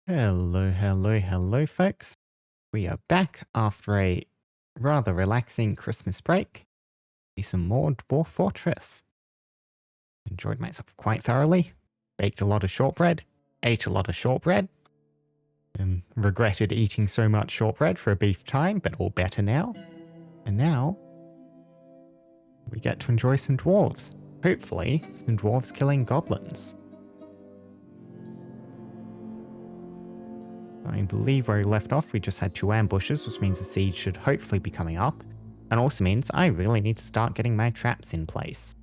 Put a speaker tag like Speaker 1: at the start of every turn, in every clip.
Speaker 1: Hello, folks. We are back after a rather relaxing Christmas break. Some more Dwarf Fortress. Enjoyed myself quite thoroughly. Baked a lot of shortbread. Ate a lot of shortbread. And regretted eating so much shortbread for a brief time, but all better now. And now, we get to enjoy some dwarves. Hopefully, some dwarves killing goblins. I believe where we left off, we just had 2 ambushes, which means the siege should hopefully be coming up. And also means I really need to start getting my traps in place.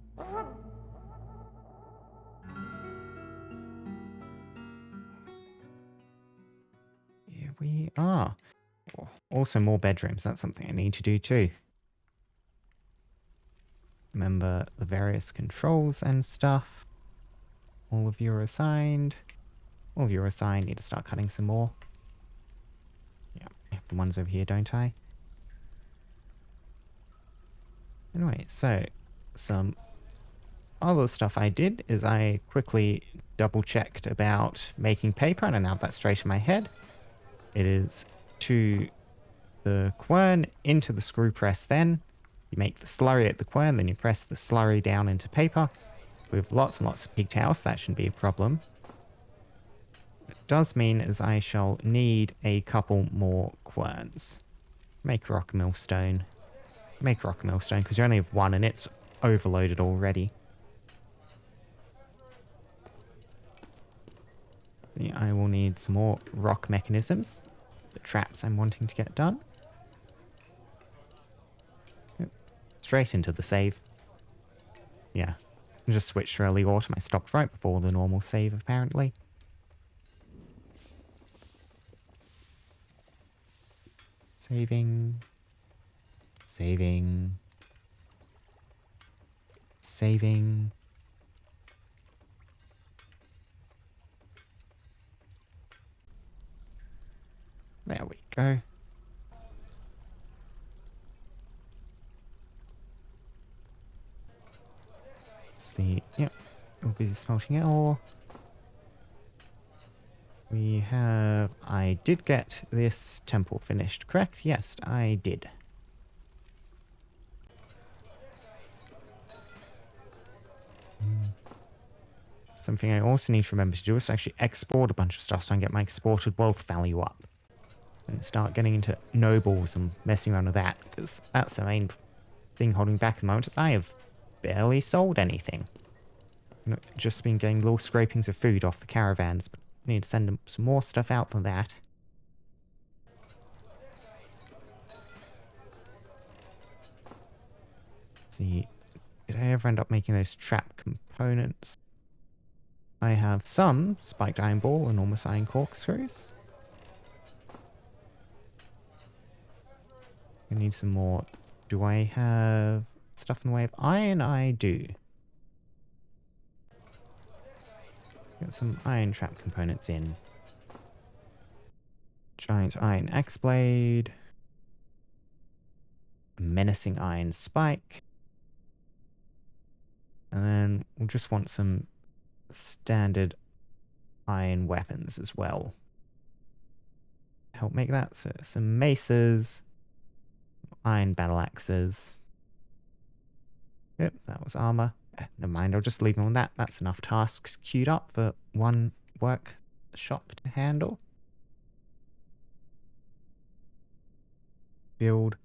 Speaker 1: Here we are. Also more bedrooms, that's something I need to do too. Remember the various controls and stuff. All of you are assigned. All of you are assigned, need to start cutting some more. Yeah, I have the ones over here, don't I? Anyway, so some other stuff I did is I quickly double checked about making paper, and I now have that straight in my head. It is to the quern into the screw press, then you make the slurry at the quern, then you press the slurry down into paper. With lots and lots of pigtails, that shouldn't be a problem. What it does mean is I shall need a couple more querns. Make rock millstone. Make rock millstone, because you only have one and it's overloaded already. Yeah, I will need some more rock mechanisms. The traps I'm wanting to get done. Yep. Straight into the save. Yeah. I just switched to early autumn. I stopped right before the normal save, apparently. Saving. Saving. Saving. There we go. See, yep. We'll be smelting ore. We have... I did get this temple finished, correct? Yes, I did. Something I also need to remember to do is actually export a bunch of stuff so I can get my exported wealth value up. And start getting into nobles and messing around with that, because that's the main thing holding back at the moment. Is I have barely sold anything. Just been getting little scrapings of food off the caravans, but I need to send them some more stuff out than that. See, did I ever end up making those trap components? I have some spiked iron ball, enormous iron corkscrews. I need some more. Do I have stuff in the way of iron? I do. Get some iron trap components in. Giant iron axe blade. Menacing iron spike. And then we'll just want some standard iron weapons as well. Help make that. So some maces. Iron battle axes. Yep, that was armor. Never mind, I'll just leave them on that. That's enough tasks queued up for one workshop to handle. Build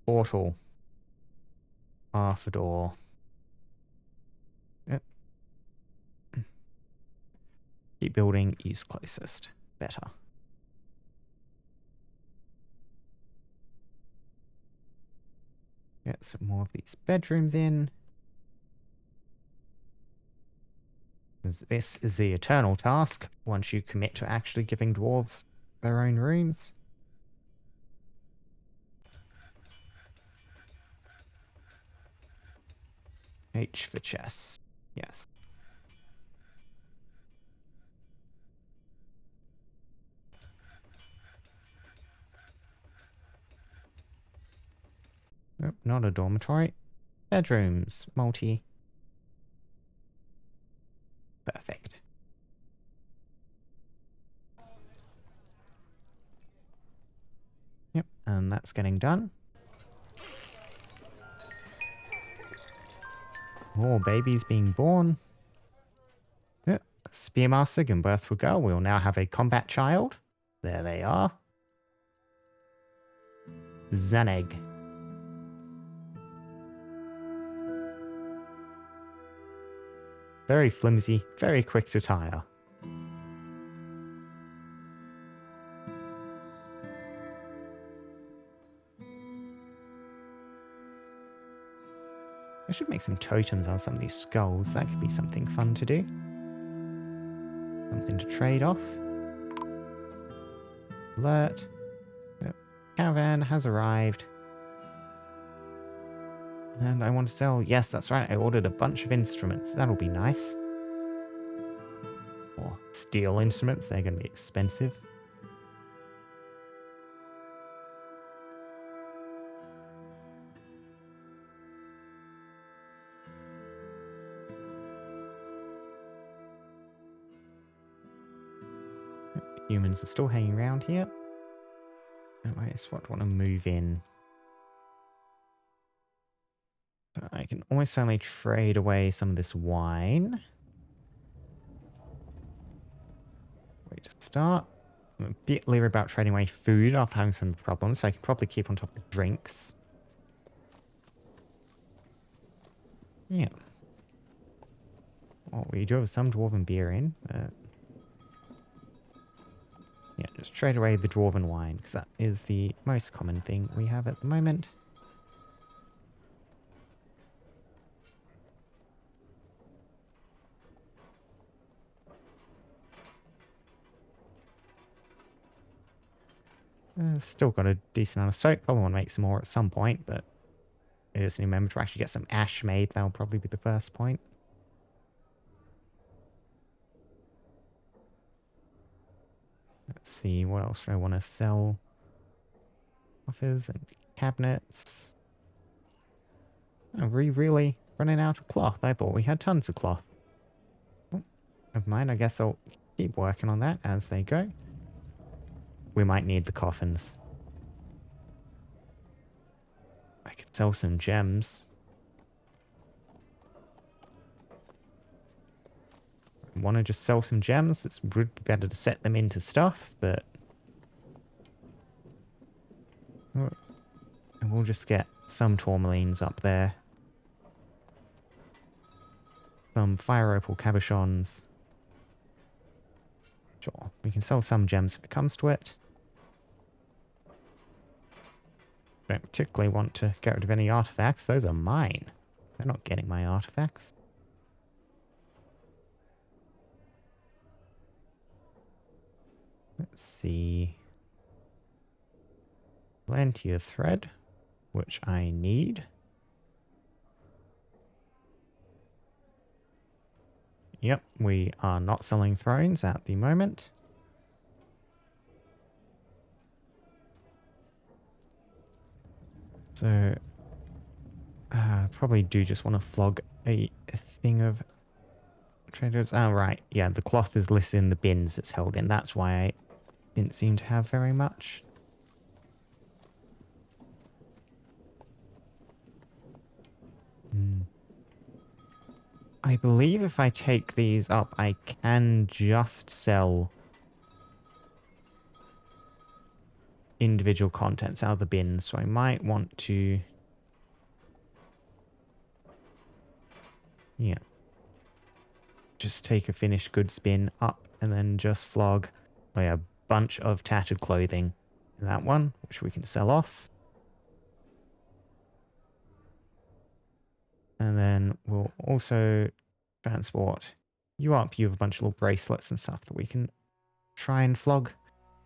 Speaker 1: portal. Half a door. Yep. Keep building, use closest. Better. Get some more of these bedrooms in. This is the eternal task once you commit to actually giving dwarves their own rooms. H for chess. Yes. Nope, not a dormitory. Bedrooms. Multi. Perfect. And that's getting done. More babies being born. Yep. Spearmaster given birth to a girl. We'll now have a combat child. There they are. Zaneg. Very flimsy, very quick to tire. I should make some totems on some of these skulls. That could be something fun to do. Something to trade off. Alert. Yep. Caravan has arrived. And I want to sell... Yes, that's right. I ordered a bunch of instruments. That'll be nice. Or steel instruments. They're going to be expensive. Humans are still hanging around here. Anyways, what do I want to move in? So I can almost only trade away some of this wine. Wait to start. I'm a bit leery about trading away food after having some problems, so I can probably keep on top of the drinks. Yeah. Well, we do have some dwarven beer in, but... yeah, just trade away the dwarven wine, because that is the most common thing we have at the moment. Still got a decent amount of soap. Probably want to make some more at some point, but I just need to remember to actually get some ash made. That'll probably be the first point. Let's see, what else do I want to sell? Offers and cabinets. Are we really running out of cloth? I thought we had tons of cloth. Oh, never mind, I guess I'll keep working on that as they go. We might need the coffins. I could sell some gems. I want to just sell some gems. It would be better to set them into stuff, but... and we'll just get some tourmalines up there. Some fire opal cabochons. Sure, we can sell some gems if it comes to it. Don't particularly want to get rid of any artifacts. Those are mine. They're not getting my artifacts. Let's see. Plenty of thread, which I need. Yep, we are not selling thrones at the moment. So, probably do just want to flog a thing of traders. Oh, right. Yeah, the cloth is listed in the bins it's held in. That's why I didn't seem to have very much. I believe if I take these up, I can just sell individual contents out of the bins. So I might want to... yeah. Just take a finished goods bin up and then just flog a bunch of tattered clothing in that one, which we can sell off. And then we'll also transport you up. You have a bunch of little bracelets and stuff that we can try and flog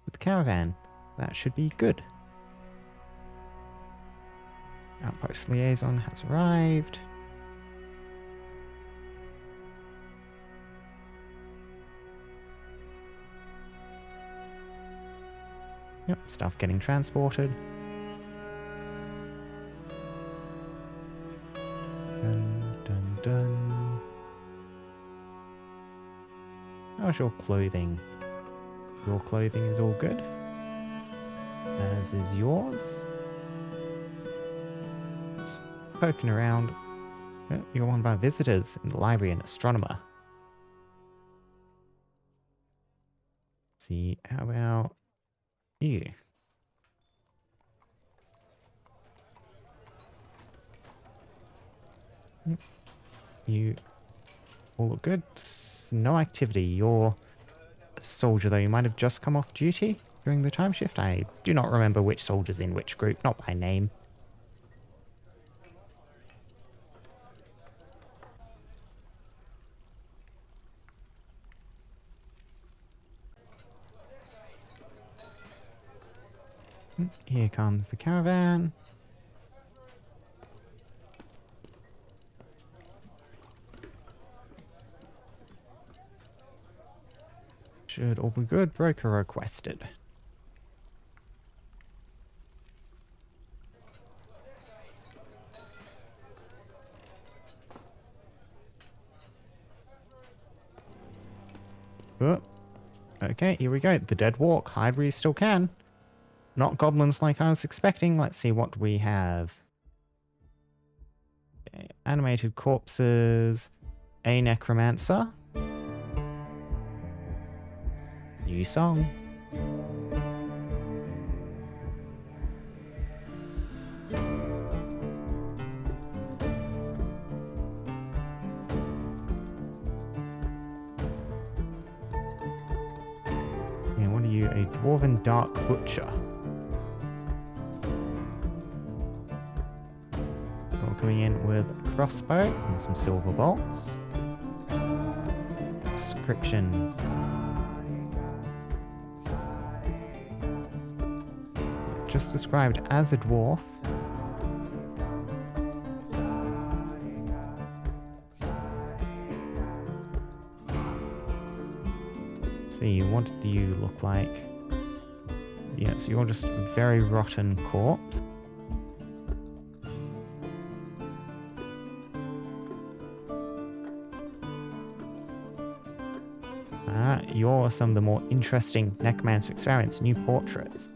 Speaker 1: with the caravan. That should be good. Outpost liaison has arrived. Yep, stuff getting transported. Dun, dun, dun. How's your clothing? Your clothing is all good. as is yours. Just poking around. Oh, you're one of our visitors in the library, an astronomer. See, how about you? You all look good. No activity. You're a soldier, though. You might have just come off duty during the time shift. I do not remember which soldier's in which group, not by name. Here comes the caravan. Should all be good. Broker requested. Oh. Okay, here we go. The Dead Walk. Hide where you still can. Not goblins like I was expecting. Let's see what we have. Okay, animated corpses. A necromancer. New song. And what are you? A dwarven dark butcher. We're coming in with a crossbow and some silver bolts. Description. Just described as a dwarf. See, what do you look like? Yeah, so you're just a very rotten corpse. You're some of the more interesting necromancer experiments, new portraits.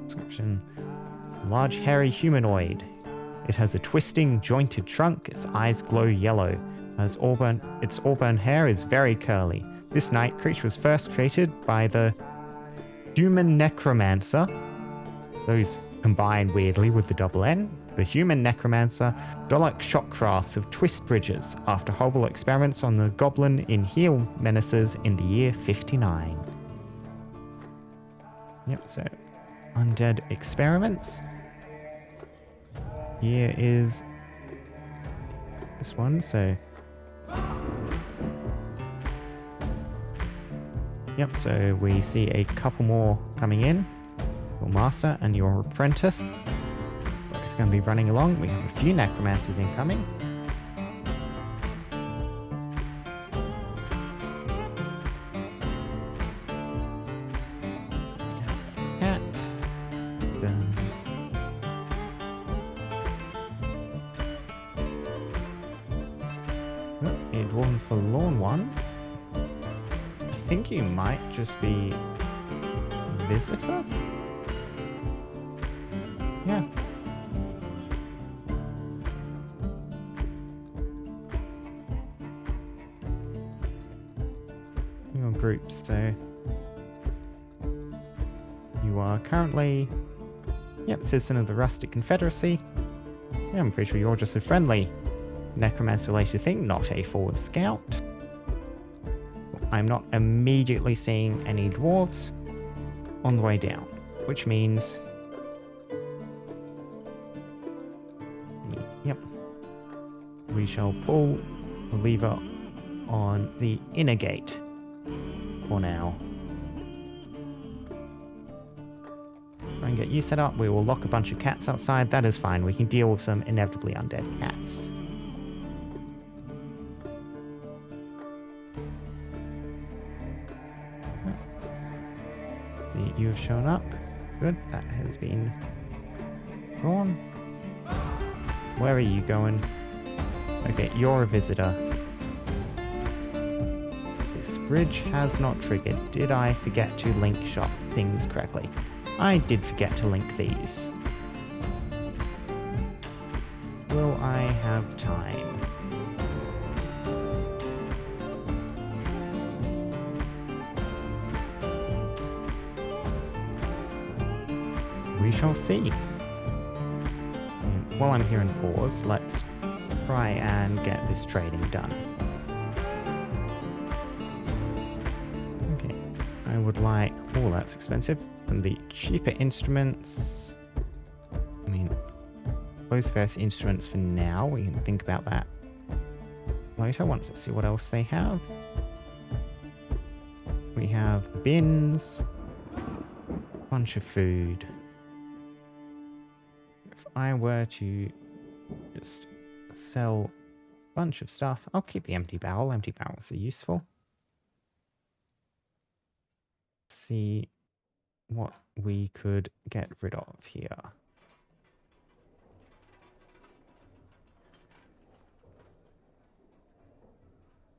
Speaker 1: Description. Large hairy humanoid. It has a twisting, jointed trunk. Its eyes glow yellow. Its auburn hair is very curly. This night creature was first created by the human necromancer. Those combine weirdly with the double N. The human necromancer, Dolok Shockcrafts of Twist Bridges after horrible experiments on the goblin in Heel Menaces in the year 59. Yep, so undead experiments. Here is this one, so yep, so we see a couple more coming in. Your master and your apprentice. Both going to be running along. We have a few necromancers incoming. Cat. Oh, a dwarven forlorn one. I think you might just be a visitor? Yeah. Your groups, so you are currently, yep, citizen of the Rustic Confederacy. Yeah, I'm pretty sure you're just a friendly necromancer-related thing, not a forward scout. I'm not immediately seeing any dwarves on the way down, which means yep, we shall pull the lever on the inner gate for now. Try and get you set up. We will lock a bunch of cats outside. That is fine. We can deal with some inevitably undead cats. You have shown up. Good. That has been drawn. Where are you going? Okay, you're a visitor. This bridge has not triggered. Did I forget to link shot things correctly? I did forget to link these. Will I have time? We shall see. And while I'm here in pause, let's try and get this trading done. Okay, I would like... Oh, that's expensive. And the cheaper instruments... I mean, those first instruments for now. We can think about that later once. Let's see what else they have. We have the bins. Bunch of food. If I were to just sell a bunch of stuff, I'll keep the empty barrel. Empty barrels are useful. See what we could get rid of here.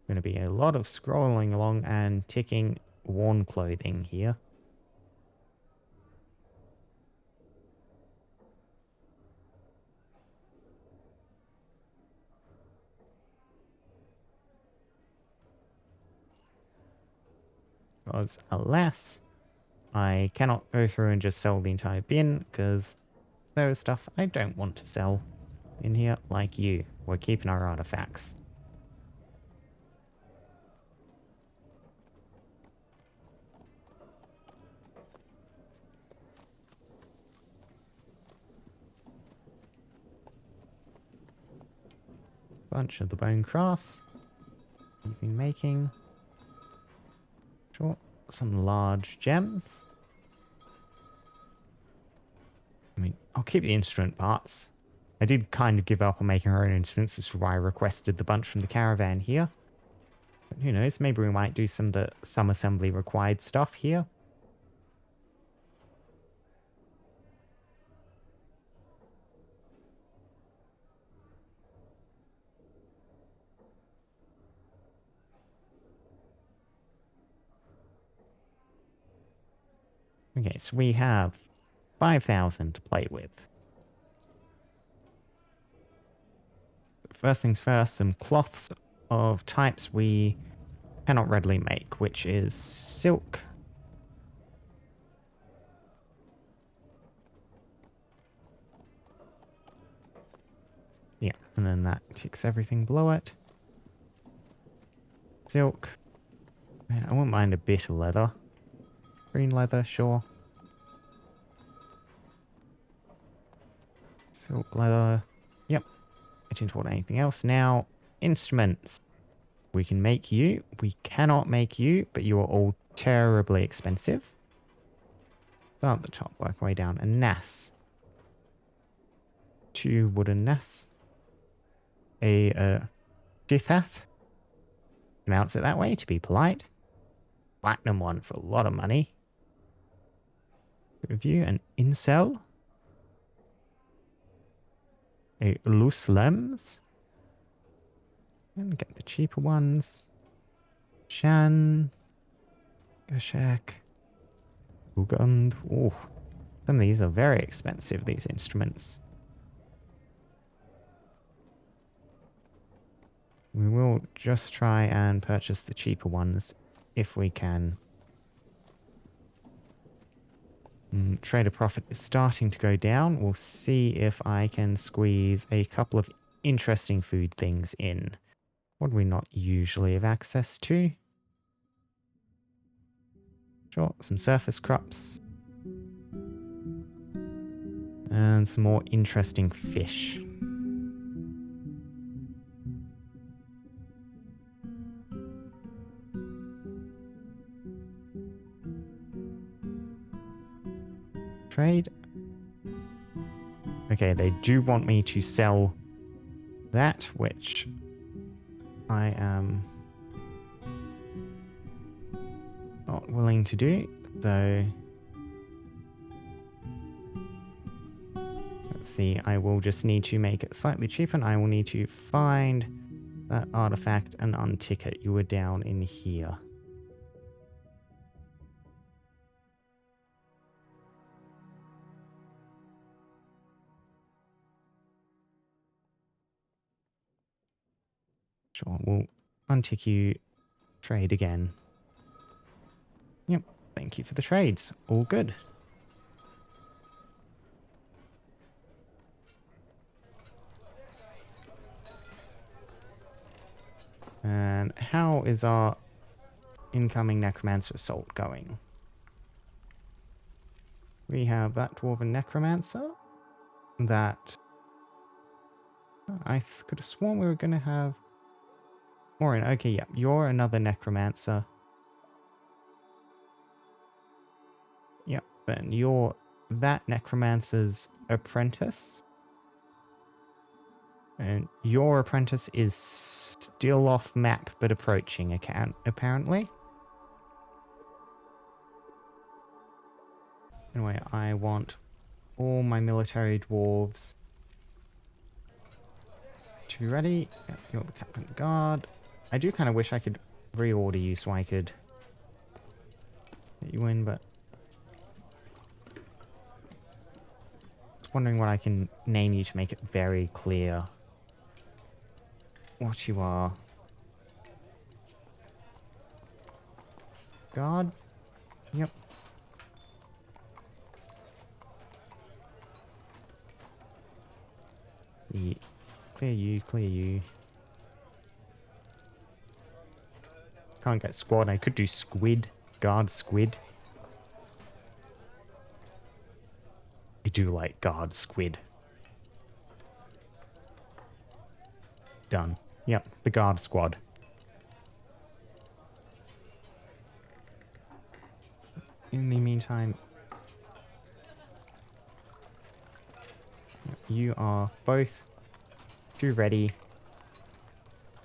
Speaker 1: Going to be a lot of scrolling along and ticking worn clothing here. Because alas, I cannot go through and just sell the entire bin, because there is stuff I don't want to sell in here, like you. We're keeping our artifacts. Bunch of the bone crafts you've been making. Sure, some large gems. I mean, I'll keep the instrument parts. I did kind of give up on making our own instruments. This is why I requested the bunch from the caravan here. But who knows, maybe we might do some assembly required stuff here. Okay, so we have 5,000 to play with. First things first, some cloths of types we cannot readily make, which is silk. Yeah, and then that ticks everything below it. Silk. Man, I wouldn't mind a bit of leather. Green leather, sure. Silk leather. Yep. I didn't want anything else. Now, instruments. We can make you. We cannot make you, but you are all terribly expensive. Start at the top, work our way down. A nass. 2 wooden nass. A Jithath. Pronounce it that way to be polite. Platinum one for a lot of money. Review an incel. A loose lems. And get the cheaper ones. Shan. Gashak. Ugand. Oh, some of these are very expensive, these instruments. We will just try and purchase the cheaper ones if we can. Trader profit is starting to go down. We'll see if I can squeeze a couple of interesting food things in. What do we not usually have access to? Sure, some surface crops. And some more interesting fish. Trade. Okay, they do want me to sell that, which I am not willing to do. So let's see, I will just need to make it slightly cheaper, and I will need to find that artifact and untick it. You were down in here. Sure, we'll untick you. Trade again. Yep, thank you for the trades. All good. And how is our incoming necromancer assault going? We have that dwarven necromancer. That I could have sworn we were going to have more in. Okay, yeah, you're another necromancer. Yep, then you're that necromancer's apprentice. And your apprentice is still off map but approaching account apparently. Anyway, I want all my military dwarves to be ready. Yep, you're the captain of the guard. I do kind of wish I could reorder you so I could get you in, but I was wondering what I can name you to make it very clear what you are. Guard? Yep. Yeah. Clear you, clear you. Can't get squad. I could do squid. Guard squid. I do like guard squid. Done. Yep, the guard squad. In the meantime, you are both to ready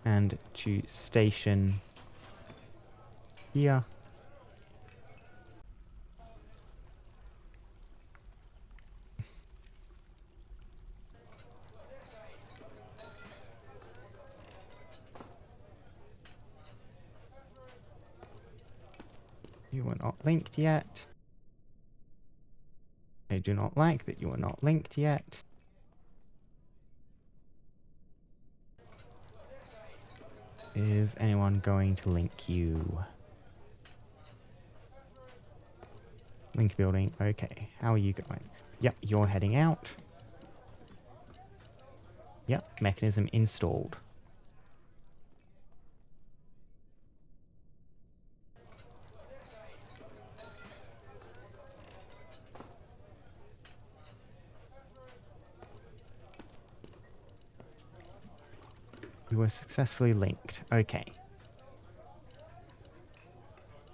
Speaker 1: and to station here. You are not linked yet. I do not like that you are not linked yet. Is anyone going to link you? Link building. Okay. How are you going? Yep, you're heading out. Yep, mechanism installed. You were successfully linked. Okay.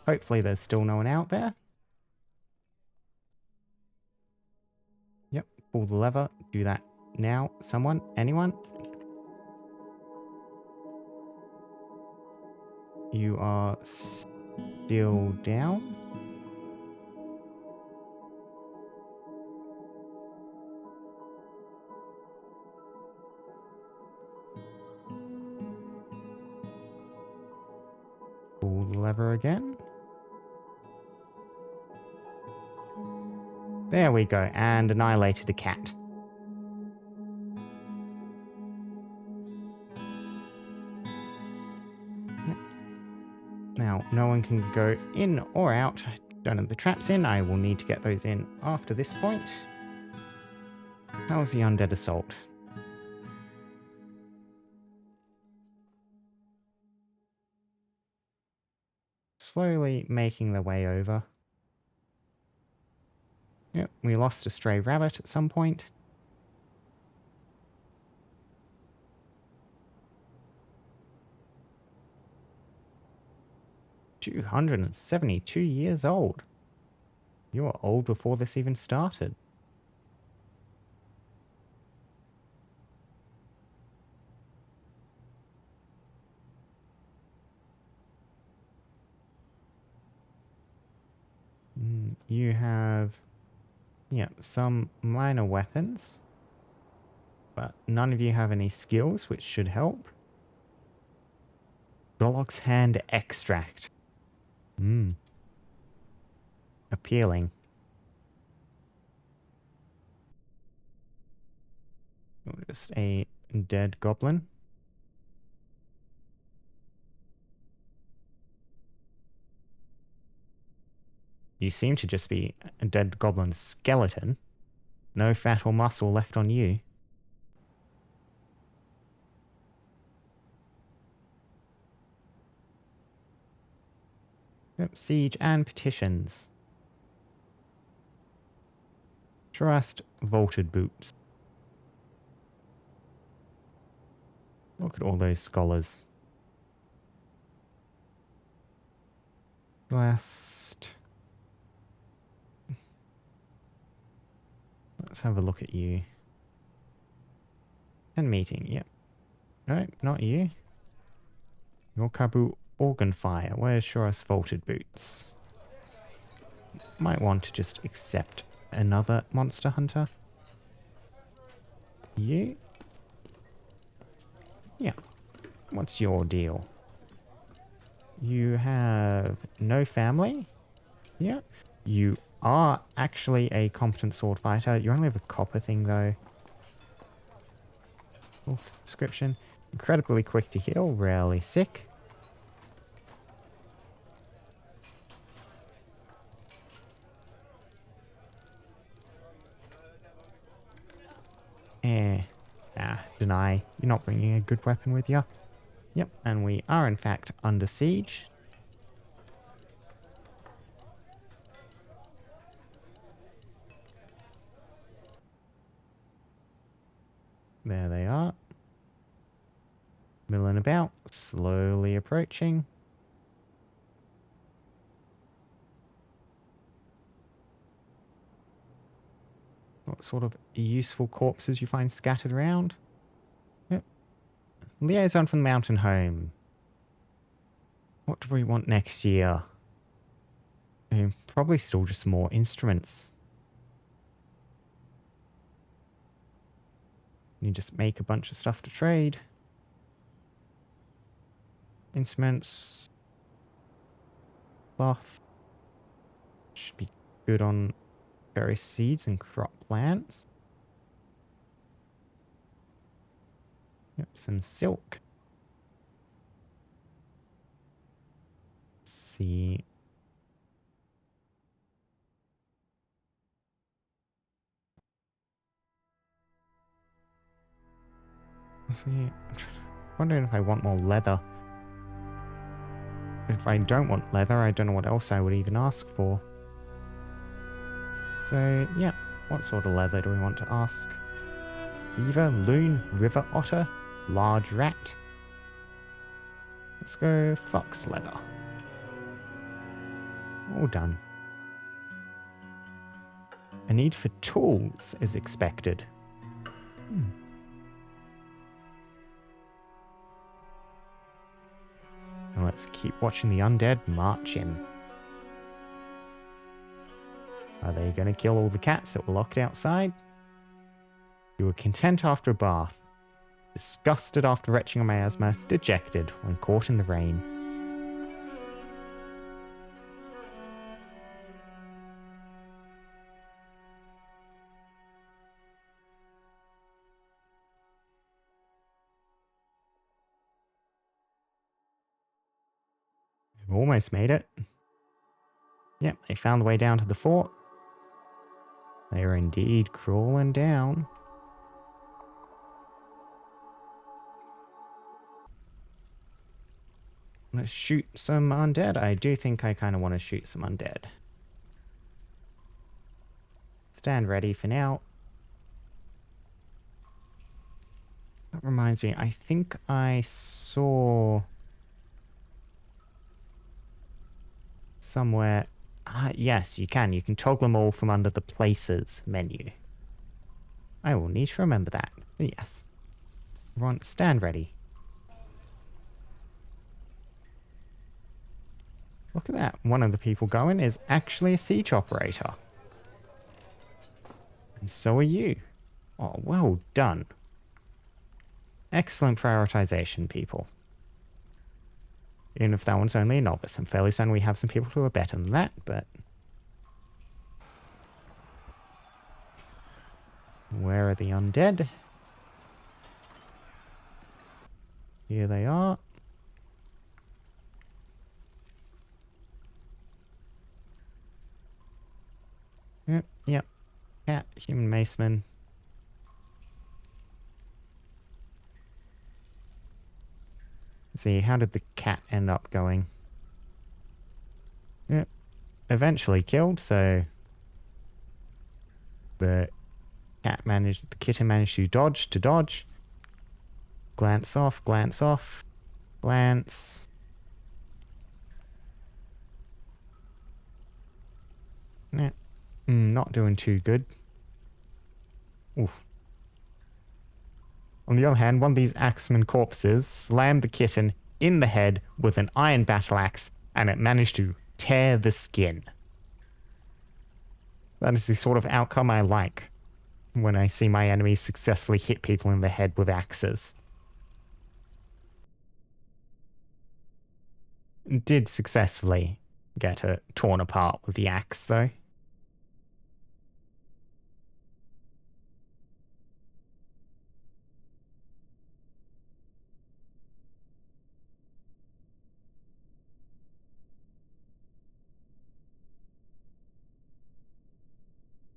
Speaker 1: Hopefully there's still no one out there. Yep, pull the lever. Do that now. Someone? Anyone? You are still down. Pull the lever again. There we go. And annihilated a cat. Yep. Now, no one can go in or out. Don't have the traps in. I will need to get those in after this point. How's the undead assault? Slowly making their way over. Yep, we lost a stray rabbit at some point. "272 years old. You were old before this even started." You have, yeah, some minor weapons, but none of you have any skills, which should help. Dog's hand extract. Appealing. Just a dead goblin. You seem to just be a dead goblin skeleton. No fat or muscle left on you. Yep, siege and petitions. Trust vaulted boots. Look at all those scholars. Last. Let's have a look at you. And meeting, yep. No, not you. Yorkabu organ fire. Where's Shoras vaulted boots? Might want to just accept another monster hunter. You? Yeah. What's your deal? You have no family? Yeah. You are actually a competent sword fighter. You only have a copper thing though. Description. Incredibly quick to heal, rarely sick. Deny. You're not bringing a good weapon with you. Yep, and we are in fact under siege. There they are. Milling about, slowly approaching. What sort of useful corpses you find scattered around? Yep. Liaison from the mountain home. What do we want next year? Probably still just more instruments. You just make a bunch of stuff to trade. Instruments. Cloth. Should be good on various seeds and crop plants. Yep, some silk. See. I'm wondering if I want more leather. If I don't want leather, I don't know what else I would even ask for. So, yeah. What sort of leather do we want to ask? Beaver, loon, river otter, large rat. Let's go fox leather. All done. A need for tools is expected. And let's keep watching the undead march in. Are they going to kill all the cats that were locked outside? You were content after a bath, disgusted after retching on miasma, dejected when caught in the rain. We've almost made it. Yep, they found the way down to the fort. They are indeed crawling down. Let's shoot some undead. I do think I kind of want to shoot some undead. Stand ready for now. That reminds me, I think I saw somewhere. Yes, you can. You can toggle them all from under the places menu. I will need to remember that. Yes. Everyone, stand ready. Look at that. One of the people going is actually a siege operator. And so are you. Oh, well done. Excellent prioritization, people. Even if that one's only a novice. I'm fairly certain we have some people who are better than that, but... Where are the undead? Here they are. Yep, yep. Cat, human maceman. Let's see, how did the cat end up going? Yep. Eventually killed, so the kitten managed to dodge. Glance off, glance. Nah, not doing too good. Oof. On the other hand, one of these axeman corpses slammed the kitten in the head with an iron battle axe, and it managed to tear the skin. That is the sort of outcome I like when I see my enemies successfully hit people in the head with axes. Did successfully get it torn apart with the axe, though.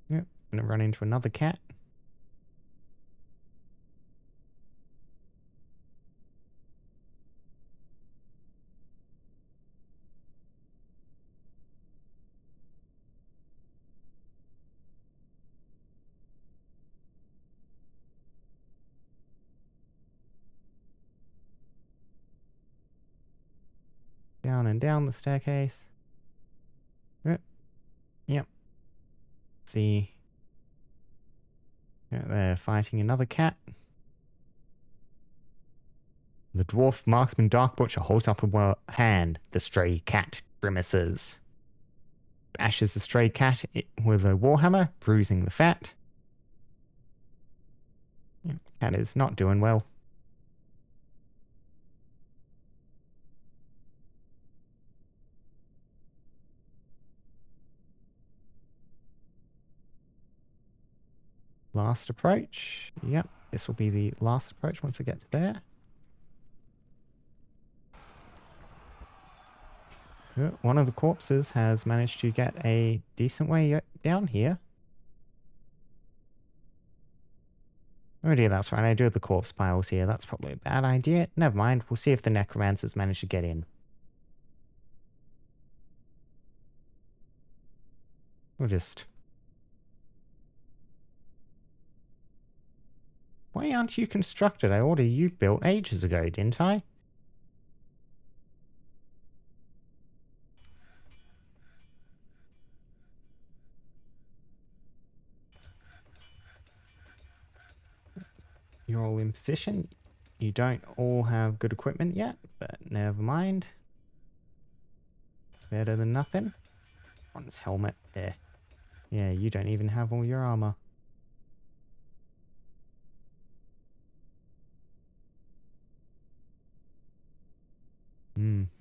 Speaker 1: Yep, gonna run into another cat. Down and down the staircase. Yep. Yep. See. Yeah, they're fighting another cat. The dwarf marksman Dark Butcher holds up a hand. The stray cat grimaces. Bashes the stray cat with a warhammer, bruising the fat. Yep, cat is not doing well. Last approach. Yep, this will be the last approach once I get to there. Yep, one of the corpses has managed to get a decent way down here. Oh dear, that's right, I do have the corpse piles here. That's probably a bad idea. Never mind, we'll see if the necromancers manage to get in. We'll just... Why aren't you constructed? I ordered you built ages ago, didn't I? You're all in position. You don't all have good equipment yet, but never mind. Better than nothing. One's helmet there. Yeah, you don't even have all your armor.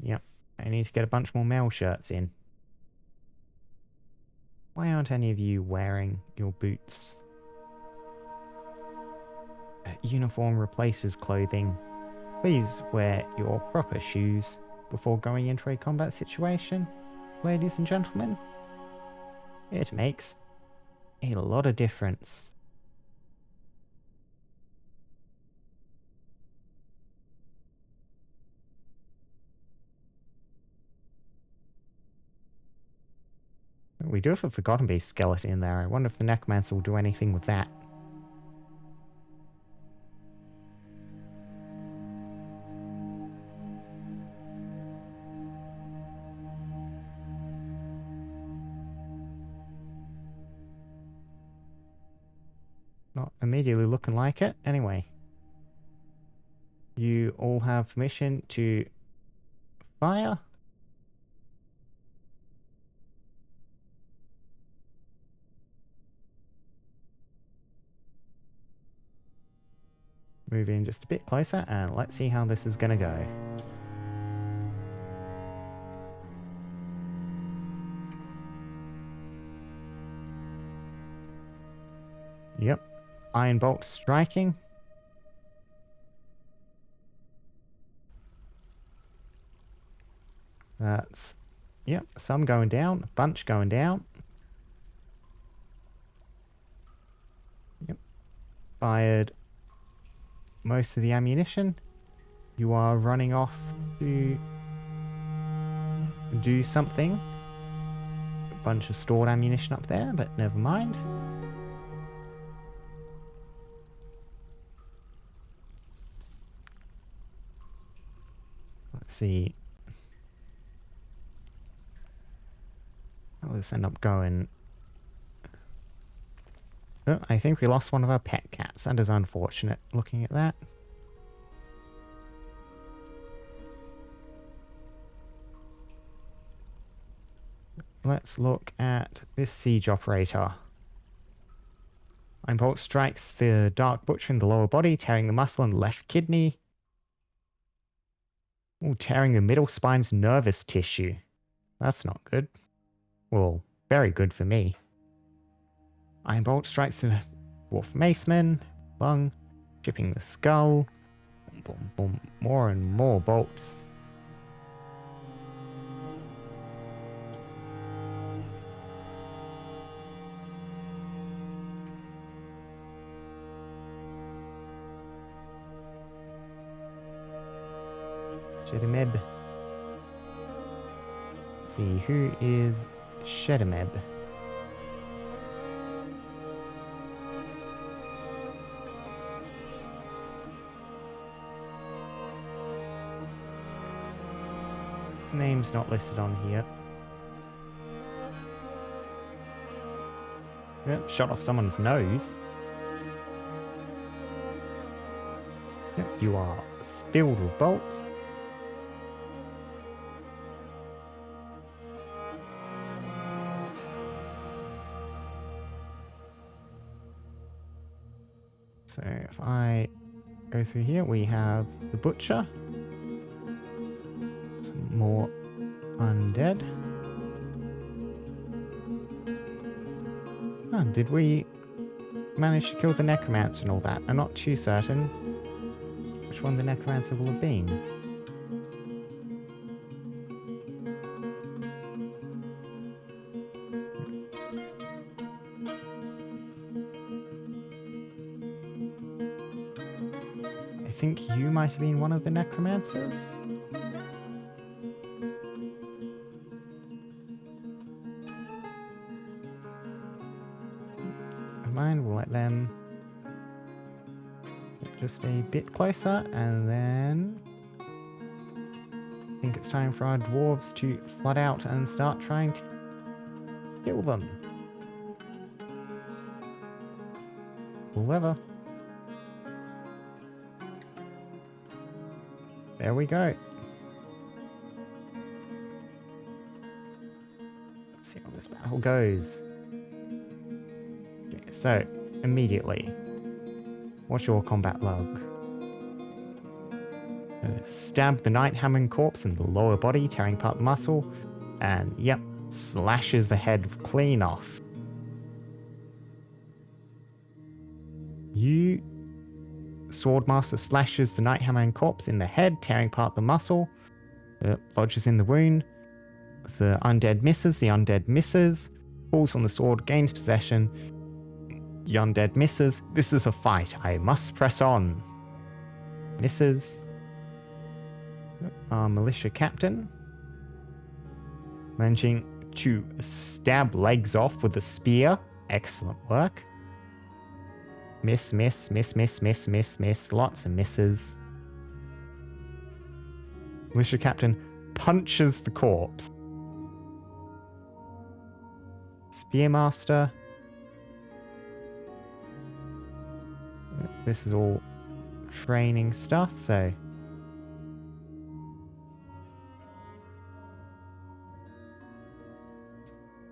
Speaker 1: Yep. I need to get a bunch more mail shirts in. Why aren't any of you wearing your boots? Uniform replaces clothing. Please wear your proper shoes before going into a combat situation, ladies and gentlemen. It makes a lot of difference. We do have a Forgotten Beast skeleton in there. I wonder if the Necromancer will do anything with that. Not immediately looking like it. Anyway. You all have permission to fire. Move in just a bit closer and let's see how this is going to go. Yep. Iron bolt striking. That's... Yep, some going down, a bunch going down. fired most of the ammunition. You are running off to do something. A bunch of stored ammunition up there, but never mind. Let's see. How will this end up going? Oh, I think we lost one of our pet cats. That is unfortunate, looking at that. Let's look at this siege operator. Iron bolt strikes the dark butcher in the lower body, tearing the muscle and left kidney. Ooh, tearing the middle spine's nervous tissue. That's not good. Well, very good for me. Iron bolt strikes the dwarf maceman, lung, chipping the skull. Boom, boom, boom. More and more bolts. Shedemeb. Let's see, who is Shedemeb? Name's not listed on here. Yep, shot off someone's nose. Yep, you are filled with bolts. So if I go through here, we have the butcher. Some more undead. Oh, did we manage to kill the necromancer and all that? I'm not too certain which one the necromancer will have been. I think you might have been one of the necromancers. Never mind, we'll let them get just a bit closer, and then I think it's time for our dwarves to flood out and start trying to kill them. Whoever. There we go. Let's see how this battle goes. Okay, so, immediately, what's your combat log? Stab the Night Hammond corpse in the lower body, tearing apart the muscle, and yep, slashes the head clean off. You Swordmaster slashes the Night Hammond corpse in the head, tearing apart the muscle. Lodges in the wound. The undead misses. The undead misses. Falls on the sword, gains possession. The undead misses. This is a fight. I must press on. Misses. Our militia captain. Managing to stab legs off with a spear. Excellent work. Miss, miss, miss, miss, miss, miss, miss. Lots of misses. Militia captain punches the corpse. Spearmaster. This is all training stuff, so...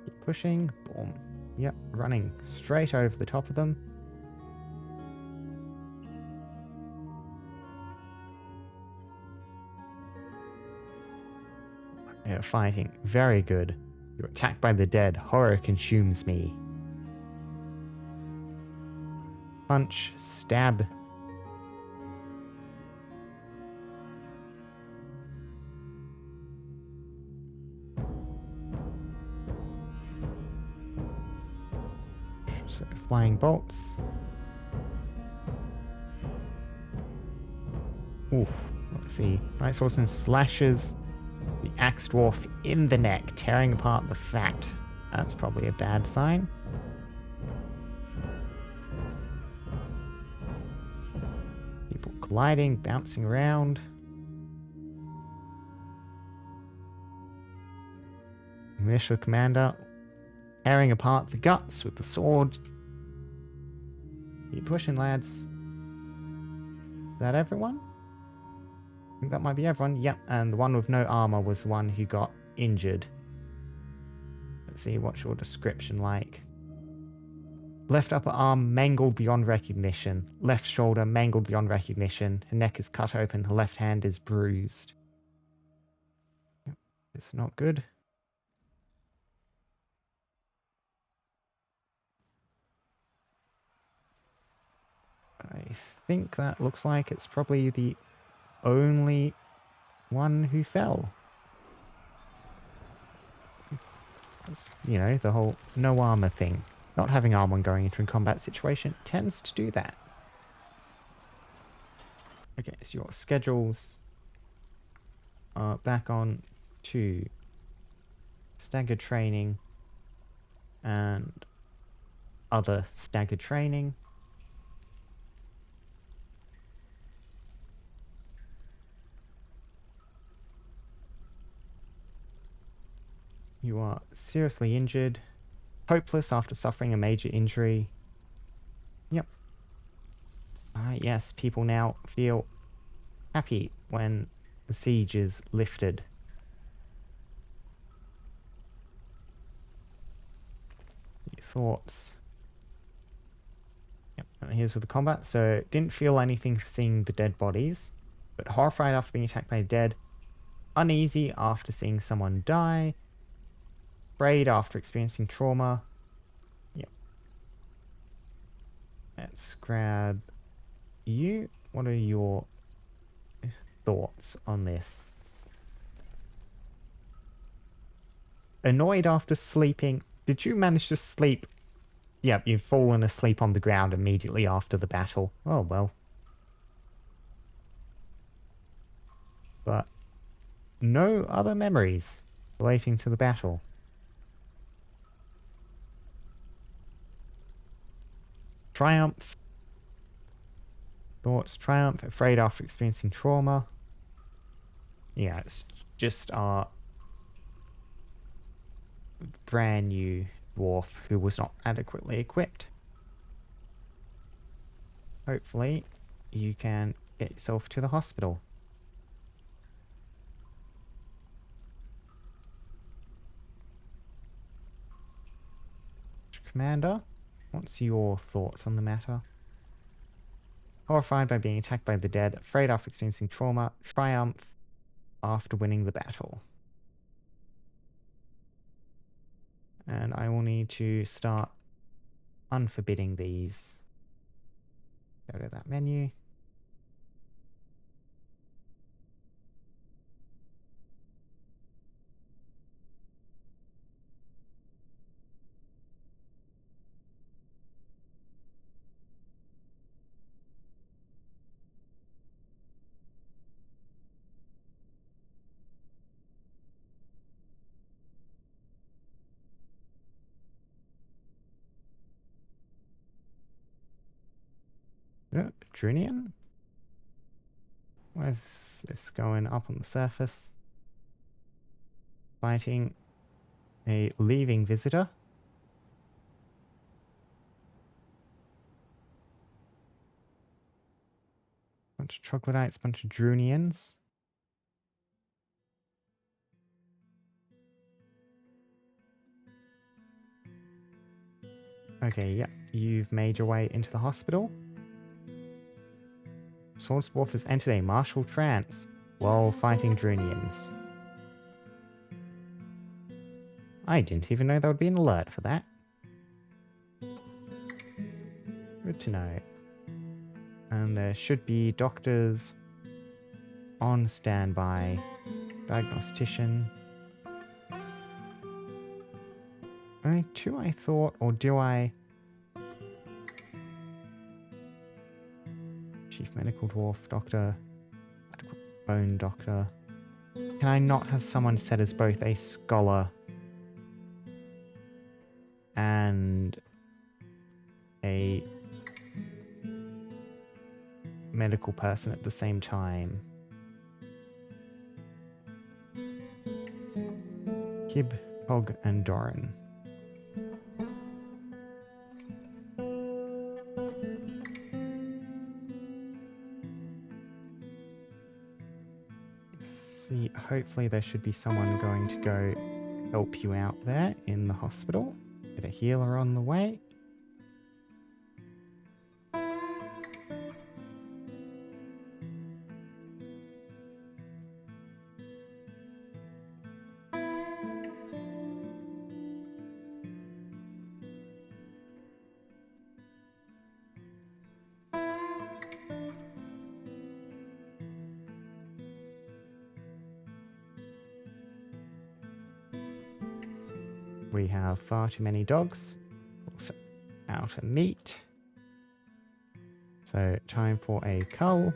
Speaker 1: keep pushing. Boom. Yep, running straight over the top of them. They're fighting. Very good. You're attacked by the dead. Horror consumes me. Punch. Stab. So, flying bolts. Ooh, let's see. Night Swordsman slashes the axe dwarf in the neck, tearing apart the fat. That's probably a bad sign. People colliding, bouncing around. Militia commander tearing apart the guts with the sword. Keep pushing, lads. Is that everyone? I think that might be everyone. Yep, and the one with no armor was the one who got injured. Let's see, what's your description like? Left upper arm mangled beyond recognition. Left shoulder mangled beyond recognition. Her neck is cut open. Her left hand is bruised. It's not good. I think that looks like it's probably the only one who fell. You know, the whole no armor thing. Not having armor when going into a combat situation tends to do that. Okay, so your schedules are back on to staggered training and other staggered training. You are seriously injured, hopeless after suffering a major injury. Yep. Yes, people now feel happy when the siege is lifted. Your thoughts? Yep, and here's with the combat. So, didn't feel anything for seeing the dead bodies, but horrified after being attacked by the dead, uneasy after seeing someone die, afraid after experiencing trauma. Yep. Let's grab you. What are your thoughts on this? Annoyed after sleeping. Did you manage to sleep? Yep, you've fallen asleep on the ground immediately after the battle. Oh, well. But no other memories relating to the battle. Triumph. Thoughts, triumph, afraid after experiencing trauma. Yeah, it's just our brand new dwarf who was not adequately equipped. Hopefully, you can get yourself to the hospital. Commander, what's your thoughts on the matter? Horrified by being attacked by the dead, afraid after experiencing trauma, triumph after winning the battle. And I will need to start unforbidding these. Go to that menu. Drunian? Where's this going up on the surface? Fighting a leaving visitor. Bunch of troglodytes, bunch of Drunians. Okay, yep, you've made your way into the hospital. Swordsdwarf has entered a martial trance while fighting Drunians. I didn't even know there would be an alert for that. Good to know. And there should be doctors on standby. Diagnostician. Only two I thought, or do I? Chief Medical Dwarf, Doctor. bone doctor. Can I not have someone set as both a scholar and a medical person at the same time? Kib, Hog, and Doran. See, hopefully there should be someone going to go help you out there in the hospital. Get a healer on the way. We have far too many dogs. Also out of meat. So time for a cull.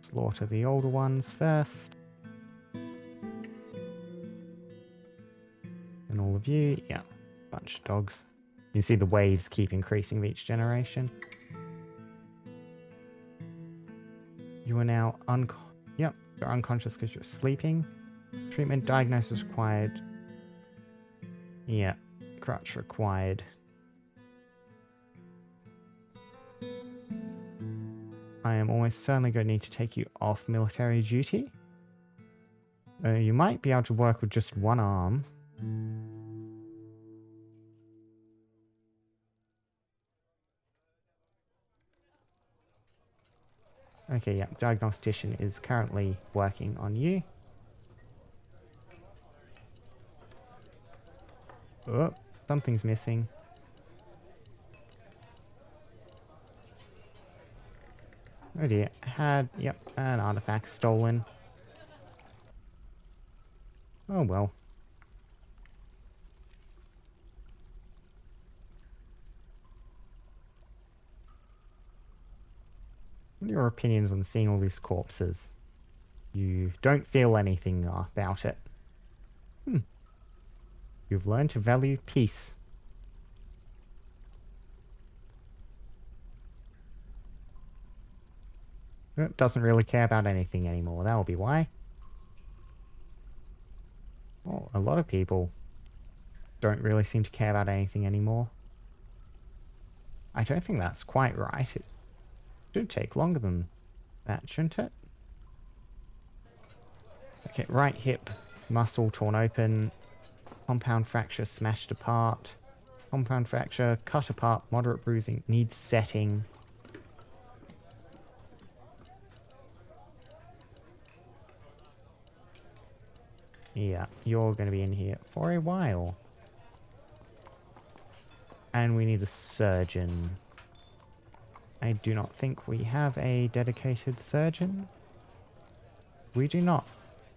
Speaker 1: Slaughter the older ones first. And all of you, yeah, bunch of dogs. You see the waves keep increasing with each generation. You are now yep, you're unconscious because you're sleeping. Treatment diagnosis required. Yeah, crutch required. I am almost certainly going to need to take you off military duty. You might be able to work with just one arm. Okay, yeah, diagnostician is currently working on you. Oh, something's missing. Oh dear, yep, an artifact stolen. Oh well. What are your opinions on seeing all these corpses? You don't feel anything about it. You've learned to value peace. Doesn't really care about anything anymore. That'll be why. Well, a lot of people don't really seem to care about anything anymore. I don't think that's quite right. It should take longer than that, shouldn't it? Okay, right hip, muscle torn open, compound fracture smashed apart, compound fracture cut apart, moderate bruising, needs setting. Yeah, you're going to be in here for a while. And we need a surgeon. I do not think we have a dedicated surgeon. We do not.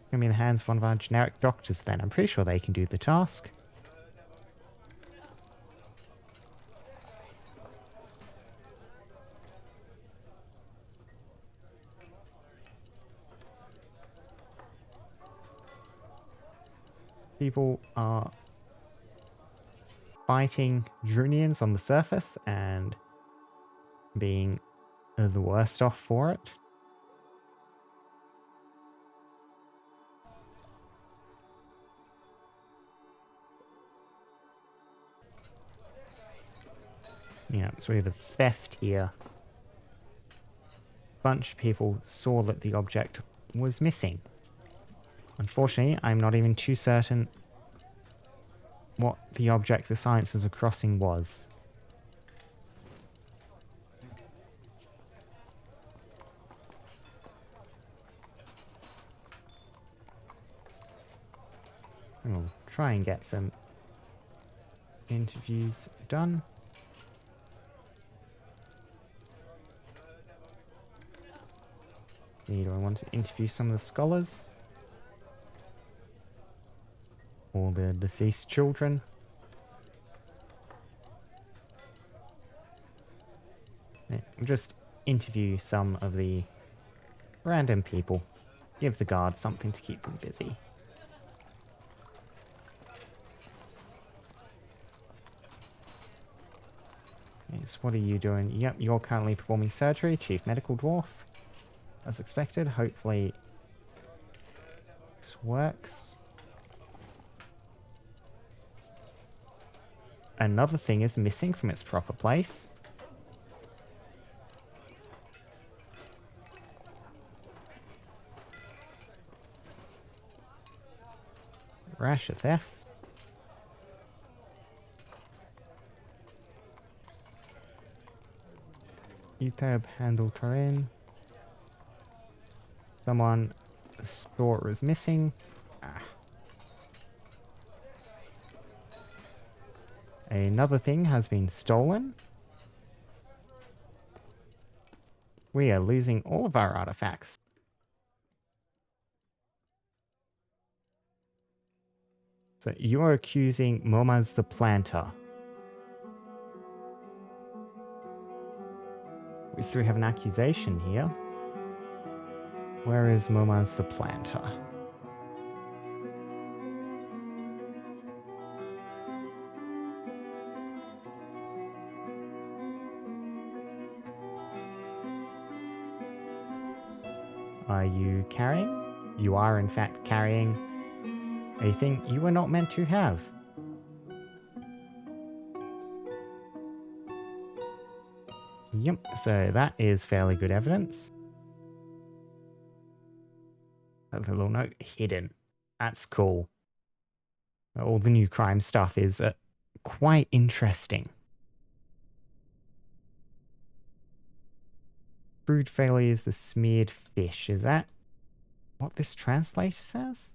Speaker 1: Going to be in the hands of one of our generic doctors then. I'm pretty sure they can do the task. People are fighting Drunians on the surface and being the worst off for it. Yeah, so we have a theft here. A bunch of people saw that the object was missing. Unfortunately, I'm not even too certain what the object the sciences are crossing was. We'll try and get some interviews done. Do I want to interview some of the scholars? Or the deceased children? Yeah, I'm just interview some of the random people. Give the guard something to keep them busy. Yes, what are you doing? Yep, you're currently performing surgery, Chief Medical Dwarf. As expected, hopefully this works. Another thing is missing from its proper place. Rash of thefts. Utab handle terrain. Someone, the store is missing. Ah. Another thing has been stolen. We are losing all of our artifacts. So you are accusing Momaz the Planter. So we have an accusation here. Where is Momaz the Planter? Are you carrying? You are in fact carrying a thing you were not meant to have. Yep, so that is fairly good evidence. A little note, hidden. That's cool. All the new crime stuff is quite interesting. Brood failures, the smeared fish. Is that what this translator says?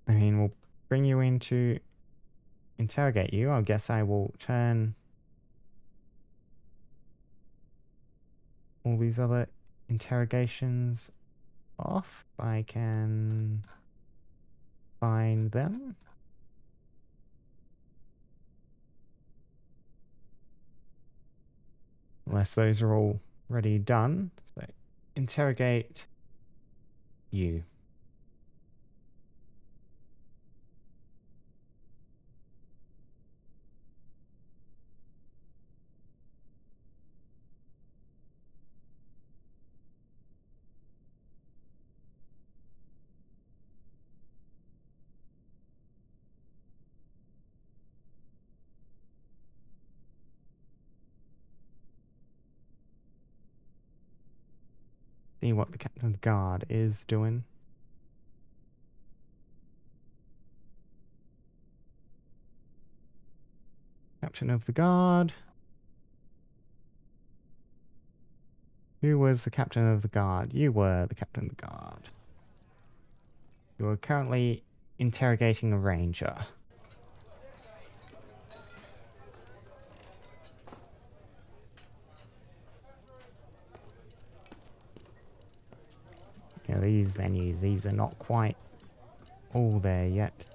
Speaker 1: I mean, we'll bring you in to interrogate you. I guess I will turn all these other interrogations off. I can find them. Unless those are already done. So, interrogate you. See what the captain of the guard is doing. Captain of the guard. Who was the captain of the guard? You were the captain of the guard. You are currently interrogating a ranger. Yeah, these venues, these are not quite all there yet.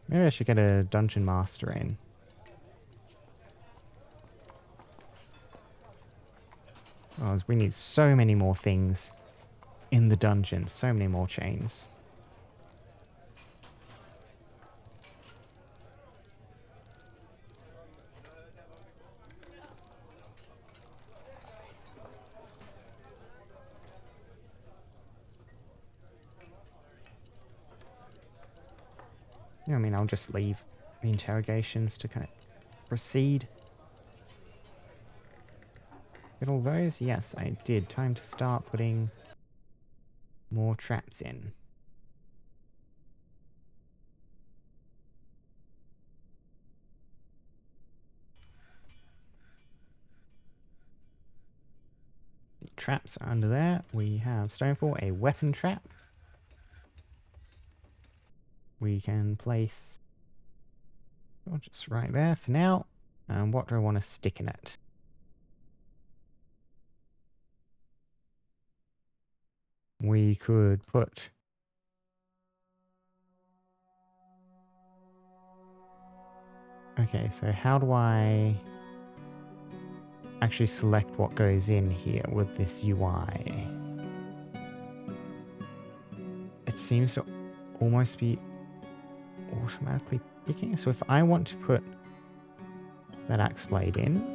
Speaker 1: Maybe I should get a dungeon master in. Oh, we need so many more things in the dungeon. So many more chains. Yeah, I mean, I'll just leave the interrogations to kind of proceed. Get all those? Yes, I did. Time to start putting more traps in. The traps are under there. We have Stonefall, a weapon trap. We can place just right there for now. And what do I want to stick in it? We could put Okay, so how do I actually select what goes in here with this UI? It seems to almost be automatically picking. So if I want to put that axe blade in,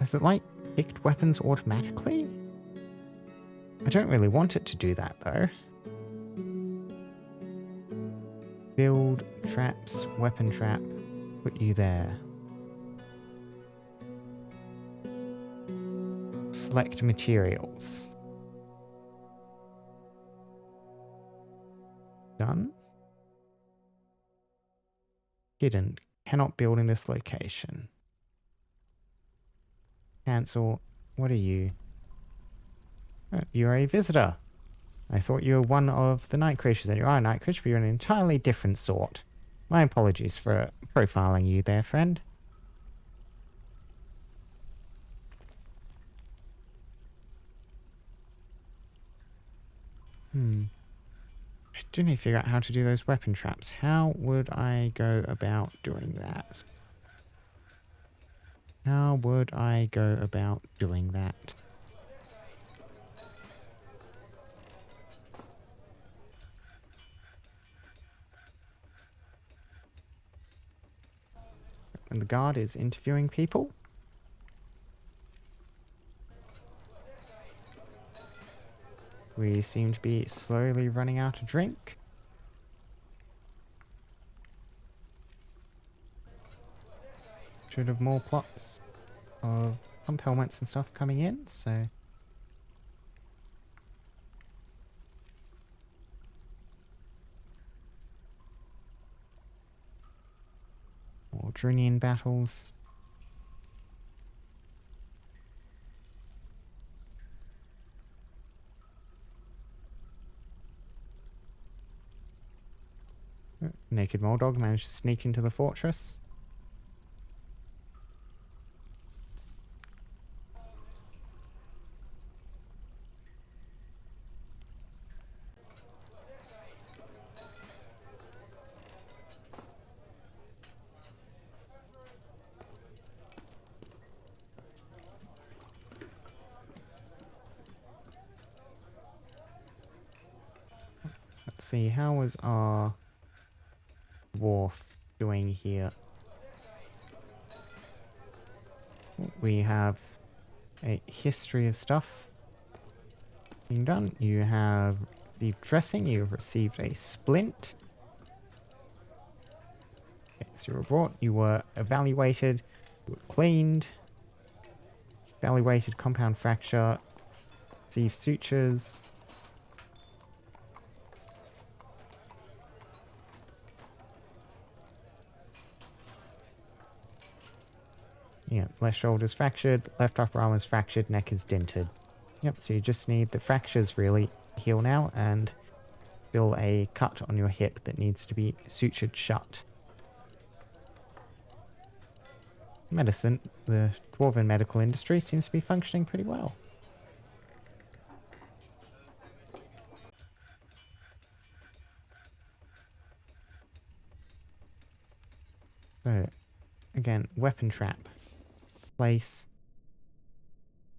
Speaker 1: is it like picked weapons automatically? I don't really want it to do that though. Build traps, weapon trap, put you there. Select materials. Done. Hidden. Cannot build in this location. Cancel. What are you? Oh, you're a visitor. I thought you were one of the night creatures. And you are a night creature, but you're an entirely different sort. My apologies for profiling you there, friend. I do need to figure out how to do those weapon traps. How would I go about doing that? How would I go about doing that? And the guard is interviewing people. We seem to be slowly running out of drink. Should have more plots of pump helmets and stuff coming in, so... More Drunian battles. Naked Moldog managed to sneak into the fortress. Let's see, how was our Dwarf doing here? We have a history of stuff being done. You have the dressing, you've received a splint. Okay, so you were brought, you were evaluated, you were cleaned, evaluated compound fracture, received sutures. Yeah, left shoulder's fractured, left upper arm is fractured, neck is dented. Yep, so you just need the fractures really heal now and still a cut on your hip that needs to be sutured shut. Medicine, the dwarven medical industry seems to be functioning pretty well. So, again, weapon trap. Place.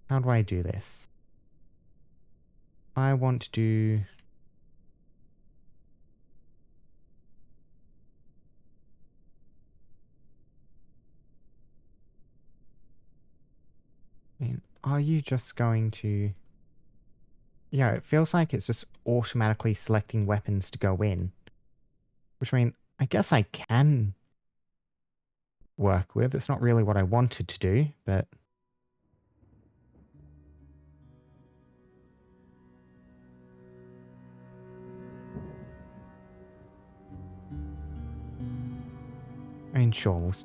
Speaker 1: How do I do this? I want to do... I mean, are you just going to... Yeah, it feels like it's just automatically selecting weapons to go in. Which, I mean, I guess I can work with. It's not really what I wanted to do, but... I mean, sure, we'll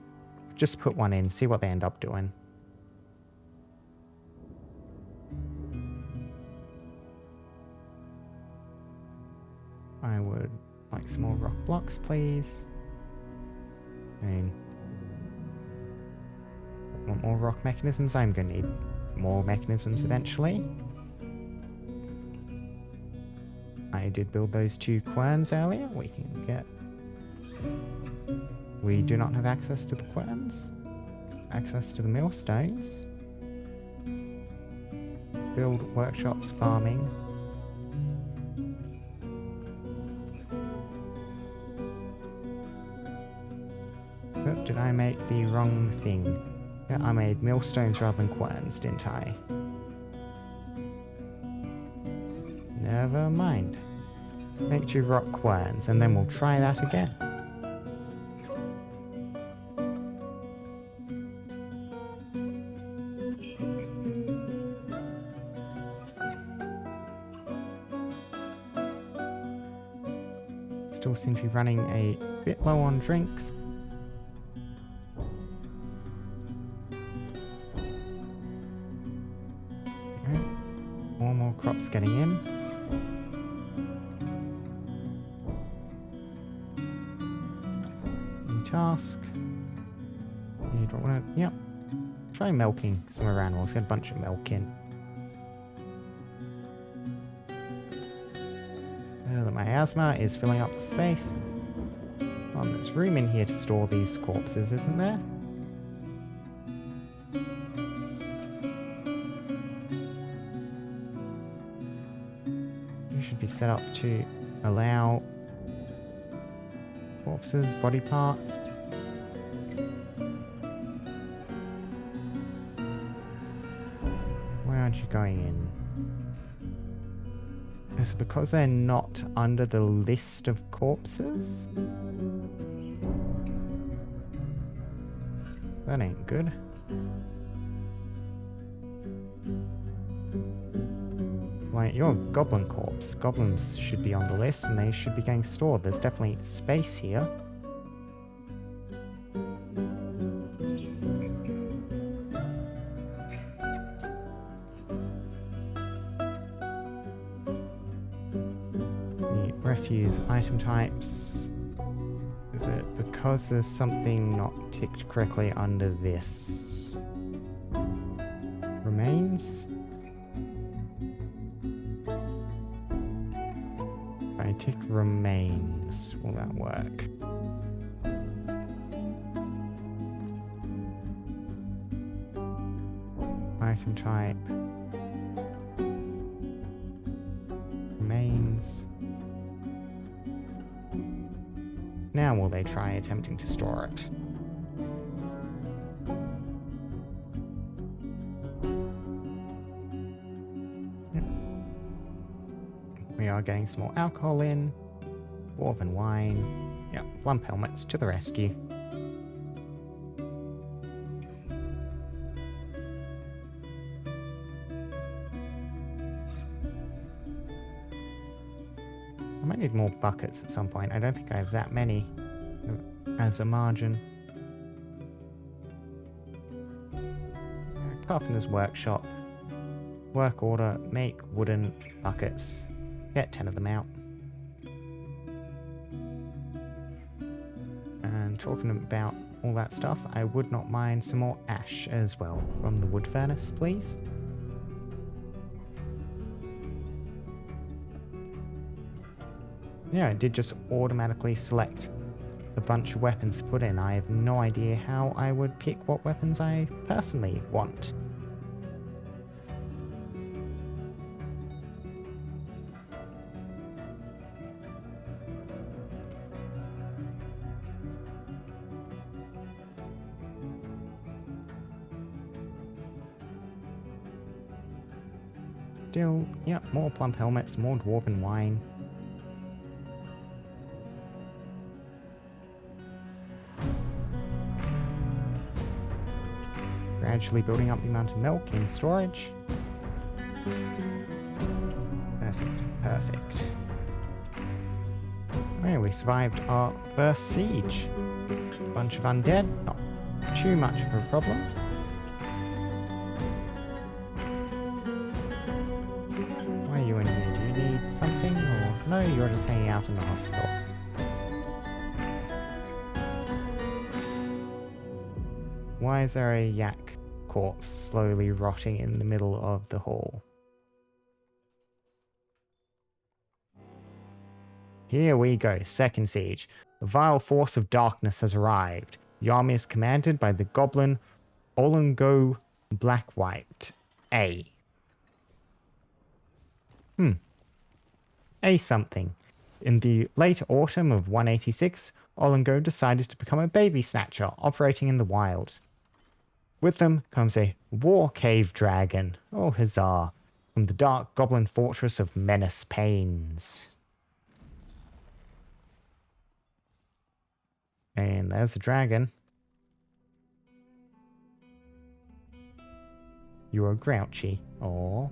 Speaker 1: just put one in, see what they end up doing. I would like some more rock blocks, please. I mean, want more rock mechanisms? I'm going to need more mechanisms eventually. I did build those 2 querns earlier. We can get... We do not have access to the querns. Access to the millstones. Build workshops, farming. Oh, did I make the wrong thing? Yeah, I made millstones rather than querns, didn't I? Never mind. Make 2 rock querns, and then we'll try that again. Still seem to be running a bit low on drinks. More crops getting in. New task. You don't want to... Yep. Try milking some of our animals. Get a bunch of milk in. The miasma is filling up the space. There's room in here to store these corpses, isn't there? Should be set up to allow corpses, body parts. Where aren't you going in? Is it because they're not under the list of corpses? That ain't good. Like, you're a goblin corpse. Goblins should be on the list and they should be getting stored. There's definitely space here. The refuse item types. Is it because there's something not ticked correctly under this? Remains? Tick remains. Will that work? Item type. Remains. Now will they try attempting to store it? We are getting some more alcohol in. Dwarven wine. Yep, lump helmets to the rescue. I might need more buckets at some point. I don't think I have that many as a margin. Carpenter's workshop. Work order. Make wooden buckets. Get 10 of them out. And talking about all that stuff, I would not mind some more ash as well from the wood furnace, please. Yeah, it did just automatically select a bunch of weapons to put in. I have no idea how I would pick what weapons I personally want. Still, yeah, more plump helmets, more dwarven wine. Gradually building up the amount of milk in storage. Perfect, perfect. Okay, we survived our first siege. Bunch of undead, not too much of a problem. Why are you in here? Do you need something? Or no, you're just hanging out in the hospital. Why is there a yak corpse slowly rotting in the middle of the hall? here we go. Second siege. The vile force of darkness has arrived. The army is commanded by the goblin Olengo Blackwhite. A. A something. In the late autumn of 186, Olengo decided to become a baby snatcher operating in the wild. With them comes a war cave dragon, oh huzzah, from the dark goblin fortress of Menace Pains. And there's the dragon. You are grouchy. Aww.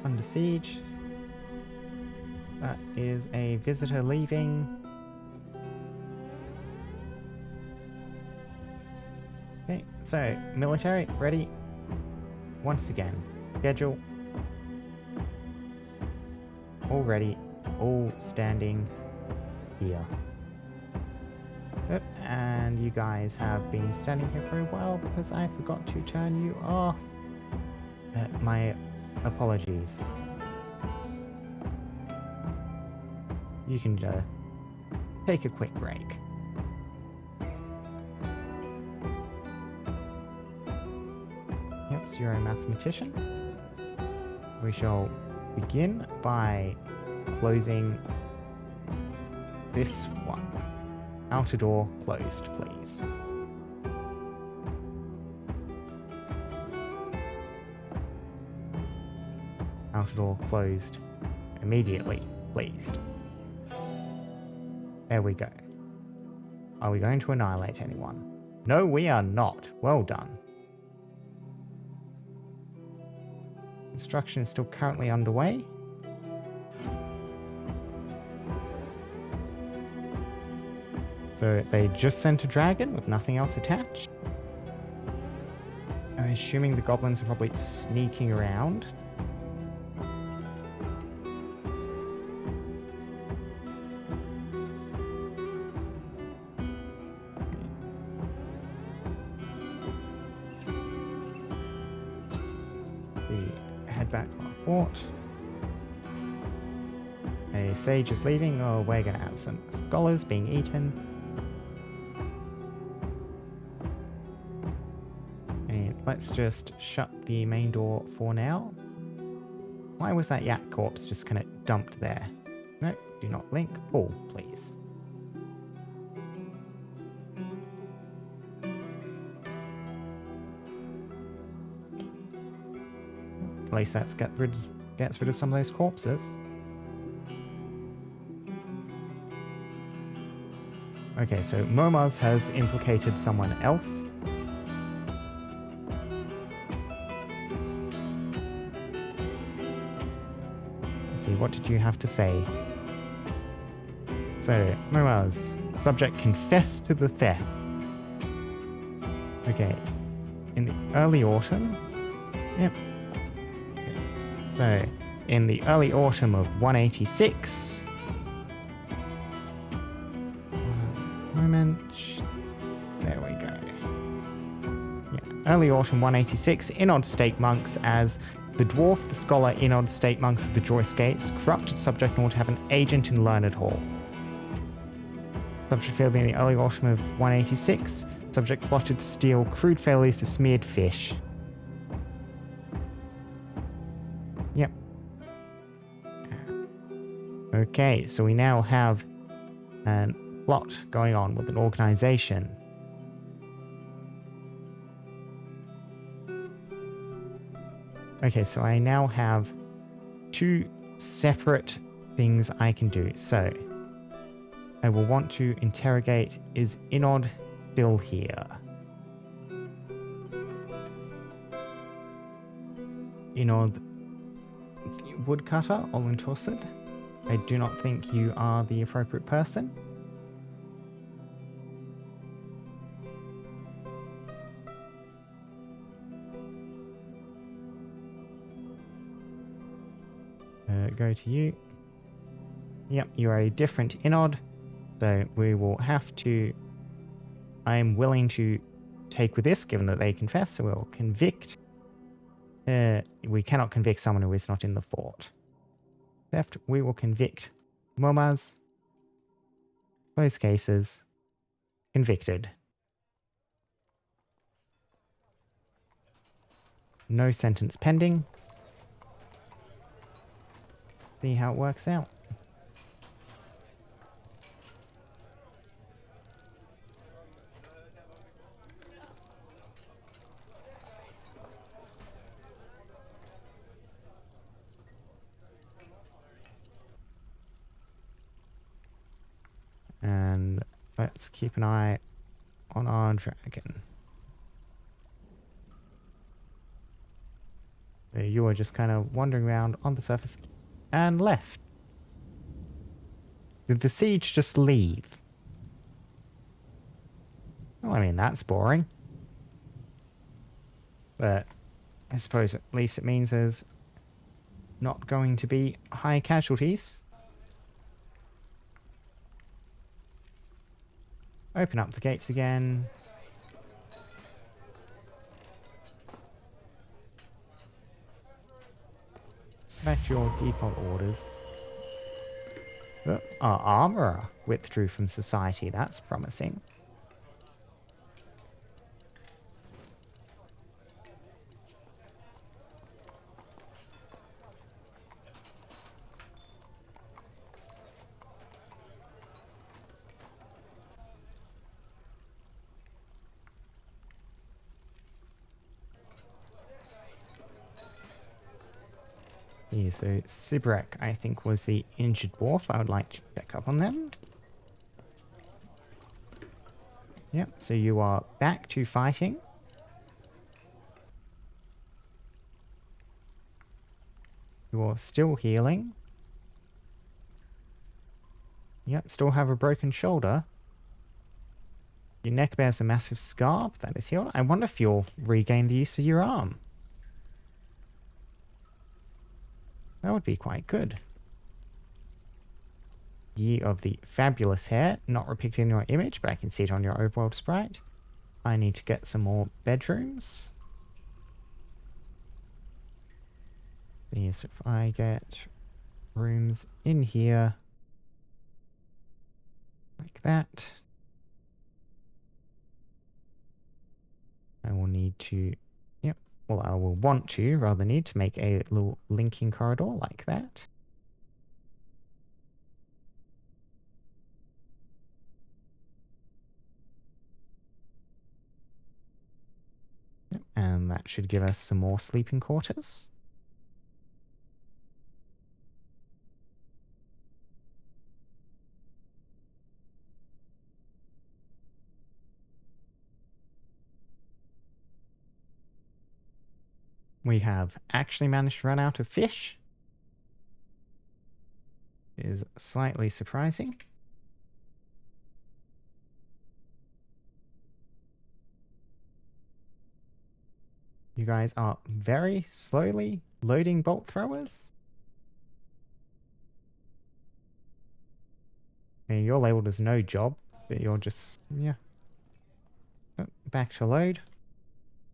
Speaker 1: Under siege. That is a visitor leaving. Okay, so military ready. Once again, schedule. All ready, all standing here. Yep, and you guys have been standing here for a while because I forgot to turn you off. My apologies. You can take a quick break. Yep, so you're a mathematician. We shall begin by closing this one. Outer door closed, please. Outer door closed immediately, please. There we go. Are we going to annihilate anyone? No, we are not. Well done. Construction is still currently underway. So they just sent a dragon with nothing else attached. I'm assuming the goblins are probably sneaking around. Head back to our fort. A sage is leaving. Oh, we're gonna have some scholars being eaten. And let's just shut the main door for now. Why was that yak corpse just kind of dumped there? No, do not link. Pull, please. At least that gets rid of some of those corpses. Okay, so Momaz has implicated someone else. Let's see, what did you have to say? So, Momaz, subject confessed to the theft. Okay, in the early autumn. Yep. So, in the early autumn of 186, there we go. Yeah, early autumn 186, Inod Stake monks as the Dwarf, the Scholar, Inod Stake monks of the Joyce Gates, corrupted subject in order to have an agent in Learnedhall. Subject failed in the early autumn of 186, subject plotted to steal crude failures to smeared fish. Yep. Okay, so we now have a plot going on with an organization. Okay, so I now have two separate things I can do. So I will want to interrogate, is Inod still here? Inod Woodcutter, Olentorsid. I do not think you are the appropriate person. Go to you. Yep, you are a different Inod. So we will have to... I am willing to take with this, given that they confess, so we'll convict. We cannot convict someone who is not in the fort. Theft, we will convict. Momaz, both cases, convicted. No sentence pending. See how it works out. And let's keep an eye on our dragon. So you are just kind of wandering around on the surface and left. Did the siege just leave? Well, I mean, that's boring. But I suppose at least it means there's not going to be high casualties. Open up the gates again. Back to your default orders. Our armorer withdrew from society. That's promising. Yeah, so Sibrek, I think, was the injured dwarf. I would like to check up on them. Yep, so you are back to fighting. You are still healing. Yep, still have a broken shoulder. Your neck bears a massive scar, but that is healed. I wonder if you'll regain the use of your arm. That would be quite good. Year of the Fabulous Hair, not depicted in your image, but I can see it on your overworld sprite. I need to get some more bedrooms. Yes, if I get rooms in here, like that, I will need to, yep, well, I will want to, rather need to make a little linking corridor like that. Yep, and that should give us some more sleeping quarters. We have actually managed to run out of fish. It is slightly surprising. You guys are very slowly loading bolt throwers. And you're labeled as no job, but you're just, yeah. Oh, back to load.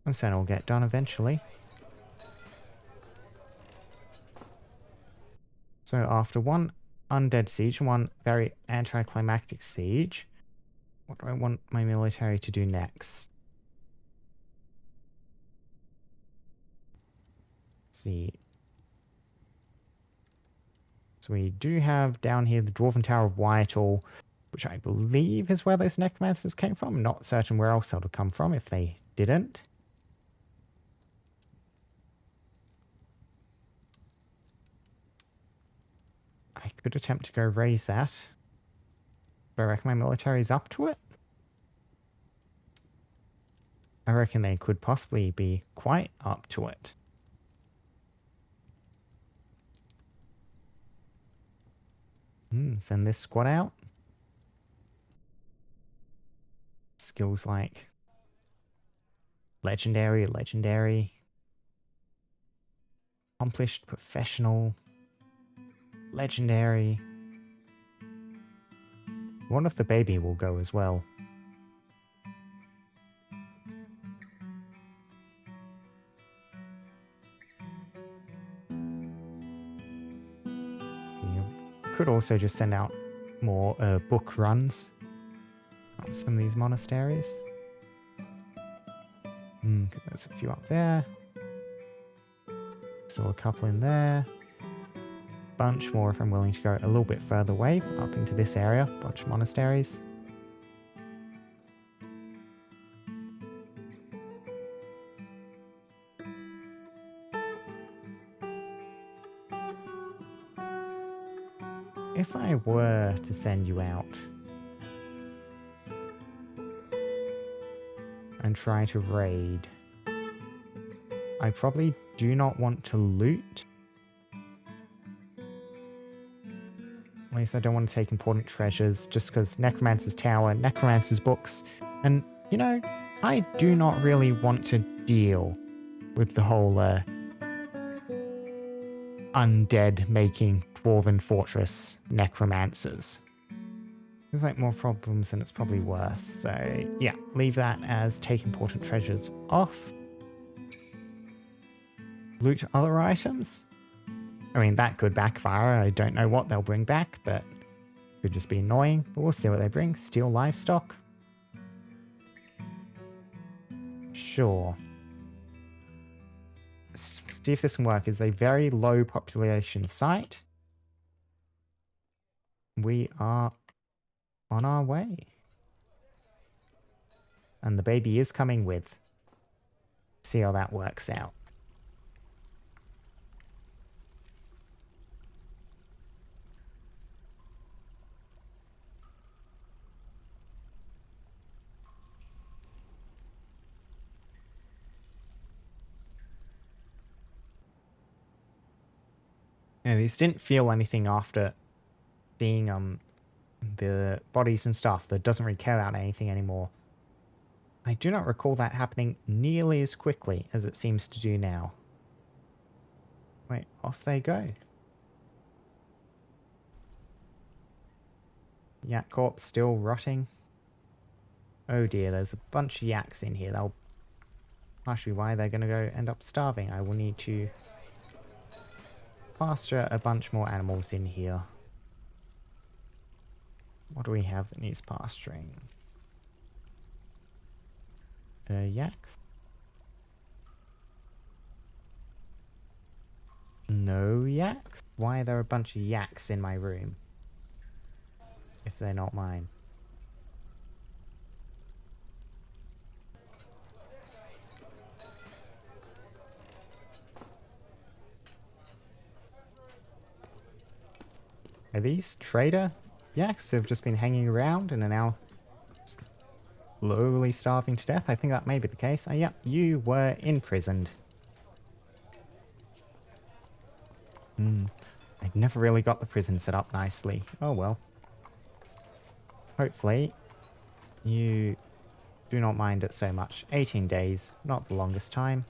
Speaker 1: I'm certain it'll get done eventually. So after one undead siege and one very anticlimactic siege, what do I want my military to do next? Let's see. So we do have down here the Dwarven Tower of Whitehall, which I believe is where those necromancers came from. I'm not certain where else they would have come from if they didn't. I could attempt to go raise that. But I reckon my military is up to it. I reckon they could possibly be quite up to it. Send this squad out. Skills like legendary, accomplished, professional, legendary. I wonder if the baby will go as well. could also just send out more book runs on some of these monasteries. There's a few up there. Still a couple in there. Bunch more if I'm willing to go a little bit further away, up into this area. Bunch of monasteries. If I were to send you out and try to raid, I probably do not want to loot. At least I don't want to take important treasures, just because Necromancer's Tower, Necromancer's books, and, you know, I do not really want to deal with the whole undead making Dwarven Fortress Necromancers. There's like more problems than it's probably worth, so yeah, leave that as take important treasures off. Loot other items? I mean, that could backfire. I don't know what they'll bring back, but could just be annoying. But we'll see what they bring. Steal livestock? Sure. See if this can work. It's a very low population site. We are on our way. And the baby is coming with. See how that works out. Yeah, these didn't feel anything after seeing the bodies and stuff that doesn't really care about anything anymore. I do not recall that happening nearly as quickly as it seems to do now. Wait, off they go. Yak corpse still rotting. Oh dear, there's a bunch of yaks in here. That'll partially why they're going to go end up starving. I will need to pasture a bunch more animals in here. What do we have that needs pasturing? Yaks? No yaks? Why are there a bunch of yaks in my room? If they're not mine. Are these trader yaks who have just been hanging around and are now slowly starving to death? I think that may be the case. Oh, yep, you were imprisoned. I'd never really got the prison set up nicely. Oh well. Hopefully, you do not mind it so much. 18 days, not the longest time.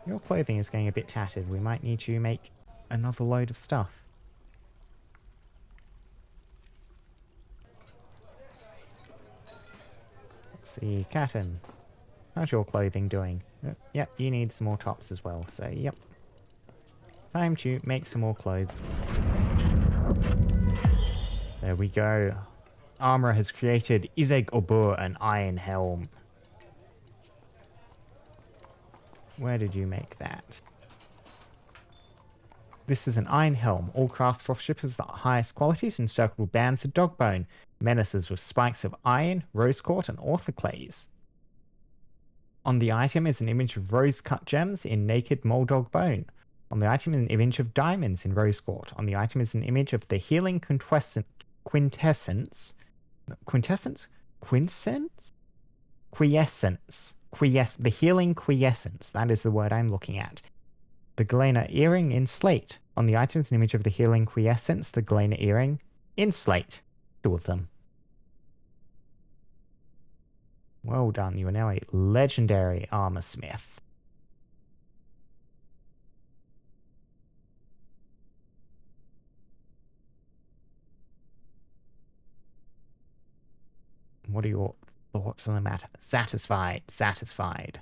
Speaker 1: Your clothing is getting a bit tattered. We might need to make another load of stuff. Let's see, Catton. How's your clothing doing? Yep, you need some more tops as well, so yep. Time to make some more clothes. There we go. Armourer has created Izeg Obur, an iron helm. Where did you make that? This is an iron helm. All craft for ships of the highest qualities, encircled with bands of dogbone, menaces with spikes of iron, rose quartz, and orthoclase. On the item is an image of rose-cut gems in naked moldog bone. On the item is an image of diamonds in rose quartz. On the item is an image of the healing quintessence. The healing quiescence. That is the word I'm looking at. The Galena earring in slate. On the item is an image of the healing quiescence. The Galena earring in slate. Two of them. Well done. You are now a legendary armor smith. What are your thoughts on the matter? Satisfied. Satisfied.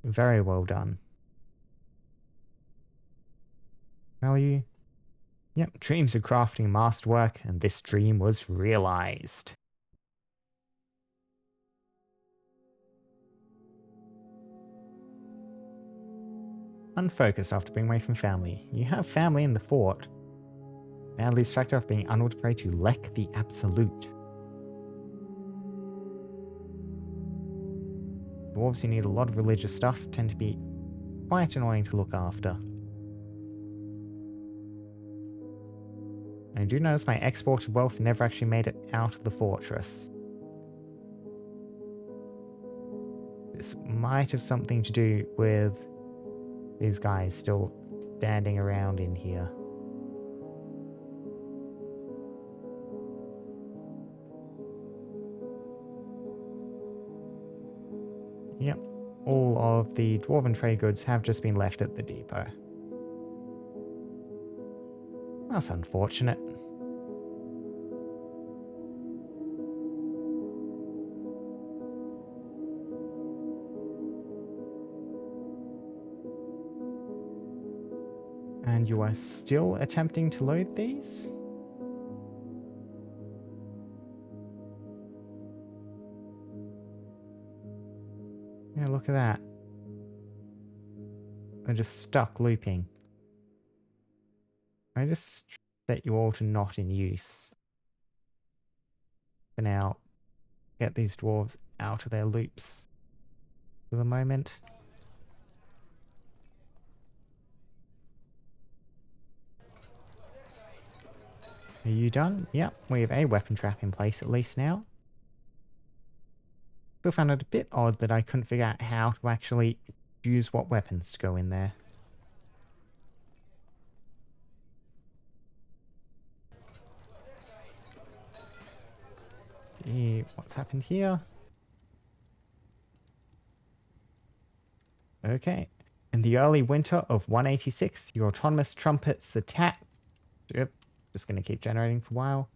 Speaker 1: Very well done. Value. Yep, dreams of crafting masterwork, and this dream was realized. Unfocused after being away from family. You have family in the fort. Badly distracted of being unable to pray to Lek the Absolute. Dwarves who need a lot of religious stuff tend to be quite annoying to look after. I do notice my exported wealth never actually made it out of the fortress. This might have something to do with these guys still standing around in here. Yep, all of the dwarven trade goods have just been left at the depot. That's unfortunate. And you are still attempting to load these? Yeah, look at that. They're just stuck looping. I just set you all to not in use. For now, get these dwarves out of their loops for the moment. Are you done? Yep, we have a weapon trap in place at least now. Still found it a bit odd that I couldn't figure out how to actually choose what weapons to go in there. See what's happened here. Okay. In the early winter of 186, your autonomous trumpets attack. Yep, just going to keep generating for a while.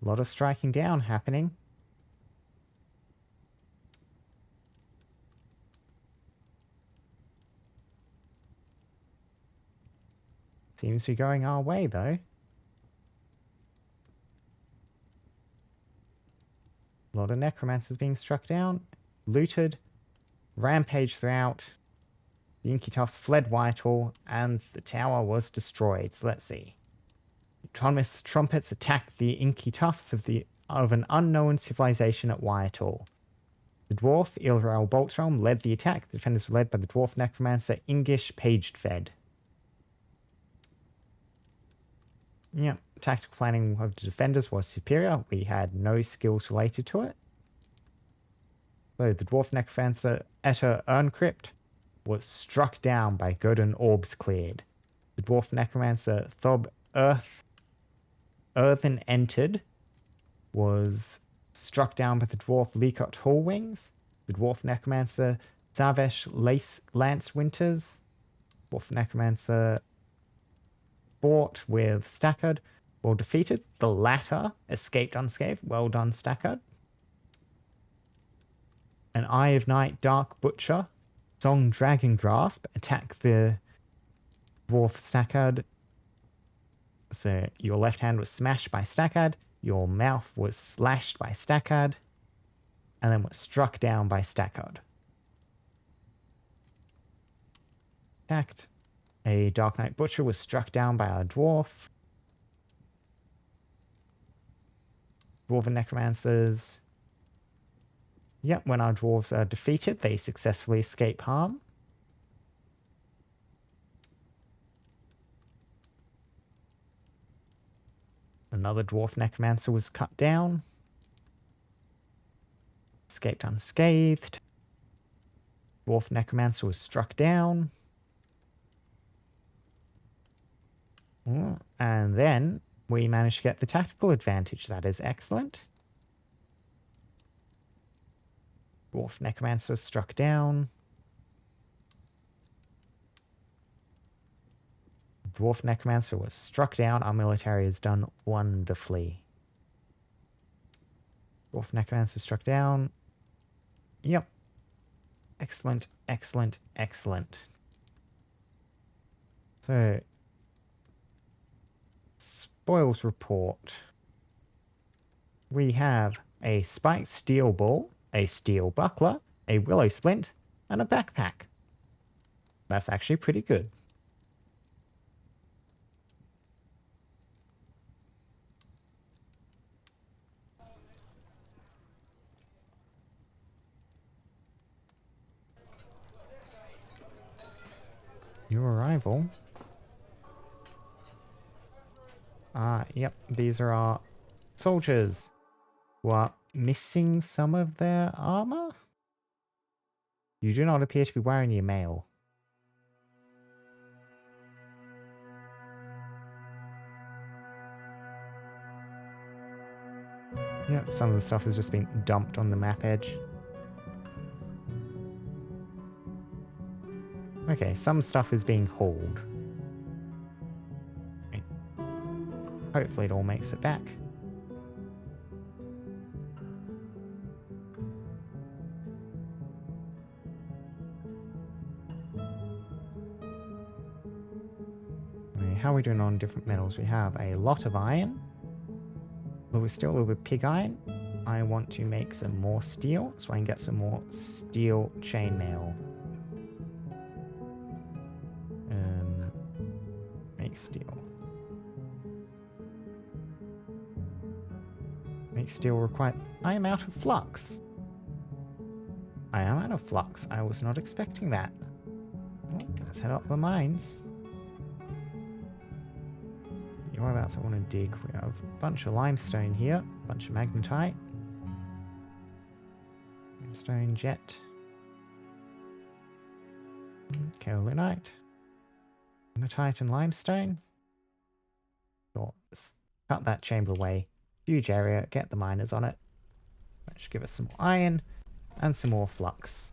Speaker 1: A lot of striking down happening. Seems to be going our way, though. A lot of necromancers being struck down, looted, rampaged throughout. The Inky Tufts fled Whitehall, and the tower was destroyed. So let's see. Autonomous trumpets attacked the Inky Tufts of an unknown civilization at Whitehall. The dwarf, Ilral Boltram, led the attack. The defenders were led by the dwarf necromancer Ingish Pagedfed. Yeah, tactical planning of the defenders was superior. We had no skills related to it. So the dwarf necromancer Etter Urncript was struck down by Godin Orbs Cleared. The dwarf necromancer Thob Earthen Entered was struck down by the dwarf Leacot Hallwings. The dwarf necromancer Savesh Lance Winters. Dwarf necromancer fought with Stackard. Well defeated. The latter escaped unscathed. Well done, Stackard. An Eye of Night Dark Butcher, Song Dragon Grasp, attack the dwarf Stackard. So your left hand was smashed by Stackard, your mouth was slashed by Stackard, and then was struck down by Stackard. Attacked. A Dark Knight Butcher was struck down by a dwarf. Dwarven Necromancers. Yep, when our dwarves are defeated, they successfully escape harm. Another dwarf necromancer was cut down. Escaped unscathed. Dwarf necromancer was struck down. And then we managed to get the tactical advantage. That is excellent. Dwarf necromancer struck down. Dwarf necromancer was struck down. Our military has done wonderfully. Dwarf necromancer struck down. Yep. Excellent, excellent, excellent. So, spoils report. We have a spiked steel ball, a steel buckler, a willow splint, and a backpack. That's actually pretty good. New arrival. Yep, these are our soldiers who are missing some of their armor. You do not appear to be wearing your mail. Yep, some of the stuff has just been dumped on the map edge. Okay, some stuff is being hauled. Okay. Hopefully it all makes it back. Okay, how are we doing on different metals? We have a lot of iron. But we're still a little bit pig iron. I want to make some more steel so I can get some more steel chainmail. Make steel. Make steel required. I am out of flux. I am out of flux. I was not expecting that. Well, let's head up the mines. Whereabouts I want to dig? We have a bunch of limestone here, a bunch of magnetite. Limestone, jet. Kaolinite. Magnetite and limestone. Let's cut that chamber away. Huge area, get the miners on it. That should give us some more iron and some more flux.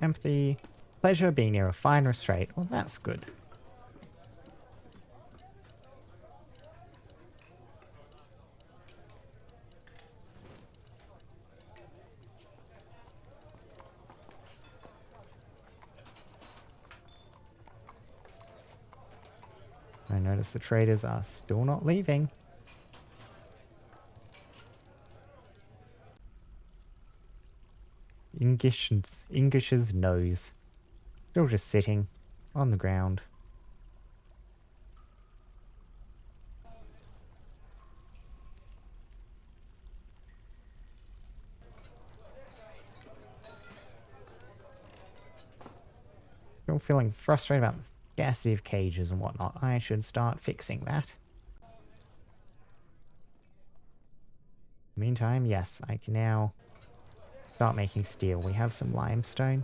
Speaker 1: Empathy. Pleasure being near a fine restraint. Well, that's good. I notice the traders are still not leaving. Ingish's nose. Still just sitting on the ground. Still feeling frustrated about the scarcity of cages and whatnot. I should start fixing that. Meantime, yes, I can now start making steel. We have some limestone.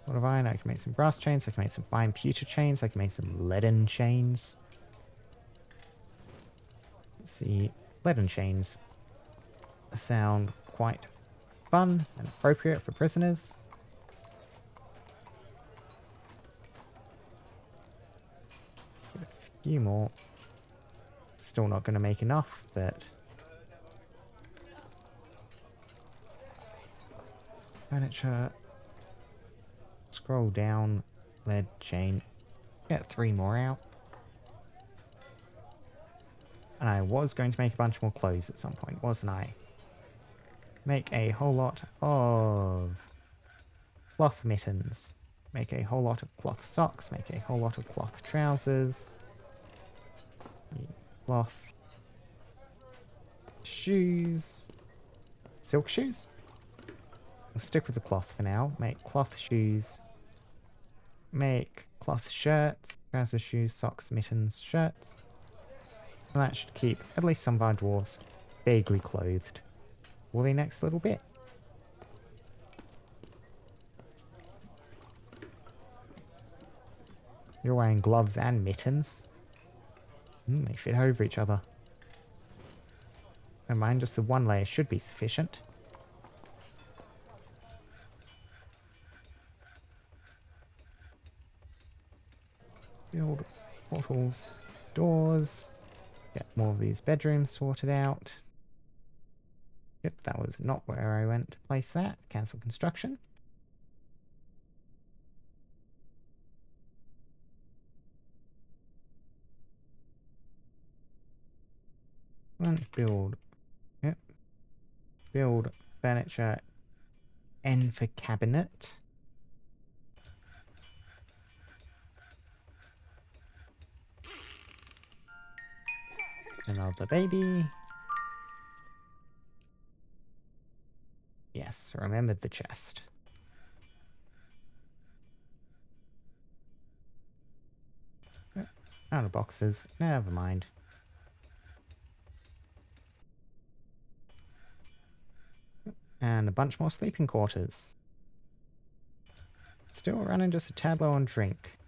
Speaker 1: A lot of iron. I can make some brass chains. I can make some fine pewter chains. I can make some leaden chains. Let's see. Leaden chains sound quite fun and appropriate for prisoners. Get a few more. Still not going to make enough, but furniture. Scroll down. Lead chain. Get 3 more out. And I was going to make a bunch more clothes at some point, wasn't I? Make a whole lot of cloth mittens. Make a whole lot of cloth socks. Make a whole lot of cloth trousers. Cloth shoes. Silk shoes? We'll stick with the cloth for now. Make cloth shoes. Make cloth shirts. Trousers, shoes, socks, mittens, shirts. And that should keep at least some of our dwarves vaguely clothed for the next little bit. You're wearing gloves and mittens. They fit over each other. Never mind, just the one layer should be sufficient. Build portals, doors. Get more of these bedrooms sorted out. Yep, that was not where I went to place that. Cancel construction. And build. Yep. Build furniture. N for cabinet. Another baby. Yes, remembered the chest. Out of boxes. Never mind. And a bunch more sleeping quarters. Still running just a tad low on drink.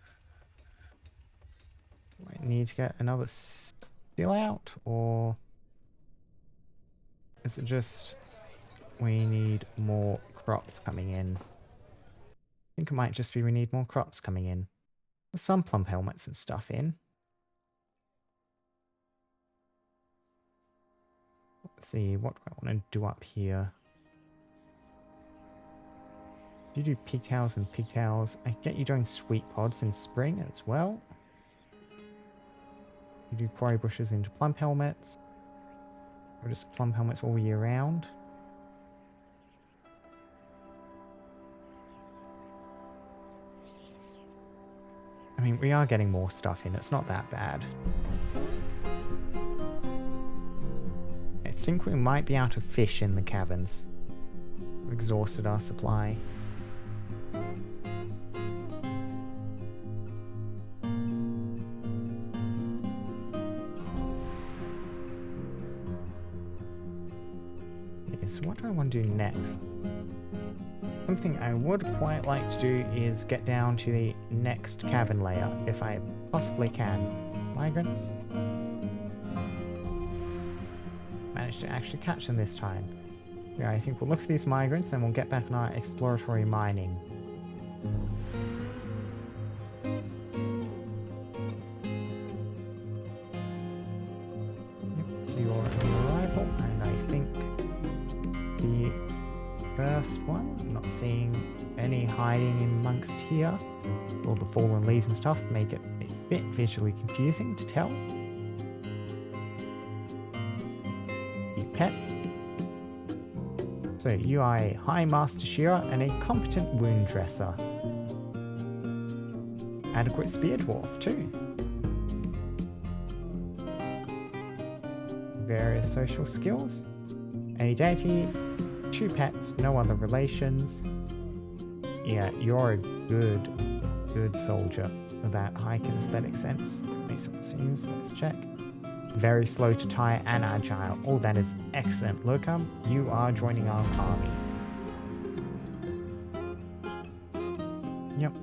Speaker 1: Do I need to get another still out, or is it just we need more crops coming in? I think it might just be we need more crops coming in. There's some plum helmets and stuff in. Let's see, what do I want to do up here? Do you do pigtails and pigtails? I get you doing sweet pods in spring as well. You do quarry bushes into plum helmets. Or just plum helmets all year round. I mean, we are getting more stuff in. It's not that bad. I think we might be out of fish in the caverns. We've exhausted our supply. Okay, so what do I want to do next? Something I would quite like to do is get down to the next cavern layer, if I possibly can. Migrants. Managed to actually catch them this time. Yeah, I think we'll look for these migrants, then we'll get back on our exploratory mining. Yep, so you're on arrival, and I think the first one, not seeing any hiding in amongst here. All the fallen leaves and stuff make it a bit visually confusing to tell. You pet. So you are a high master shearer and a competent wound dresser. Adequate spear dwarf too. Various social skills. A deity. 2 pets, no other relations. Yeah, you're a good soldier with that high kinesthetic sense. Let's check. Very slow to tire and agile. Oh, that is excellent. Locum, you are joining our army. Yep.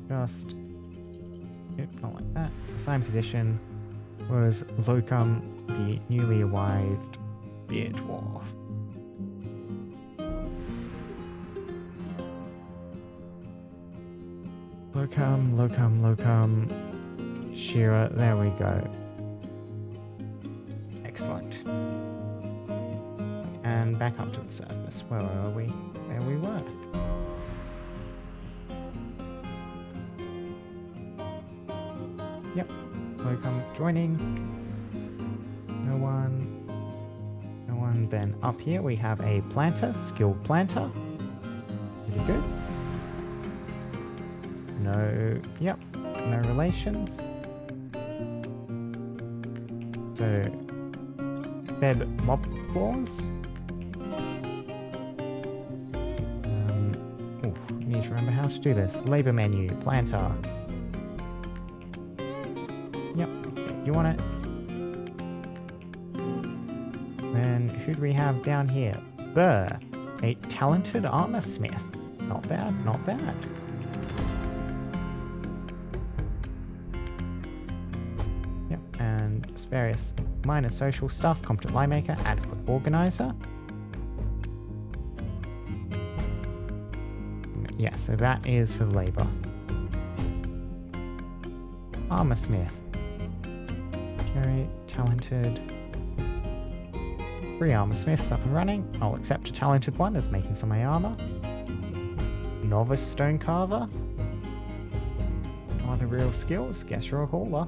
Speaker 1: Just... Yep, not like that. Assigned position was Locum, the newly arrived beard dwarf. Locum. Shearer, there we go. Excellent. And back up to the surface. Where are we? There we were. Yep. Locum joining. No one. Then up here we have a planter, skilled planter. Pretty good. No, yep, no relations. So, Feb mob claws. Need to remember how to do this. Labor menu, planter. Yep, you want it. Then who do we have down here? Burr, a talented armor smith. Not bad, not bad. Various minor social stuff, competent lie maker, adequate organizer. Yeah, so that is for labor. Armor smith. Very talented. 3 armor smiths up and running. I'll accept a talented one as making some of my armor. Novice stone carver. No other real skills. Guess you're a hauler.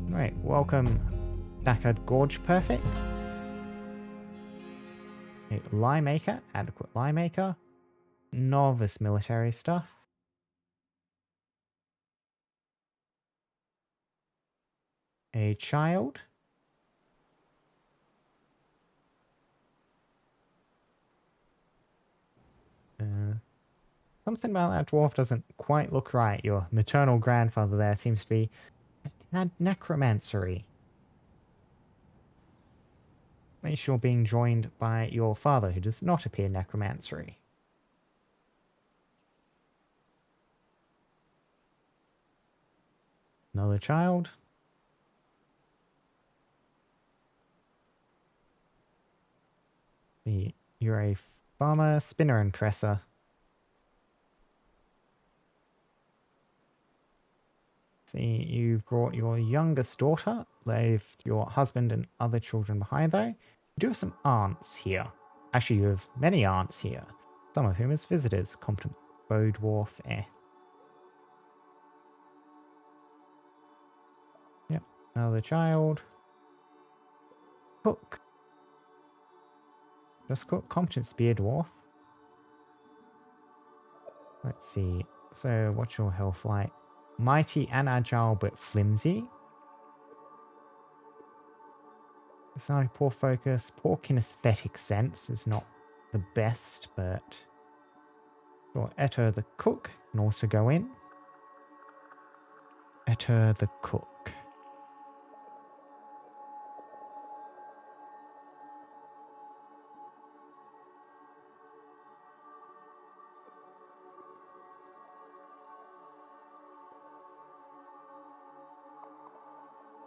Speaker 1: Right, welcome Knackered Gorge Perfect. A lie maker, adequate lie maker. Novice military stuff. A child. Something about that dwarf doesn't quite look right. Your maternal grandfather there seems to be a tad necromancery. At least you're being joined by your father, who does not appear necromancery. Another child. You're a farmer, spinner, and tresser. See, you've brought your youngest daughter, left your husband and other children behind though. You do have some aunts here. Actually, you have many aunts here, some of whom as visitors. Competent bow dwarf, Yep, another child. Cook. Just cook, competent spear dwarf. Let's see. So, what's your health like? Mighty and agile, but flimsy. It's not poor focus. Poor kinesthetic sense is not the best, but... Sure, Etter the cook can also go in. Etter the cook.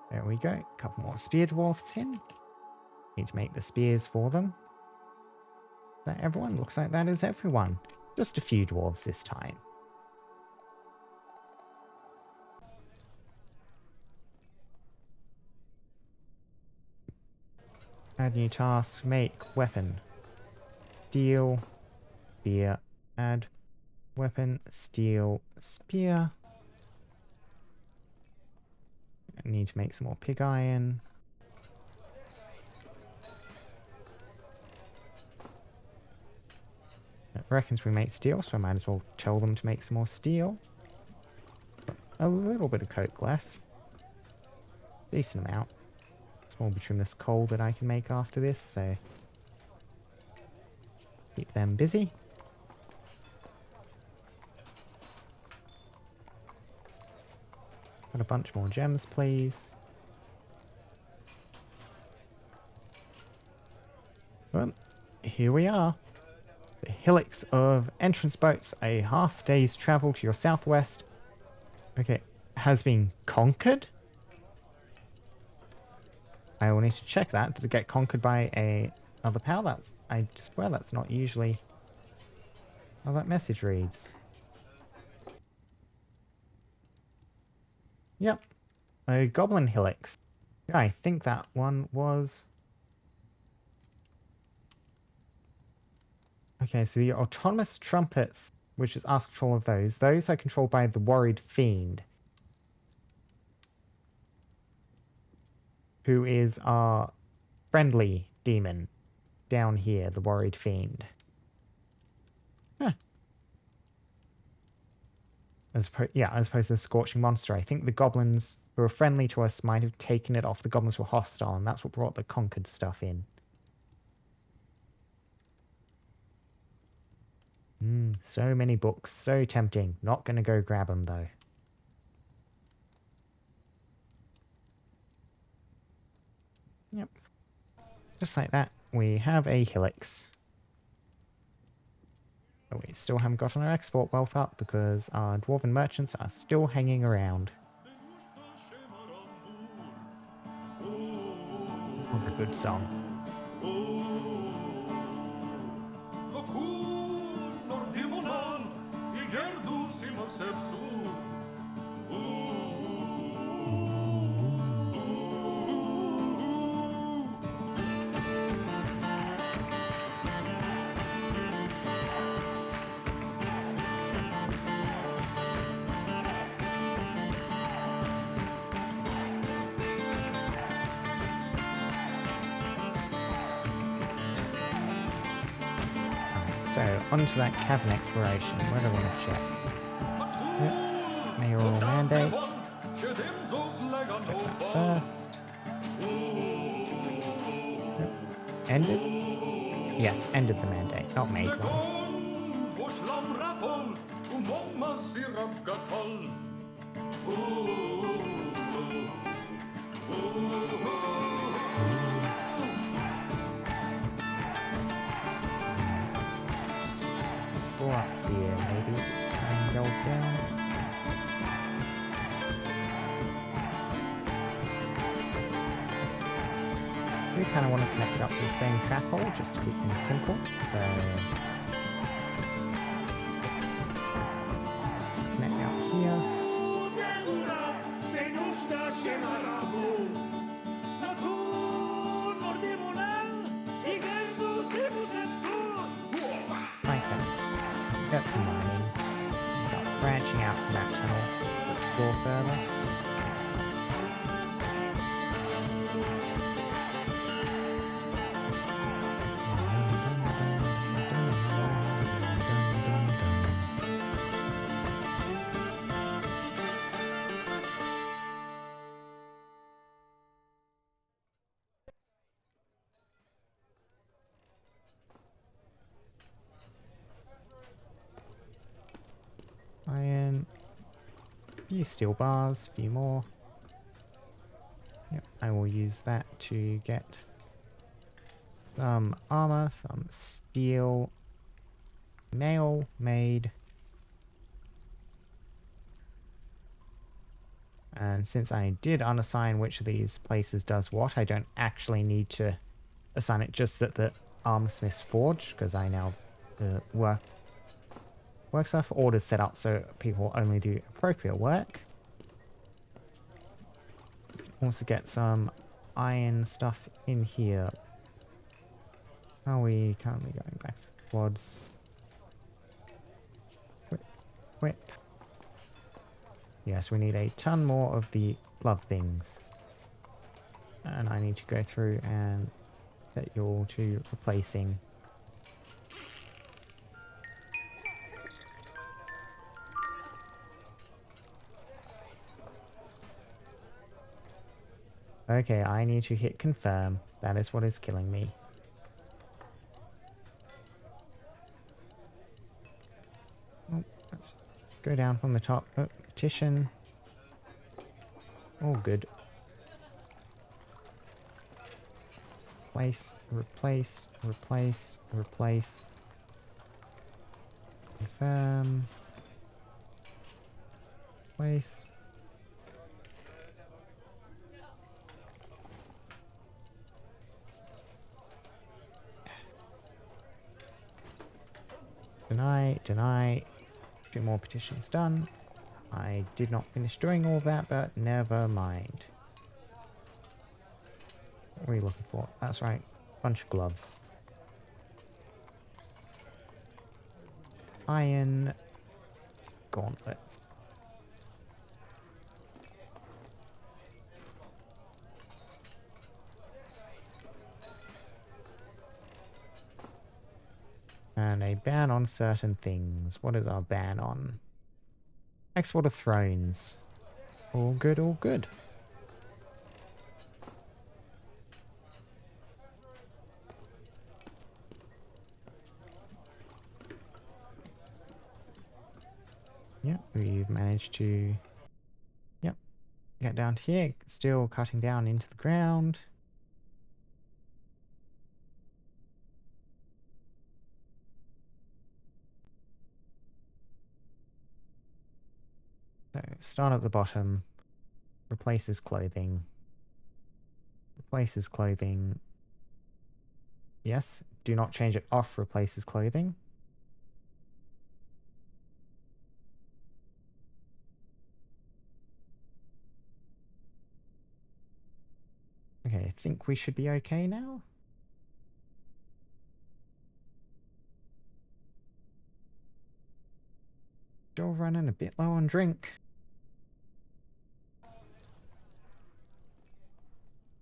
Speaker 1: There we go. A couple more spear dwarfs in. Need to make the spears for them. Is that everyone? Looks like that is everyone. Just a few dwarves this time. Add new task. Make weapon. Steel. Spear. Add weapon. Steel. Spear. I need to make some more pig iron. It reckons we make steel, so I might as well tell them to make some more steel. A little bit of coke left. Decent amount. Small bituminous coal that I can make after this, so keep them busy. Got a bunch more gems, please. Well, here we are. The hillocks of entrance boats, a half day's travel to your southwest. Okay, has been conquered? I will need to check that. Did it get conquered by another power? That's, I swear that's not usually how that message reads. Yep, a goblin hillocks. Yeah, I think that one was... Okay, so the autonomous trumpets, which is ask control of those are controlled by the worried fiend, who is our friendly demon down here, the worried fiend. Huh. As opposed to the scorching monster. I think the goblins who were friendly to us might have taken it off. The goblins were hostile, and that's what brought the conquered stuff in. So many books, so tempting. Not gonna go grab them though. Yep. Just like that, we have a hillocks. But we still haven't gotten our export wealth up because our dwarven merchants are still hanging around. good song. So, onto that cavern exploration. Where do I want to check? Yep. Mayoral mandate. Check that first. Yep. Ended? Yes, ended the mandate, not made one. Explore up here, maybe. And goes down. We kind of want to connect it up to the same trap hole, just to keep things simple. So let's connect out here. Okay, got some mining. Start branching out from that tunnel to explore further. Iron, a few steel bars, a few more. Yep, I will use that to get some armor, some steel mail made. And since I did unassign which of these places does what, I don't actually need to assign it, just that the armorsmith's forge, because I now work stuff orders set up so people only do appropriate work. Also get some iron stuff in here. Are we currently going back to the quads? Whip. Yes, we need a ton more of the blood things. And I need to go through and set you all to replacing. Okay, I need to hit confirm. That is what is killing me. Oh, let's go down from the top. Oh, petition. All good. Replace, replace, replace, replace. Confirm. Replace. Deny, deny. 2 more petitions done. I did not finish doing all that, but never mind. What are we looking for? That's right. Bunch of gloves. Iron gauntlets. And a ban on certain things. What is our ban on? Export of thrones. All good, all good. Yep, we've managed to, get down to here. Still cutting down into the ground. So start at the bottom. Replaces clothing. Replaces clothing. Yes, do not change it off replaces clothing. Okay, I think we should be okay now. Still running a bit low on drink.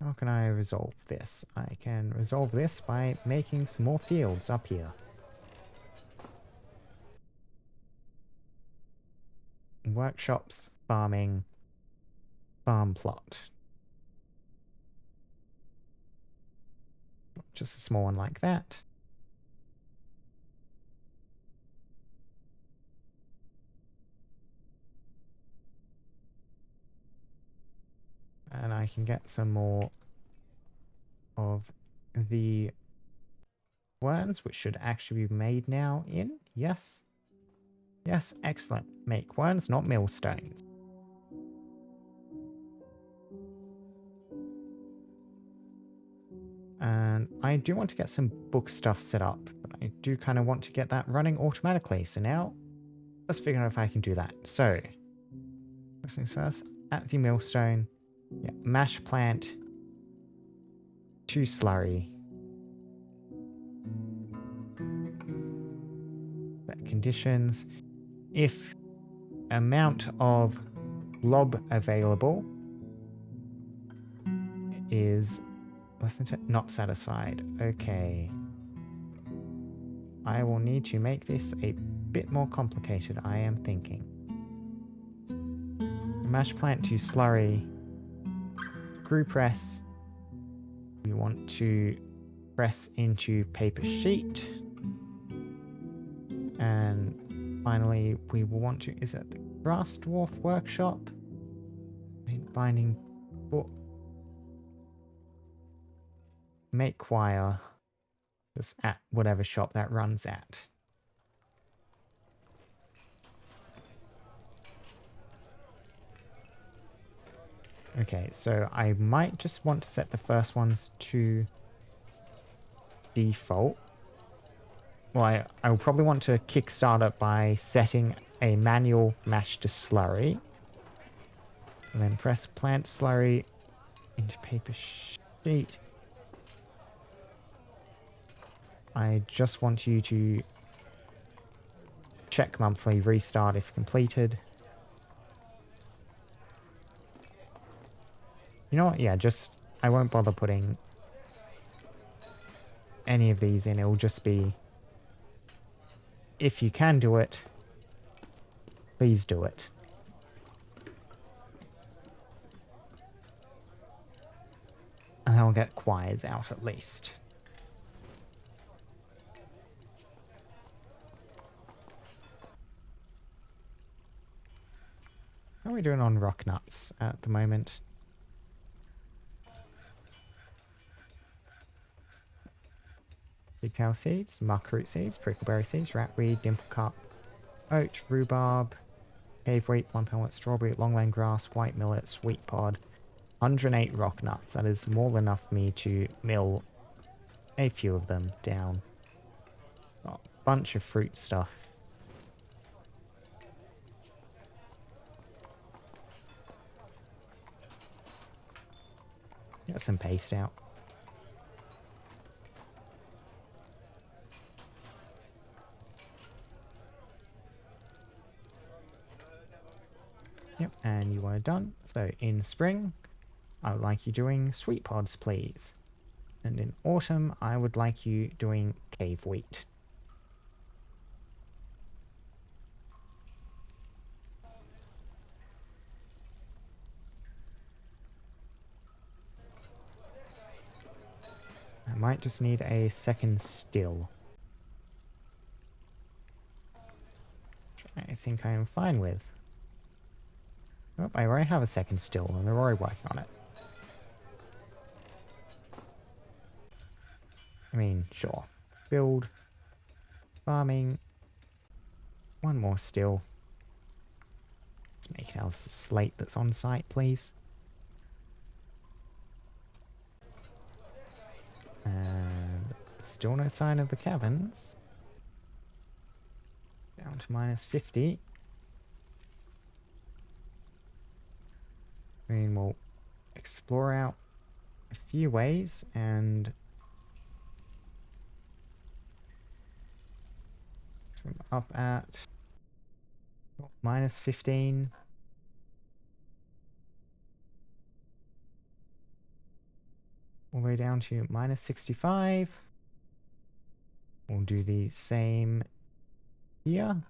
Speaker 1: How can I resolve this? I can resolve this by making some more fields up here. Workshops, farming, farm plot. Just a small one like that. And I can get some more of the worms, which should actually be made now in. Yes. Yes, excellent. Make worms, not millstones. And I do want to get some book stuff set up, but I do kind of want to get that running automatically. So now, let's figure out if I can do that. So, first things first, at the millstone, yeah, mash plant, 2 slurry. Set conditions. If amount of blob available is less than 10, not satisfied. Okay. I will need to make this a bit more complicated, I am thinking. Mash plant to slurry. Screw press. We want to press into paper sheet. And finally, we will want to, is it the Crafts Dwarf workshop? Binding book. Make wire. Just at whatever shop that runs at. Okay, so I might just want to set the first ones to default. Well, I will probably want to kickstart it by setting a manual mash to slurry. And then press plant slurry into paper sheet. I just want you to check monthly restart if completed. You know what? Yeah, just I won't bother putting any of these in. It'll just be, if you can do it, please do it. And I'll get choirs out at least. How are we doing on rock nuts at the moment? Pigtail seeds, muckroot seeds, prickleberry seeds, ratweed, dimplecup, oat, rhubarb, cave wheat, one pellet, strawberry, longland grass, white millet, sweet pod, 108 rock nuts. That is more than enough for me to mill a few of them down. Got a bunch of fruit stuff. Get some paste out. Yep, and you are done. So in spring, I would like you doing sweet pods, please. And in autumn, I would like you doing cave wheat. I might just need a second still. Which I think I am fine with. Oh, I already have a second still, and they're already working on it. I mean, sure. Build. Farming. One more still. Let's make it else the slate that's on site, please. And Still no sign of the caverns. Down to -50. I mean, we'll explore out a few ways and from up at -15. All the way down to -65. We'll do the same here.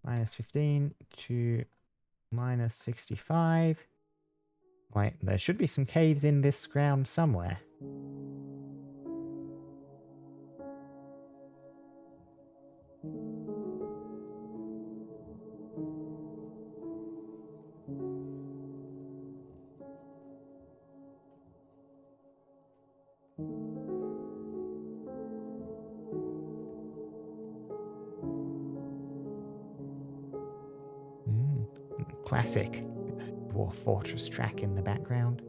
Speaker 1: -15 to -65. Right, there should be some caves in this ground somewhere. Classic Dwarf Fortress track in the background.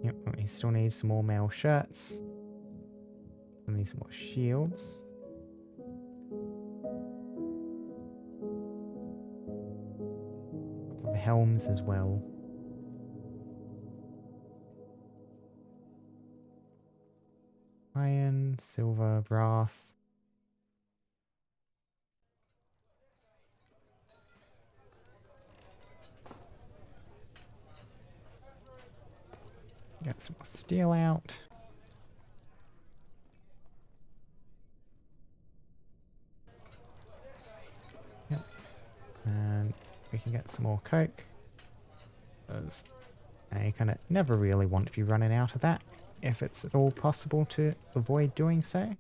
Speaker 1: Yep, we still need some more mail shirts. We need some more shields. Couple of helms as well. Iron, silver, brass. Get some more steel out. Yep. And we can get some more coke. Because I kind of never really want to be running out of that, if it's at all possible to avoid doing so.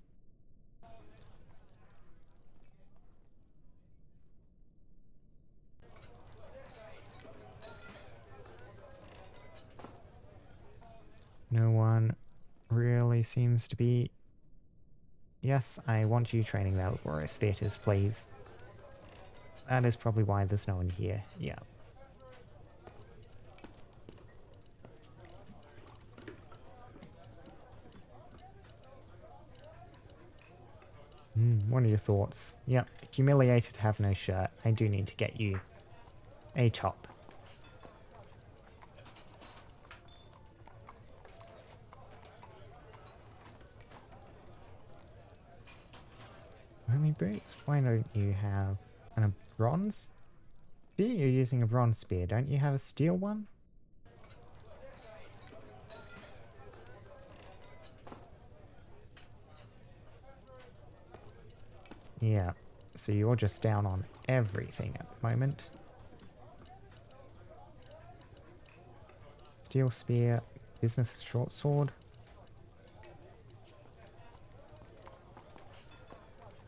Speaker 1: No one really seems to be... Yes, I want you training the laborious theatres, please. That is probably why there's no one here. Yeah. What are your thoughts? Yep, humiliated to have no shirt. I do need to get you a top. Only boots? Why don't you have a bronze spear? You're using a bronze spear. Don't you have a steel one? Yeah, so you're just down on everything at the moment. Steel spear, bismuth short sword.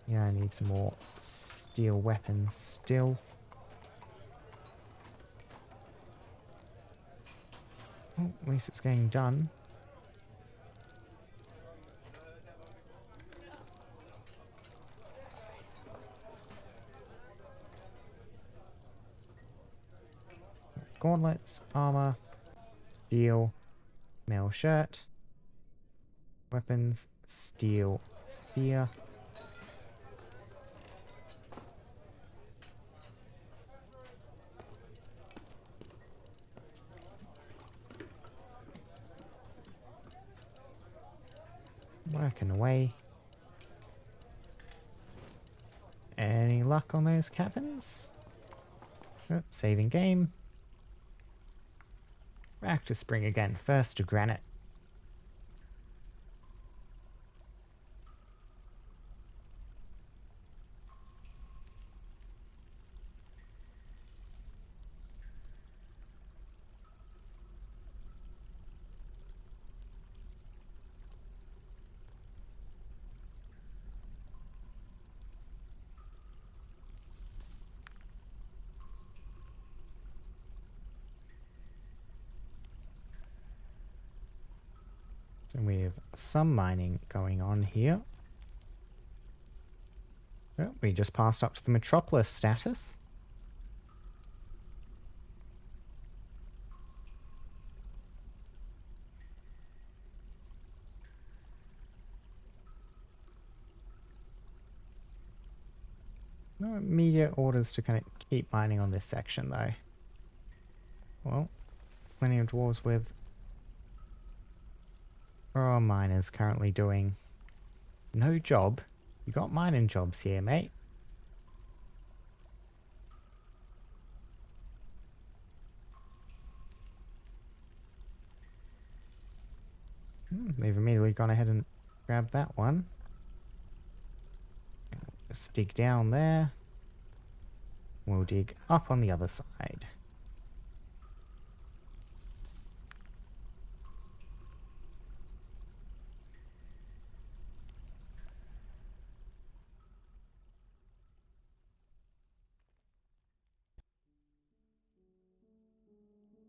Speaker 1: Yeah, I need some more steel weapons still. Oh, at least it's getting done. Gauntlets, armor, steel, mail shirt, weapons, steel spear. Working away. Any luck on those cabins? Oh, saving game. Back to spring again. First to granite. So we have some mining going on here. Oh, we just passed up to the metropolis status. No immediate orders to kind of keep mining on this section though. Well, plenty of dwarves with our miners currently doing no job. You got mining jobs here, mate. They've immediately gone ahead and grabbed that one. Just dig down there. We'll dig up on the other side.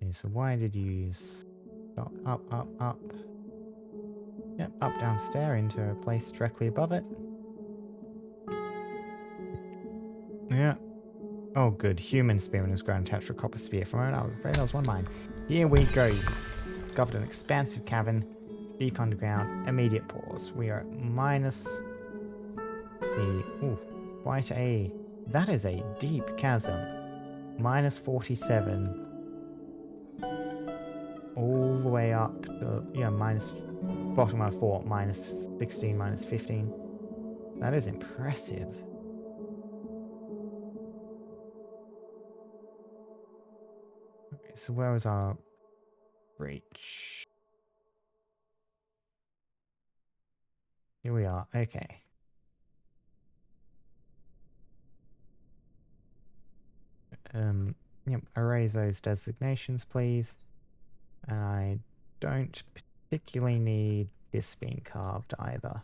Speaker 1: Okay, so why did you stop? Up, up, up. Yep, up downstairs into a place directly above it. Yeah. Oh, good. Human spearman has grown attached to a copper sphere. For a moment, I was afraid that was one mine. Here we go. You discovered an expansive cavern, deep underground. Immediate pause. We are at minus. C. Ooh, quite a. That is a deep chasm. Minus 47. All the way up to, yeah, minus bottom of 4, minus 16, minus 15. That is impressive. Okay, so where was our breach? Here we are. Okay. Yep, erase those designations, please. And I don't particularly need this being carved either.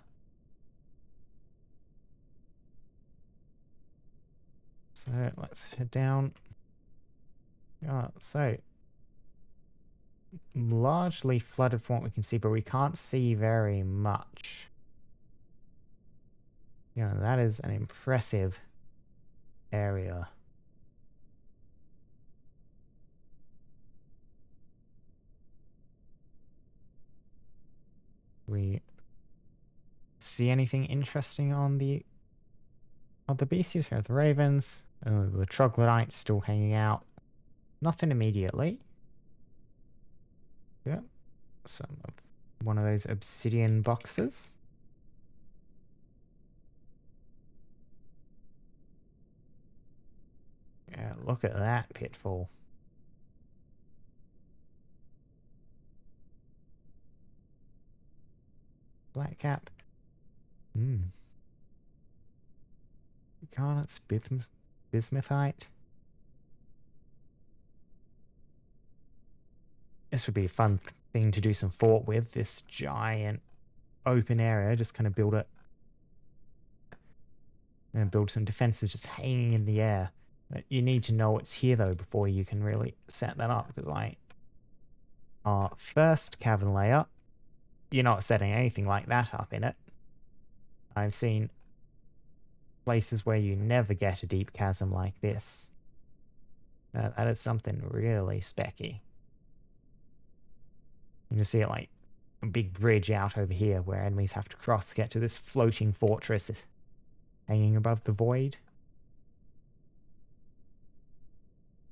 Speaker 1: So let's head down. So largely flooded from what we can see, but we can't see very much. Yeah, that is an impressive area. We see anything interesting on the beasties? Here are the ravens. The troglodytes still hanging out. Nothing immediately. Yep. Some of one of those obsidian boxes. Yeah, look at that pitfall. Black cap. Garnets, bismuthite. This would be a fun thing to do some fort with. This giant open area. Just kind of build it. And build some defenses just hanging in the air. You need to know it's here though before you can really set that up. Because like our first cavern layer, you're not setting anything like that up in it. I've seen places where you never get a deep chasm like this. That is something really specky. You can see it like a big bridge out over here where enemies have to cross to get to this floating fortress hanging above the void.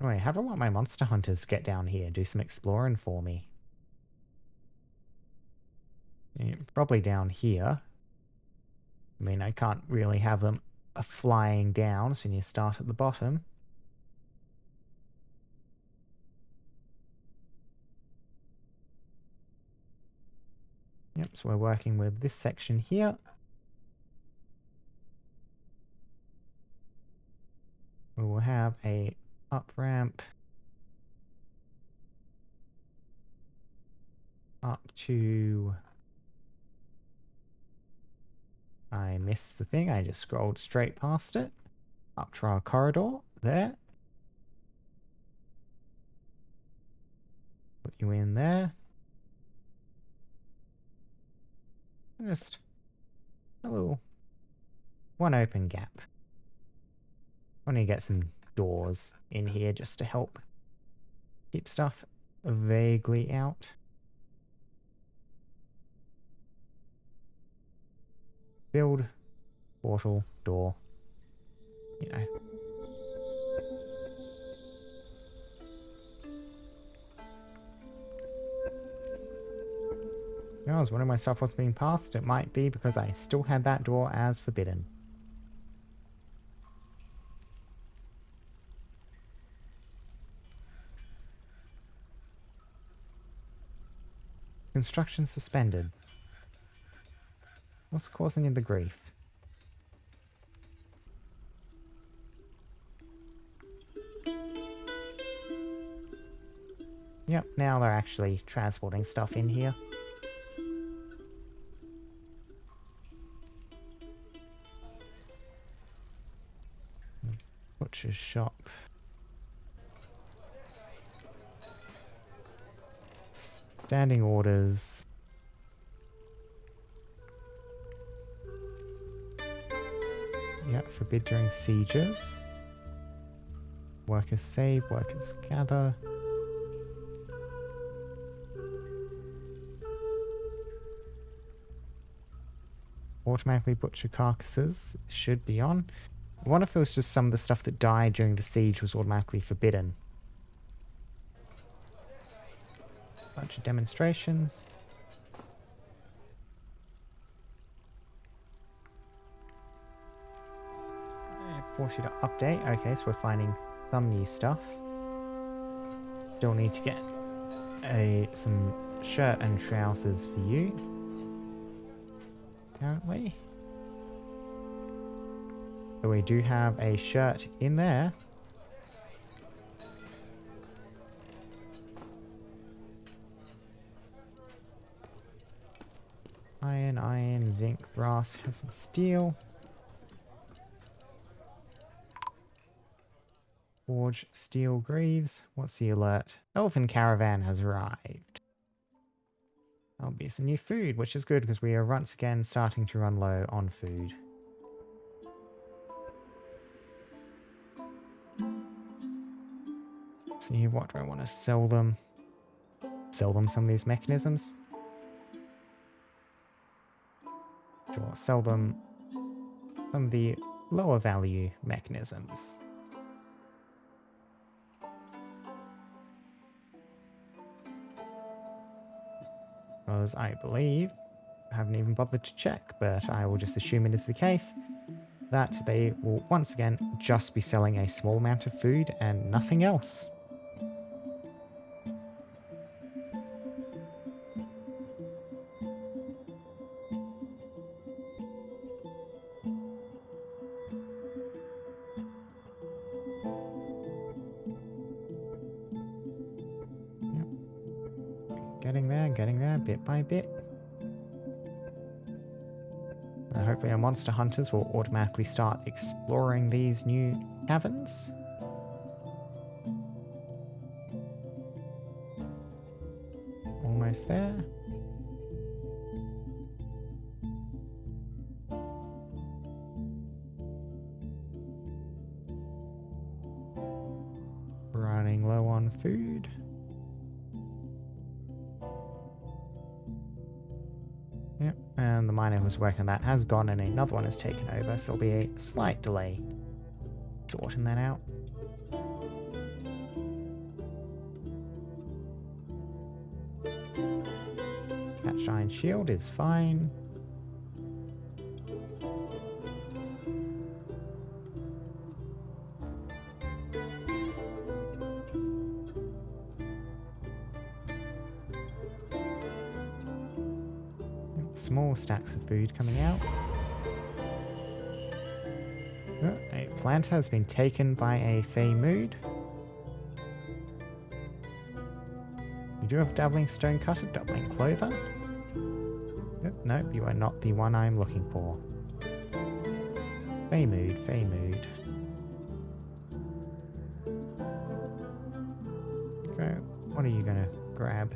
Speaker 1: Anyway, how do I want my monster hunters get down here? Do some exploring for me. Yeah, probably down here. I mean, I can't really have them flying down, so you start at the bottom. Yep, so we're working with this section here. We will have a up ramp up to... I missed the thing, I just scrolled straight past it. Up to our corridor, there. Put you in there. Just a little one open gap. I want to get some doors in here just to help keep stuff vaguely out. Build, portal, door. You know. I was wondering myself what's being passed. It might be because I still had that door as forbidden. Construction suspended. What's causing you the grief? Yep, now they're actually transporting stuff in here. Butcher's shop. Standing orders. Yep, forbid during sieges. Workers save, workers gather. Automatically butcher carcasses should be on. I wonder if it was just some of the stuff that died during the siege was automatically forbidden. Bunch of demonstrations. Force you to update. Okay, so we're finding some new stuff. Still need to get some shirt and trousers for you. Apparently. So we do have a shirt in there. Iron, zinc, brass, has some steel. Forge, steel greaves. What's the alert? Elven caravan has arrived. That'll be some new food, which is good because we are once again starting to run low on food. See, what do I want to sell them? Sell them some of these mechanisms? Sure, sell them some of the lower value mechanisms. Because I believe, I haven't even bothered to check, but I will just assume it is the case, that they will once again just be selling a small amount of food and nothing else. Getting there, bit by bit. Hopefully our monster hunters will automatically start exploring these new caverns. Almost there. Running low on food. Yep, and the miner who was working on that has gone and another one has taken over, so there'll be a slight delay sorting that out. That iron shield is fine. Small stacks of food coming out. Oh, a planter has been taken by a Fey Mood. You do have a dabbling stone cutter, dabbling clother. Oh, nope, you are not the one I'm looking for. Fey Mood, Fey Mood. Okay, what are you gonna grab?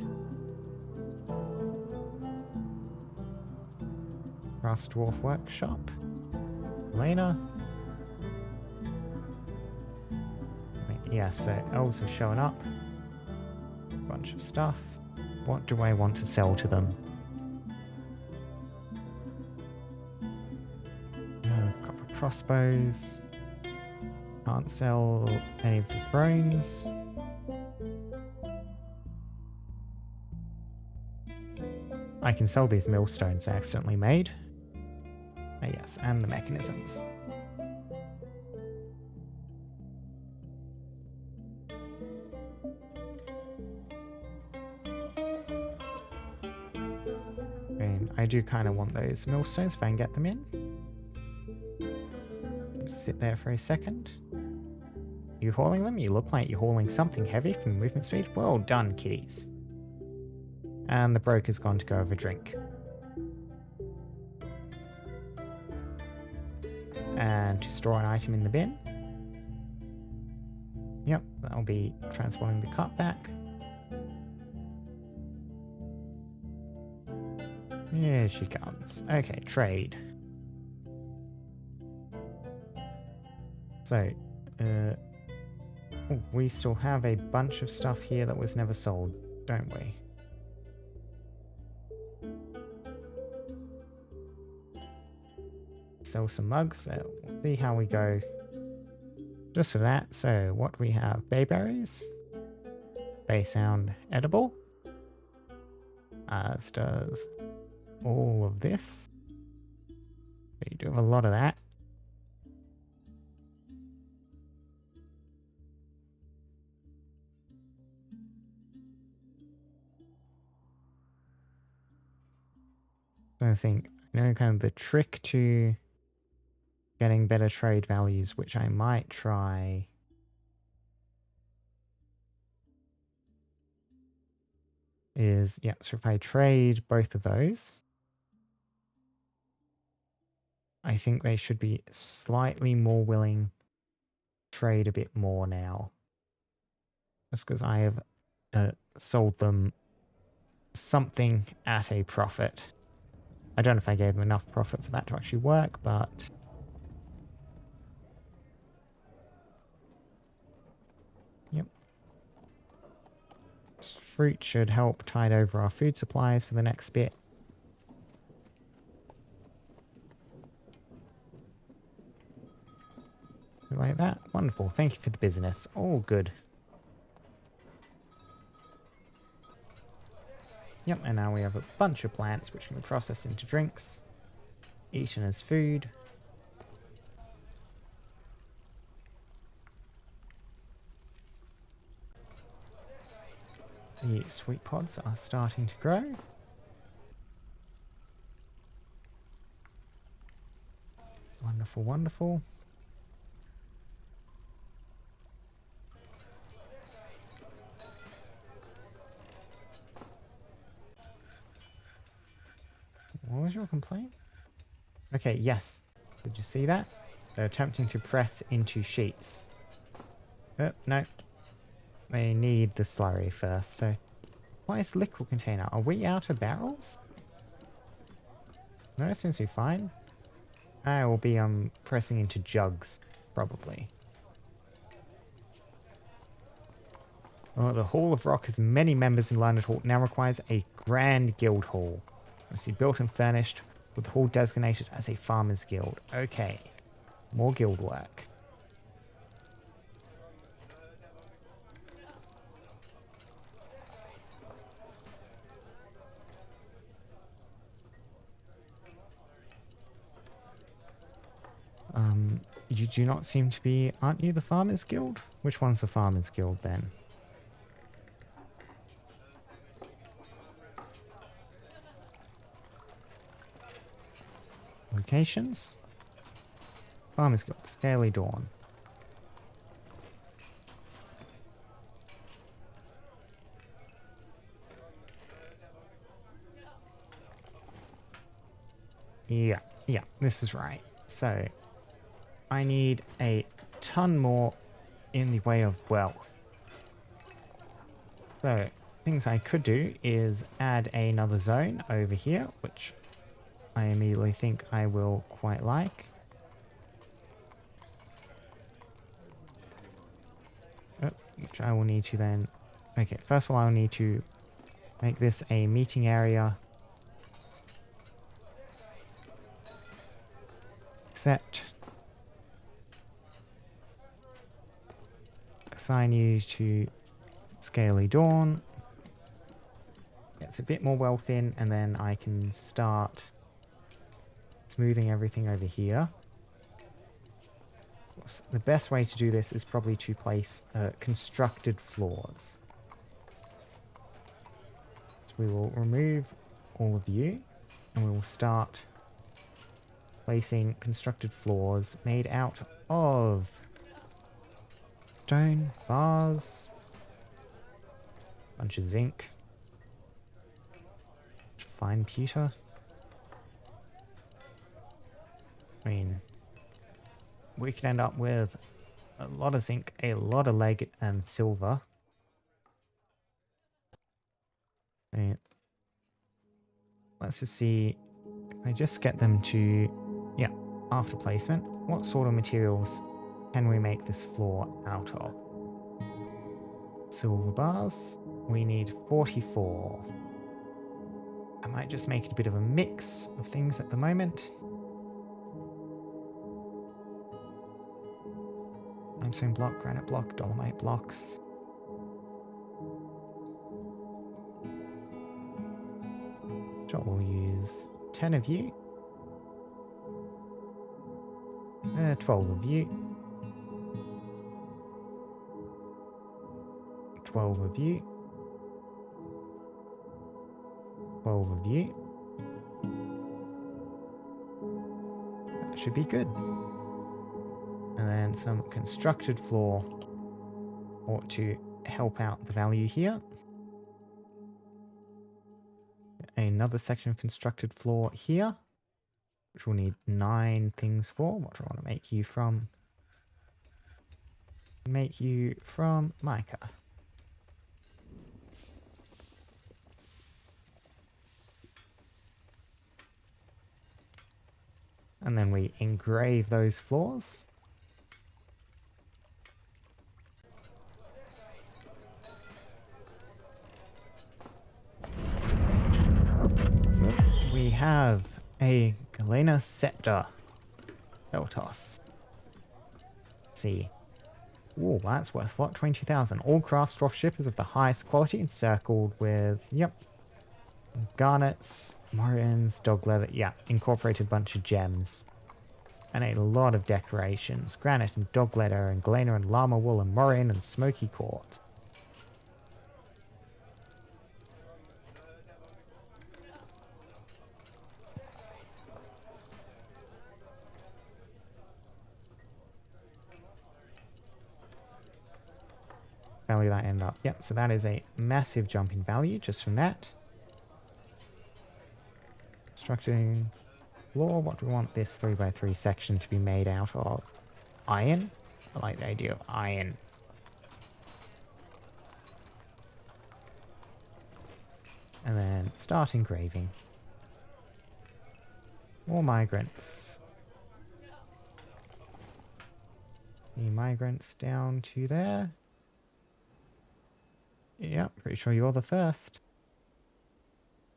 Speaker 1: Crafts Dwarf Workshop. Elena. Yeah, so elves are showing up. Bunch of stuff. What do I want to sell to them? Copper crossbows. Can't sell any of the thrones. I can sell these millstones I accidentally made. Oh, yes, and the mechanisms. And I do kind of want those millstones if I can get them in. Just sit there for a second. You hauling them? You look like you're hauling something heavy from movement speed. Well done, kitties. And the broker's gone to go have a drink. And to store an item in the bin. Yep, that'll be transporting the cart back. Here she comes. Okay, trade. So, we still have a bunch of stuff here that was never sold, don't we? Sell some mugs. We'll see how we go. Just for that. So, what do we have? Bayberries. They sound edible. As does all of this. You do have a lot of that. I think, kind of the trick to getting better trade values, which I might try. Is, yeah, so if I trade both of those, I think they should be slightly more willing to trade a bit more now. Just because I have sold them something at a profit. I don't know if I gave them enough profit for that to actually work, but... Yep. This fruit should help tide over our food supplies for the next bit. Like that. Wonderful. Thank you for the business. All good. Yep, and now we have a bunch of plants which can be processed into drinks, eaten as food. The sweet pods are starting to grow. Wonderful, wonderful. What was your complaint? Okay, yes. Did you see that? They're attempting to press into sheets. Oh, no. They need the slurry first, so... Why is the liquid container? Are we out of barrels? No, it seems to be fine. I will be pressing into jugs, probably. Oh, the Hall of Rock has many members in Learnedhall. Now requires a grand guild hall. Must be built and furnished, with the hall designated as a farmer's guild. Okay. More guild work. You do not seem to be... Aren't you the farmer's guild? Which one's the farmer's guild then? Locations? Farmer's guild. Scaly Dawn. Yeah, this is right. So, I need a ton more in the way of wealth. So, things I could do is add another zone over here, which I immediately think I will quite like. Which I will need to then... Okay, first of all, I'll need to make this a meeting area. Accept. Assign you to Scaly Dawn. Gets a bit more wealth in, and then I can start smoothing everything over here. The best way to do this is probably to place constructed floors. So we will remove all of you, and we will start placing constructed floors made out of stone, bars, bunch of zinc, fine pewter. I mean, we could end up with a lot of zinc, a lot of lead, and silver. And let's just see if I just get them to, yeah, after placement. What sort of materials can we make this floor out of? Silver bars. We need 44. I might just make it a bit of a mix of things at the moment. Limestone block, granite block, dolomite blocks. Sure, we'll use 10 of you. 12 of you. 12 of you. 12 of you. That should be good. And then some constructed floor ought to help out the value here. Another section of constructed floor here, which we'll need 9 things for. What do I want to make you from? Make you from mica. And then we engrave those floors. We have a Galena Scepter. Eltos. Let's see. Ooh, that's worth what? 20,000. All crafts dwarf ship is of the highest quality, encircled with, yep, garnets, morins, dog leather, yeah, incorporated bunch of gems. And a lot of decorations. Granite and dog leather and galena and llama wool and morin and smoky quartz. Value that end up. Yep, so that is a massive jump in value just from that. Constructing floor. What do we want this 3x3 section to be made out of? Iron? I like the idea of iron. And then start engraving. More migrants. The migrants down to there. Yeah, pretty sure you're the first.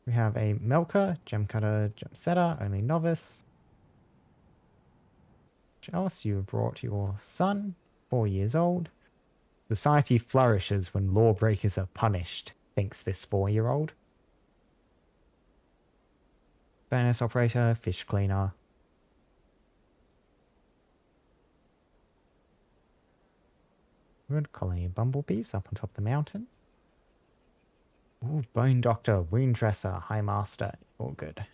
Speaker 1: We have a Melker, Gem Cutter, Gem Setter, only novice. What else? You have brought your son, 4 years old. Society flourishes when lawbreakers are punished, thinks this 4-year-old. Furnace operator, fish cleaner. Good colony of bumblebees up on top of the mountain. Ooh, bone doctor, wound dresser, high master, all good.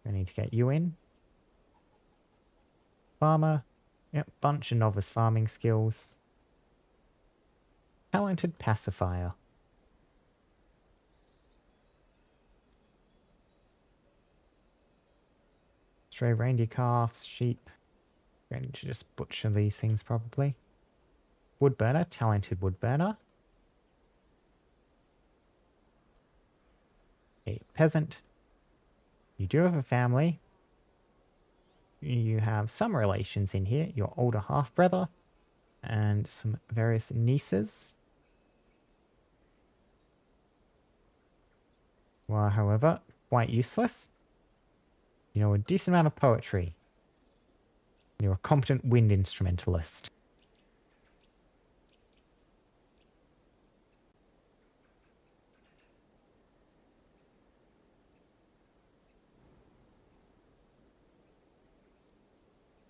Speaker 1: We need to get you in. Farmer, yep, bunch of novice farming skills. Talented pacifier. Stray reindeer calves, sheep. We're going to just butcher these things probably. Woodburner, talented woodburner. A peasant. You do have a family. You have some relations in here. Your older half-brother and some various nieces. Well, however, quite useless. You know a decent amount of poetry. You're a competent wind instrumentalist.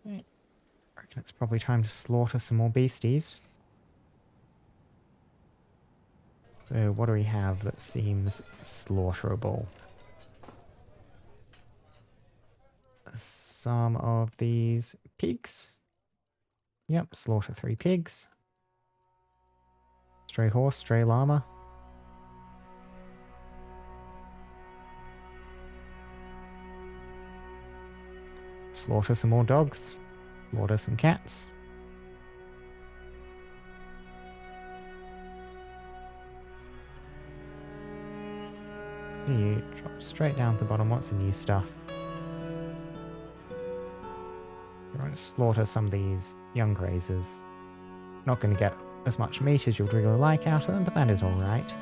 Speaker 1: I reckon it's probably time to slaughter some more beasties. So what do we have that seems slaughterable? Some of these pigs. Yep, slaughter 3 pigs. Stray horse, stray llama. Slaughter some more dogs. Slaughter some cats. You drop straight down to the bottom. What's the new stuff? We're going to slaughter some of these young grazers. Not going to get as much meat as you'd really like out of them, but that is alright.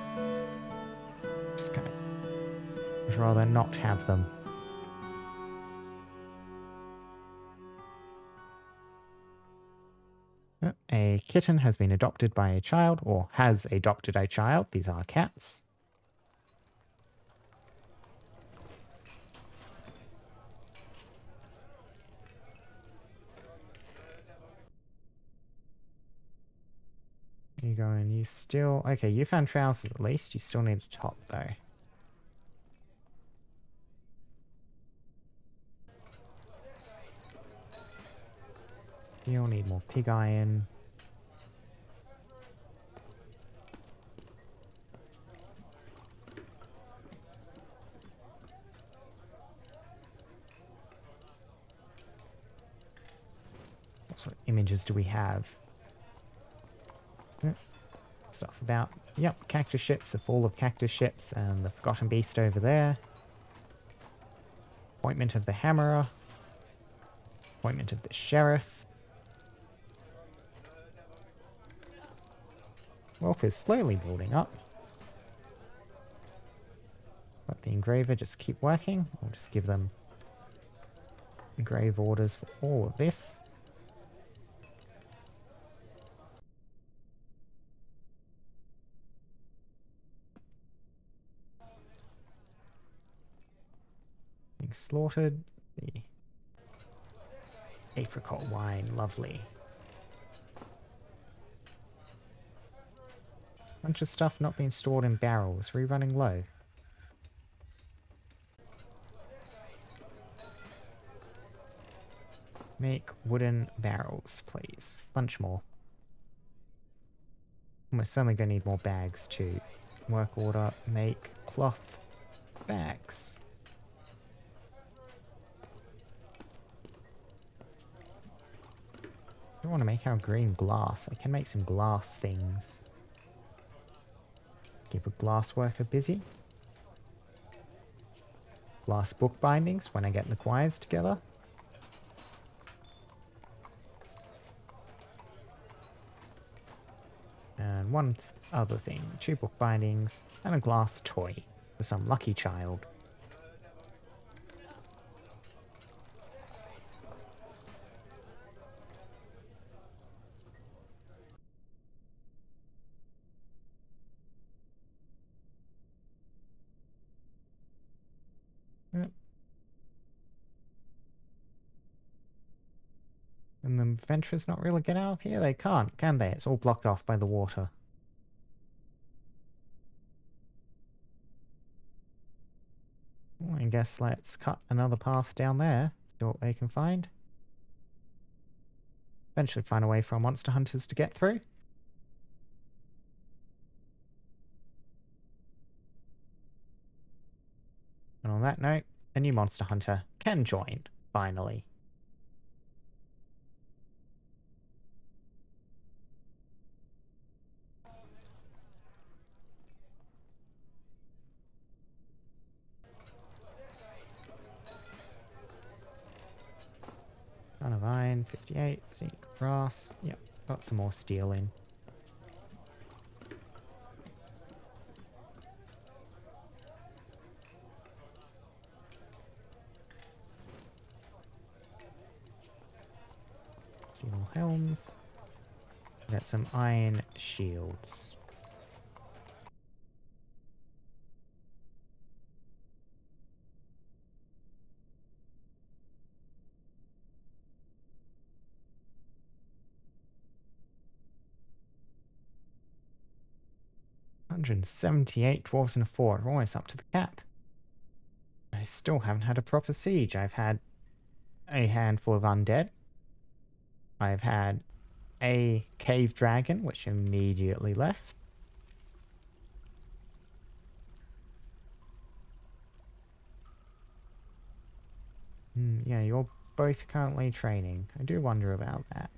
Speaker 1: Just kind of would rather not have them. A kitten has been adopted by a child, or has adopted a child. These are cats. You go and you still... Okay, you found trousers at least. You still need a top, though. You'll need more pig iron. What sort of images do we have? Stuff about... Yep, cactus ships, the fall of cactus ships, and the forgotten beast over there. Appointment of the hammerer. Appointment of the sheriff. Wealth is slowly building up. Let the engraver just keep working. We'll just give them engrave orders for all of this. Being slaughtered. The apricot wine, lovely. Bunch of stuff not being stored in barrels, rerunning low. Make wooden barrels, please. Bunch more. We're certainly going to need more bags too. Work order, make cloth bags. I don't want to make our green glass. I can make some glass things. Keep a glass worker busy. Glass book bindings when I get the quires together. And one other thing, 2 book bindings and a glass toy for some lucky child. Yep. And the adventurers not really get out of here? They can't, can they? It's all blocked off by the water. Well, I guess let's cut another path down there. See what they can find. Eventually find a way for our monster hunters to get through. And on that note, a new monster hunter can join, finally. 158, zinc, brass. Yep, got some more steel in. Steel helms. Got some iron shields. $178 dwarves and a fort. We're almost up to the cap. I still haven't had a proper siege. I've had a handful of undead. I've had a cave dragon, which immediately left. Yeah, you're both currently training. I do wonder about that.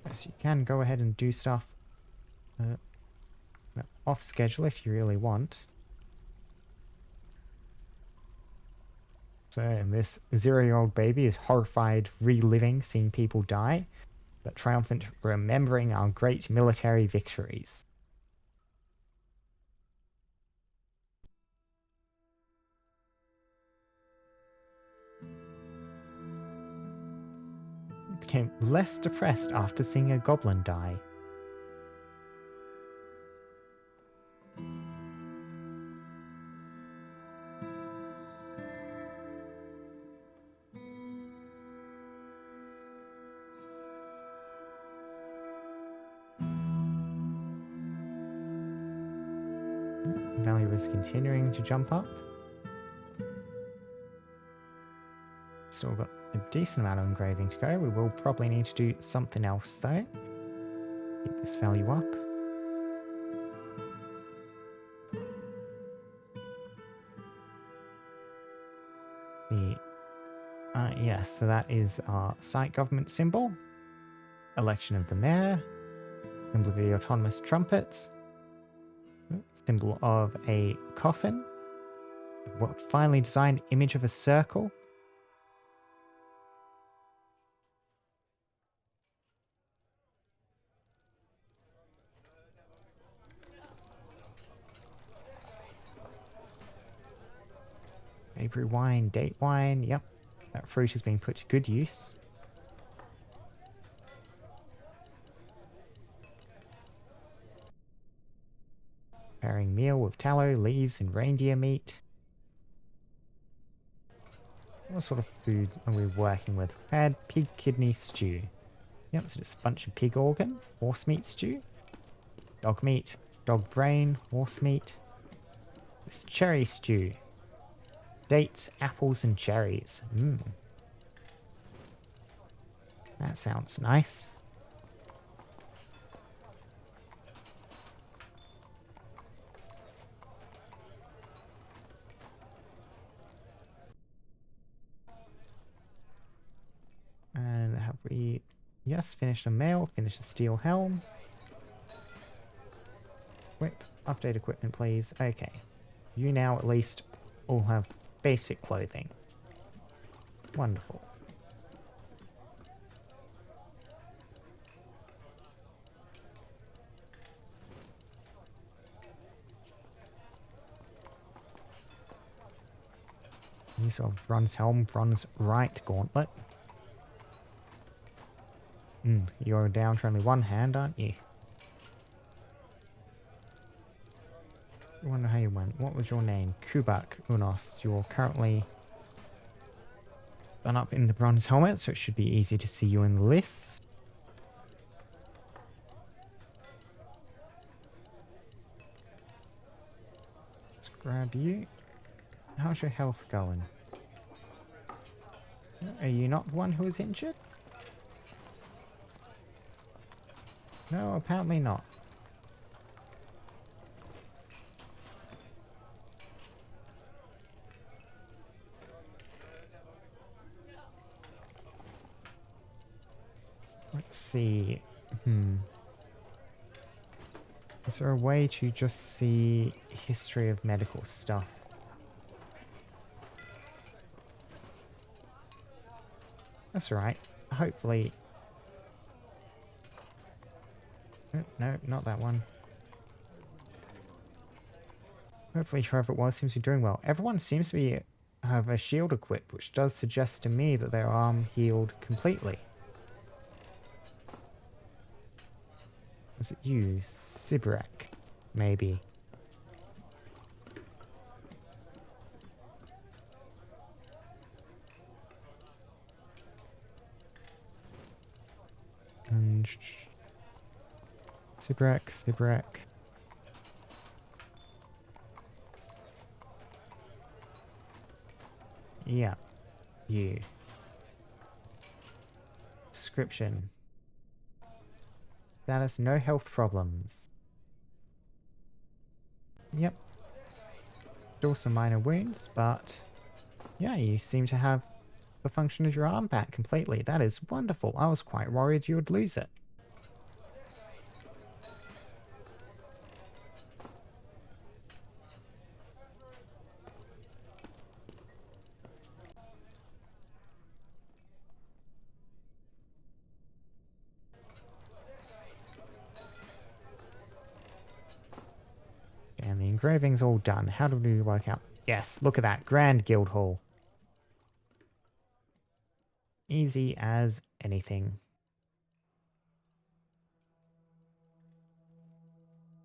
Speaker 1: Yes, you can go ahead and do stuff off schedule if you really want. So, and this 0-year-old baby is horrified, reliving, seeing people die, but triumphant, remembering our great military victories. Became less depressed after seeing a goblin die. Value is continuing to jump up. Still got a decent amount of engraving to go. We will probably need to do something else though. Get this value up. Yes, so that is our site government symbol. Election of the mayor. Symbol of the autonomous trumpets. Symbol of a coffin. Finely designed image of a circle. Avery wine, date wine, yep. That fruit has been put to good use. Preparing meal with tallow, leaves, and reindeer meat. What sort of food are we working with? Had pig kidney stew. Yep, so just a bunch of pig organ, horse meat stew. Dog meat, dog brain, horse meat. This cherry stew. Dates, apples, and cherries. That sounds nice. And have we... Yes, finished a mail, finished a steel helm. Whip, update equipment please. Okay. You now at least all have basic clothing. Wonderful. Use of bronze helm, bronze right gauntlet. You're down to only one hand, aren't you? I wonder how you went. What was your name? Kubak Unos. You're currently done up in the bronze helmet, so it should be easy to see you in the list. Let's grab you. How's your health going? Are you not the one who was injured? No, apparently not. Let's see. Is there a way to just see history of medical stuff? That's alright. Hopefully... Oh, no, not that one. Hopefully whoever it was seems to be doing well. Everyone seems to be have a shield equipped, which does suggest to me that their arm healed completely. Was it you? Sibrek? Maybe. And... Sibrek. Yeah. You. Description. Status, no health problems. Yep. Still some minor wounds, but yeah, you seem to have the function of your arm back completely. That is wonderful. I was quite worried you would lose it. And the engraving's all done. How do we work out? Yes, look at that. Grand Guild Hall. Easy as anything.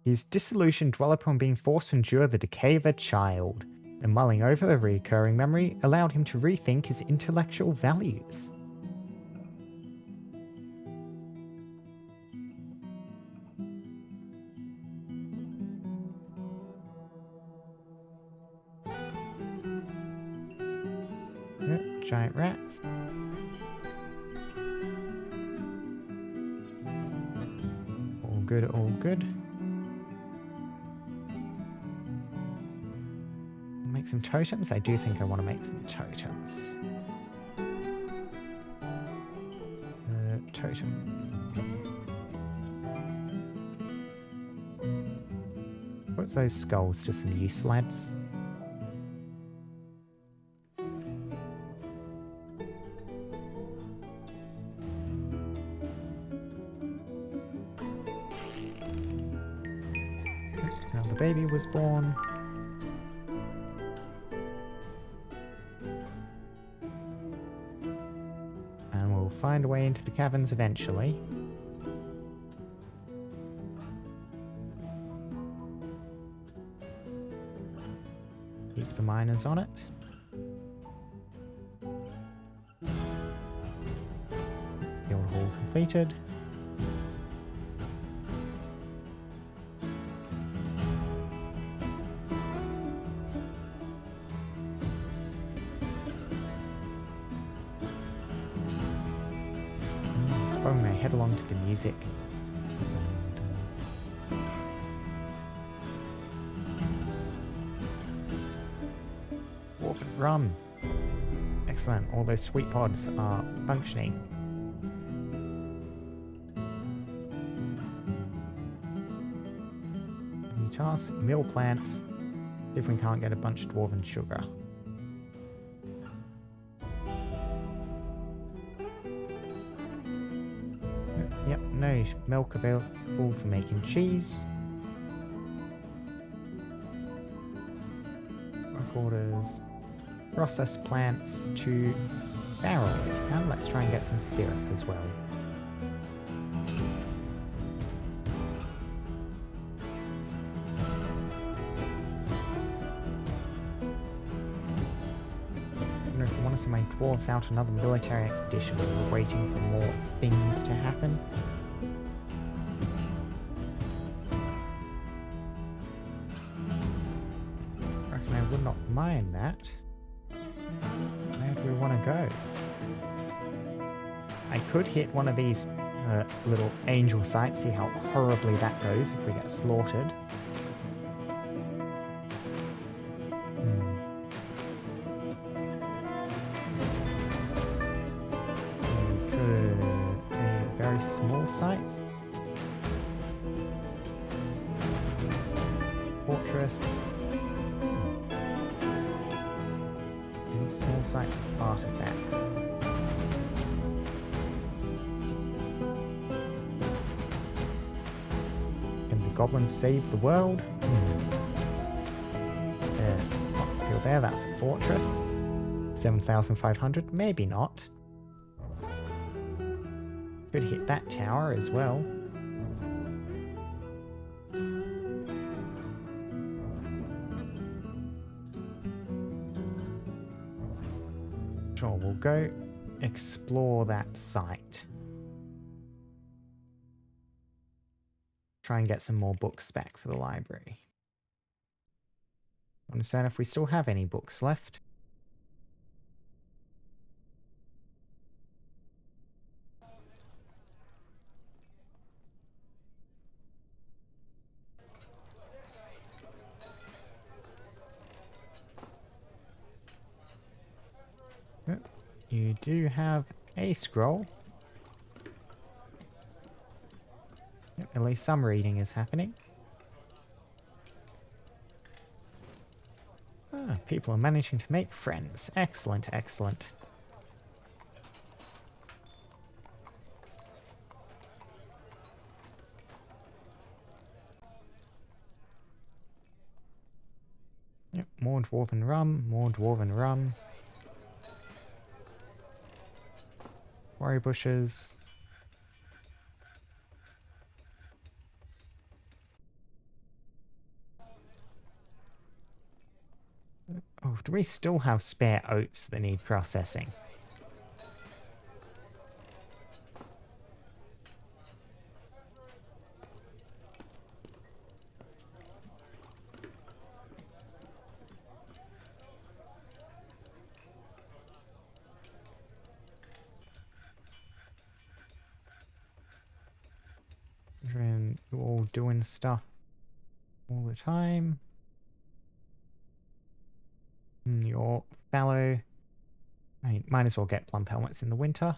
Speaker 1: His disillusion dwell upon being forced to endure the decay of a child, and mulling over the recurring memory allowed him to rethink his intellectual values. Yep, giant rats. All good, all good. Make some totems? I do think I want to make some totems. Totem. What's those skulls to some use, lads? Now the baby was born. And we'll find a way into the caverns eventually. Keep the miners on it. Guild hall completed. Just my head along to the music. Dwarven rum. Excellent. All those sweet pods are functioning. New task, mill plants. See if we can't get a bunch of dwarven sugar. Yep, no milk available for making cheese. Orders. Process plants to barrel if you can. Let's try and get some syrup as well. I don't know if I want to send my dwarves out on another military expedition. We're waiting for more things to happen. I would not mind that. Where do we want to go? I could hit one of these little angel sites, see how horribly that goes if we get slaughtered. We could very small sites. Small sites of artifacts. Can the goblins save the world? Fox Field there, that's a fortress. 7,500, maybe not. Could hit that tower as well. Sure, we'll go explore that site. Try and get some more books back for the library. Understand if we still have any books left. Yep, you do have a scroll. Yep, at least some reading is happening. Ah, people are managing to make friends. Excellent, excellent. Yep, more dwarven rum, more dwarven rum. Quarry bushes. Oh, do we still have spare oats that need processing? You're all doing stuff all the time. Your fallow. I mean, might as well get plump helmets in the winter.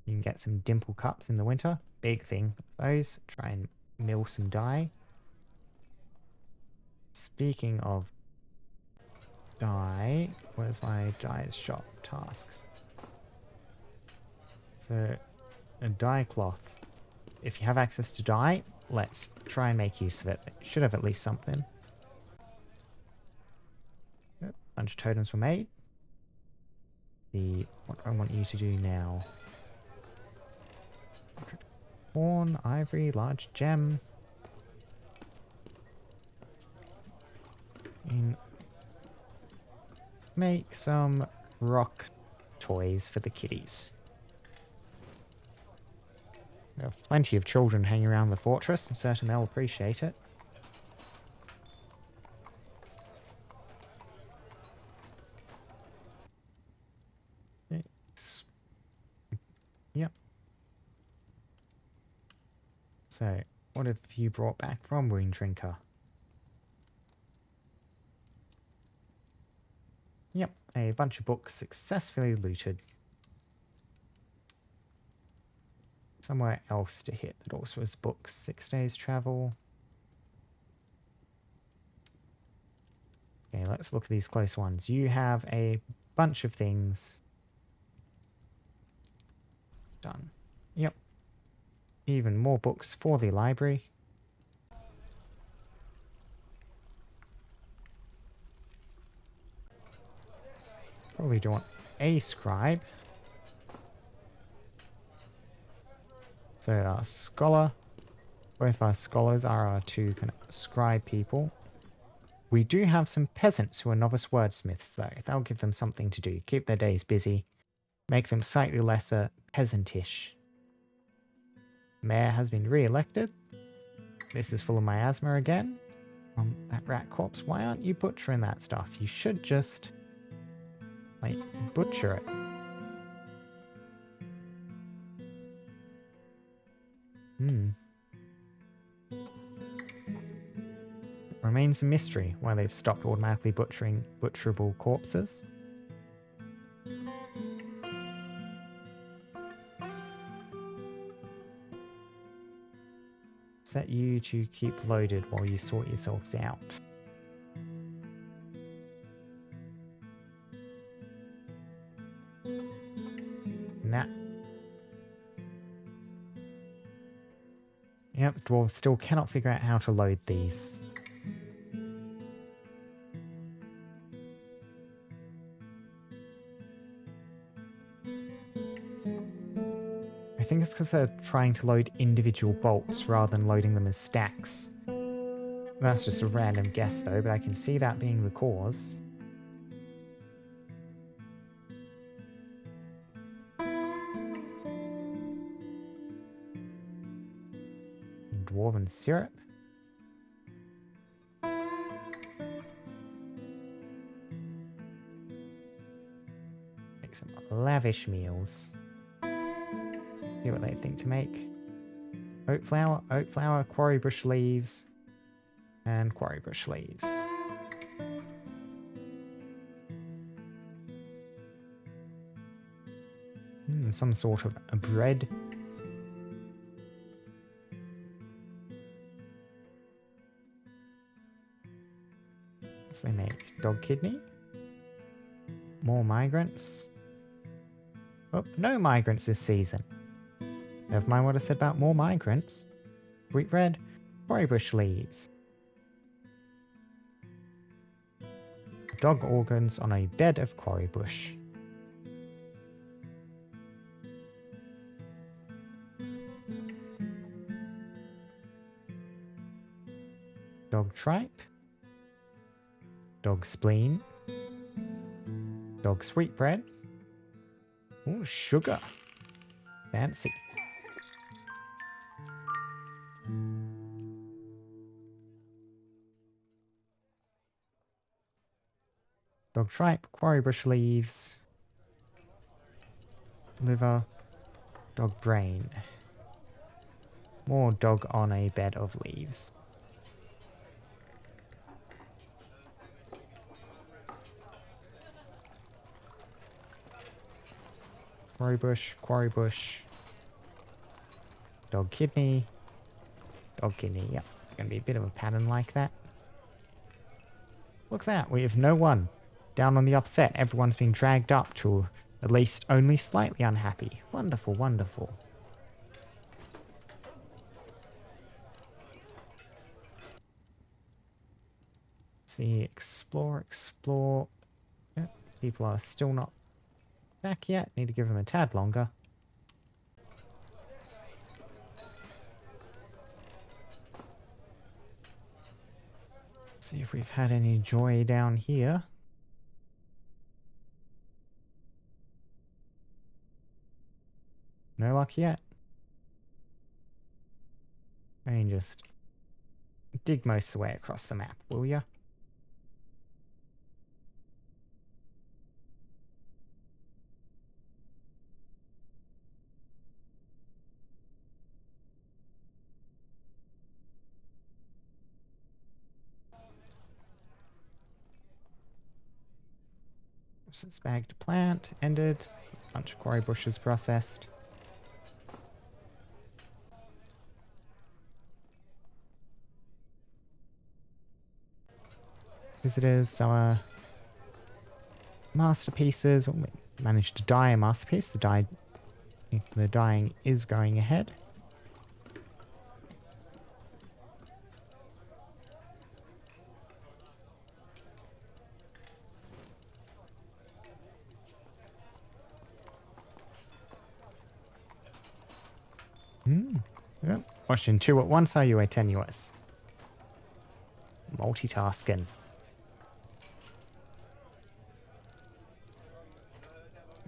Speaker 1: You can get some dimple cups in the winter. Big thing for those. Try and mill some dye. Speaking of dye, where's my dye shop tasks? So, a dye cloth. If you have access to dye, let's try and make use of it. It should have at least something. Yep, bunch of totems were made. What I want you to do now. Horn, ivory, large gem. And make some rock toys for the kitties. We have plenty of children hanging around the fortress. I'm certain they'll appreciate it. Yep. So, what have you brought back from Wound Drinker? Yep, a bunch of books successfully looted. Somewhere else to hit that also has books. 6 days travel. Okay, let's look at these close ones. You have a bunch of things. Done. Yep. Even more books for the library. Probably don't want a scribe. So our scholar. Both our scholars are our two kind of scribe people. We do have some peasants who are novice wordsmiths though. That'll give them something to do. Keep their days busy. Make them slightly lesser peasantish. Mayor has been re-elected. This is full of miasma again. That rat corpse. Why aren't you butchering that stuff? You should just, like, butcher it. Remains a mystery why they've stopped automatically butchering butcherable corpses. Set you to keep loaded while you sort yourselves out. Nah. Yep, dwarves still cannot figure out how to load these. I think it's because they're trying to load individual bolts rather than loading them as stacks. That's just a random guess though, but I can see that being the cause. Dwarven syrup. Make some lavish meals. See what they think to make. Oat flour, quarry bush leaves, and quarry bush leaves. Some sort of a bread. So they make dog kidney. More migrants. Oh, no migrants this season. Never mind what I said about more migrants. Wheat bread, quarry bush leaves. Dog organs on a bed of quarry bush. Dog tripe. Dog spleen. Dog sweetbread. Oh, sugar. Fancy. Dog tripe, quarry bush leaves. Liver. Dog brain. More dog on a bed of leaves. Quarry bush. Dog kidney. Dog kidney, yep. Gonna be a bit of a pattern like that. Look at that, we have no one down on the upset. Everyone's been dragged up to at least only slightly unhappy. Wonderful, wonderful. See, explore. Yep, people are still not back yet. Need to give them a tad longer. See if we've had any joy down here. No luck yet. And just dig most of the way across the map, will ya? Since bagged plant ended. Bunch of quarry bushes processed. Visitors, some masterpieces. Oh, we managed to dye a masterpiece. The dyeing is going ahead. Yep. Watching two at once, are you a tenuous? Multitasking.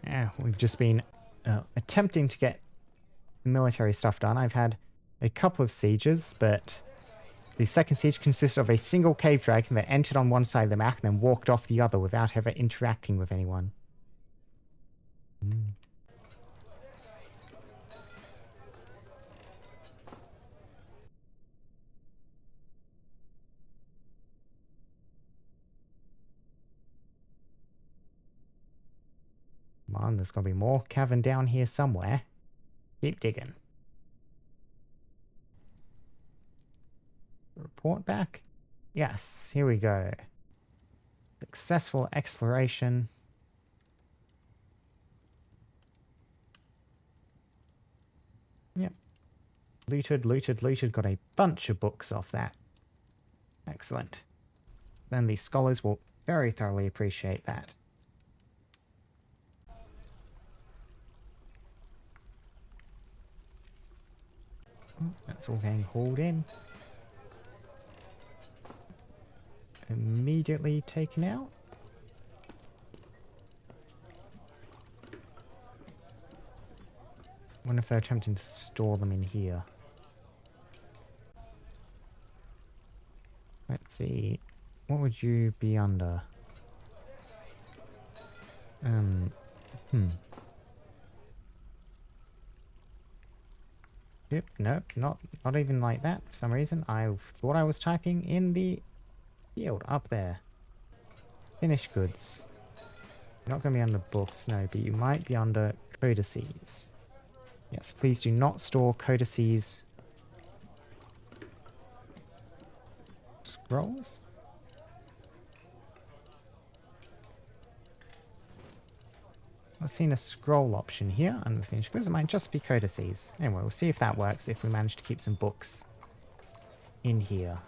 Speaker 1: Yeah, we've just been attempting to get military stuff done. I've had a couple of sieges, but the second siege consisted of a single cave dragon that entered on one side of the map and then walked off the other without ever interacting with anyone. Come on, there's going to be more cavern down here somewhere. Keep digging. Report back? Yes, here we go. Successful exploration. Looted, looted, looted. Got a bunch of books off that. Excellent. Then the scholars will very thoroughly appreciate that. Oh, that's all getting hauled in. Immediately taken out. Wonder if they're attempting to store them in here. Let's see. What would you be under? Hmm. Yep, nope, not even like that. For some reason, I thought I was typing in the field up there. Finished goods. You're not going to be under books, no, but you might be under codices. Yes, please do not store codices. Scrolls? I've seen a scroll option here under the finished goods. It might just be codices. Anyway, we'll see if that works, if we manage to keep some books in here.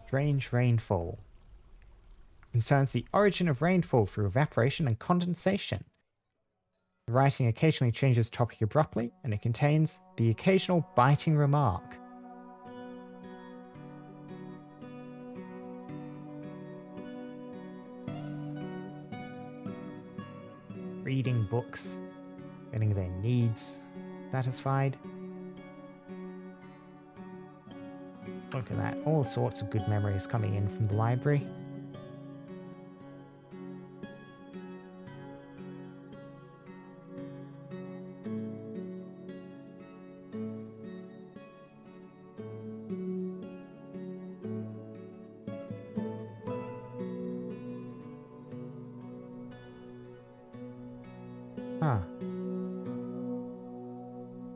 Speaker 1: Strange rainfall. Concerns the origin of rainfall through evaporation and condensation. The writing occasionally changes topic abruptly, and it contains the occasional biting remark. Reading books, getting their needs satisfied. Look at that, all sorts of good memories coming in from the library. Huh.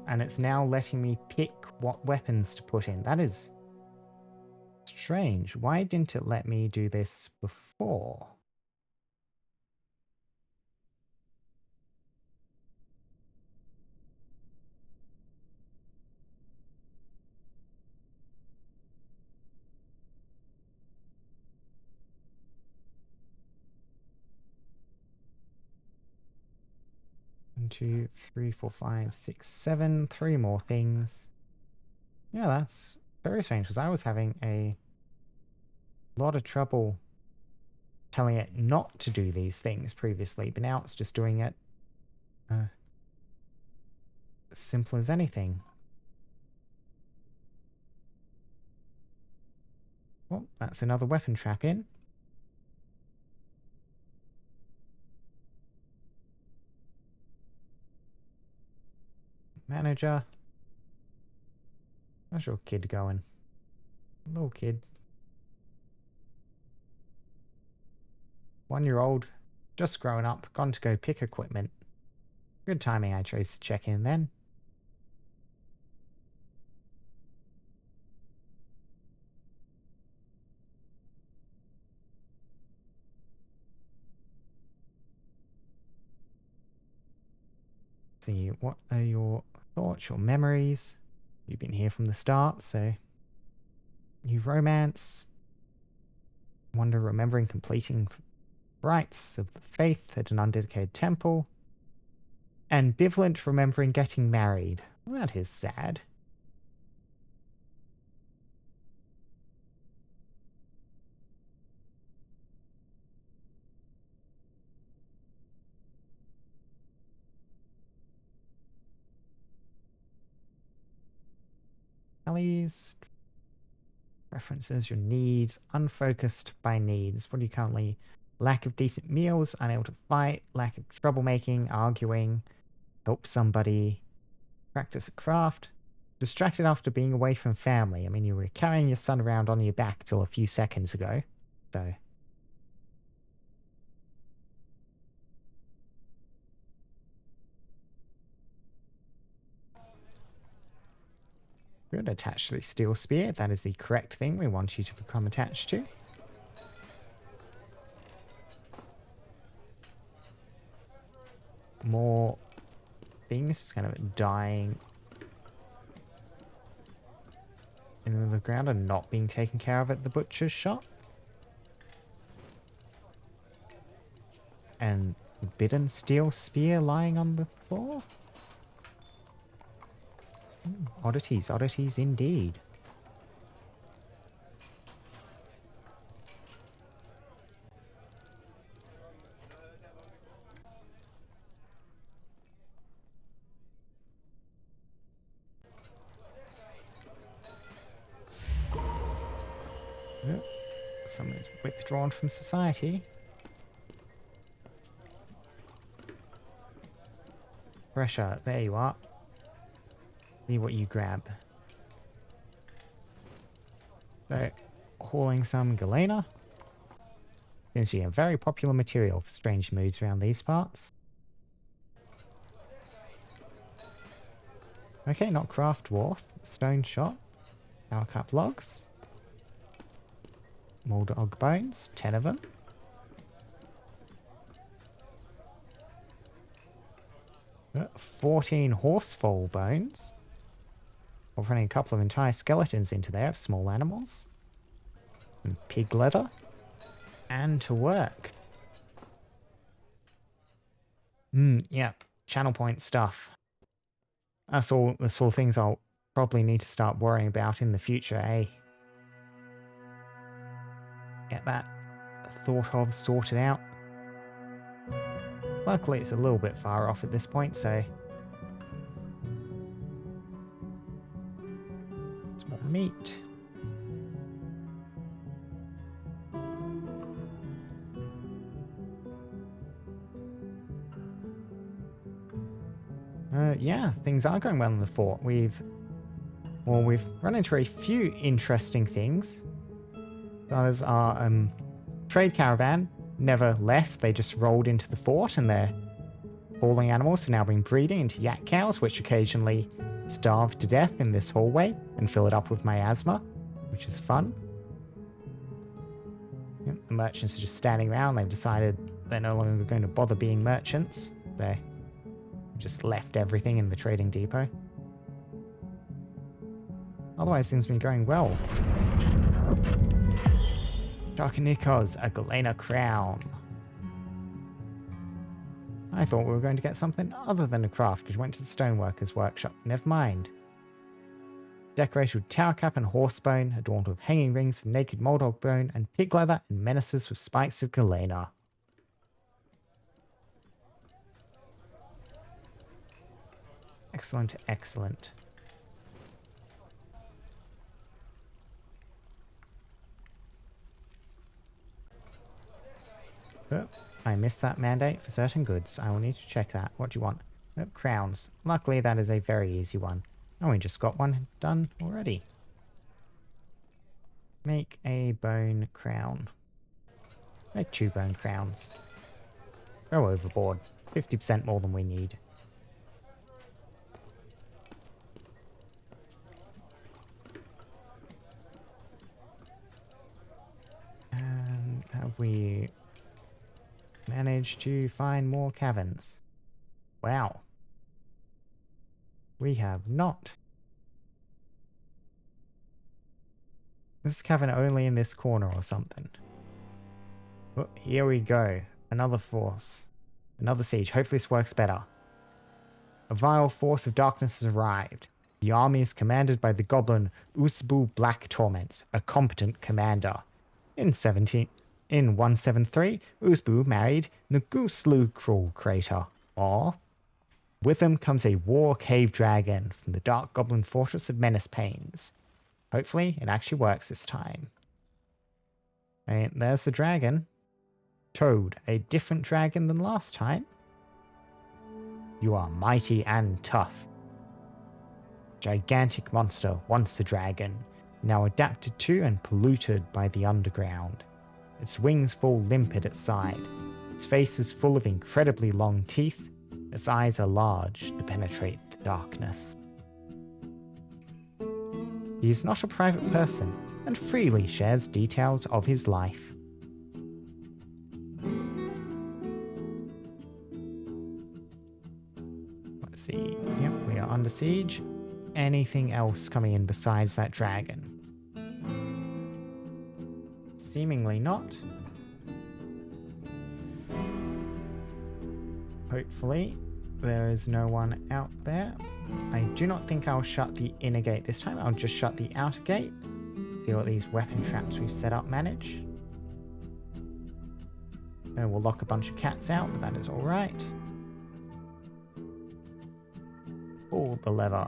Speaker 1: And it's now letting me pick what weapons to put in. That is strange. Why didn't it let me do this before? One, two, three, four, five, six, seven. Three more things. Yeah, that's very strange because I was having a lot of trouble telling it not to do these things previously, but now it's just doing it as simple as anything. Well, that's another weapon trap in. Manager. How's your kid going? Little kid. 1-year-old. Just grown up. Gone to go pick equipment. Good timing I chose to check in then. See, what are your thoughts, your memories? You've been here from the start, so... New romance. Wonder remembering completing rites of the faith at an undedicated temple. Ambivalent remembering getting married. That is sad. Alleys. References, your needs. Unfocused by needs. What are you currently... Lack of decent meals, unable to fight, lack of troublemaking, arguing, help somebody, practice a craft, distracted after being away from family. I mean, you were carrying your son around on your back till a few seconds ago, so... Good, attached to the steel spear. That is the correct thing we want you to become attached to. More things, just kind of dying in the ground and not being taken care of at the butcher's shop. And forbidden steel spear lying on the floor. Oddities, oddities indeed. Yep. Someone's withdrawn from society. Pressure, there you are. See what you grab. So, hauling some galena. Seems to be a very popular material for strange moods around these parts. Okay, not craft dwarf. Stone shot. Power cup logs. More dog bones, 10 of them. Uh, 14 horsefoal bones. Offering a couple of entire skeletons into there of small animals. And pig leather. And to work. Yeah. Channel point stuff. That's all the sort of things I'll probably need to start worrying about in the future, eh? Get that thought of sorted out. Luckily, it's a little bit far off at this point, so... Some more meat. Yeah, things are going well in the fort. We've run into a few interesting things. Those are, trade caravan never left. They just rolled into the fort, and their hauling animals have now been breeding into yak cows, which occasionally starve to death in this hallway and fill it up with miasma, which is fun. Yep, the merchants are just standing around. They've decided they're no longer going to bother being merchants. They just left everything in the trading depot. Otherwise, things have been going well. Darkanikos, a Galena crown. I thought we were going to get something other than a craft, which went to the stoneworker's workshop. Never mind. Decorated with tower cap and horsebone, adorned with hanging rings from naked moldog bone and pig leather, and menaces with spikes of Galena. Excellent, excellent. Oh, I missed that mandate for certain goods. I will need to check that. What do you want? Oh, crowns. Luckily, that is a very easy one. Oh, we just got one done already. Make a bone crown. Make 2 bone crowns. Go overboard. 50% more than we need. And have we managed to find more caverns? Wow. We have not. This cavern only in this corner or something. Oh, here we go. Another force. Another siege. Hopefully this works better. A vile force of darkness has arrived. The army is commanded by the goblin Usbu Black Torments, a competent commander. In 173, Usbu married Naguslu Cruel Crater. Or, with him comes a war cave dragon from the dark goblin fortress of Menace Pains. Hopefully, it actually works this time. And there's the dragon. Toad, a different dragon than last time. You are mighty and tough. Gigantic monster, once a dragon, now adapted to and polluted by the underground. Its wings fall limp at its side. Its face is full of incredibly long teeth. Its eyes are large to penetrate the darkness. He is not a private person and freely shares details of his life. Let's see. Yep, we are under siege. Anything else coming in besides that dragon? seemingly not. Hopefully there is no one out there. I do not think I'll shut the inner gate this time. I'll just shut the outer gate. See what these weapon traps we've set up manage. And we'll lock a bunch of cats out, but that is alright. Pull the lever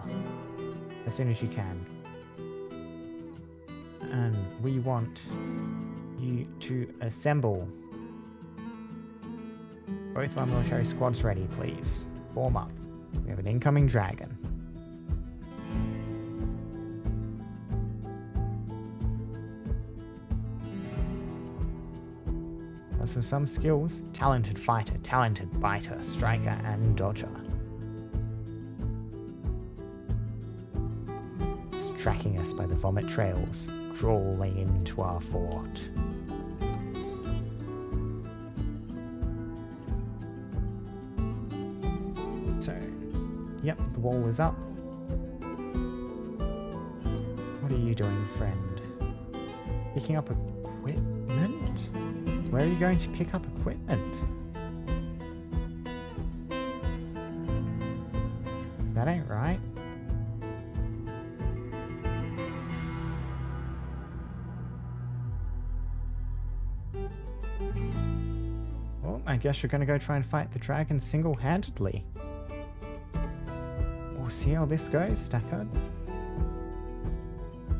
Speaker 1: as soon as you can. And we want you to assemble. Both of our military squads ready, please. Form up. We have an incoming dragon. So some skills: talented fighter, talented biter, striker, and dodger. It's tracking us by the vomit trails, crawling into our fort. So, yep, the wall is up. What are you doing, friend? Picking up equipment? Where are you going to pick up equipment? That ain't right. Well, I guess you're going to go try and fight the dragon single-handedly. We'll see how this goes, Stackard.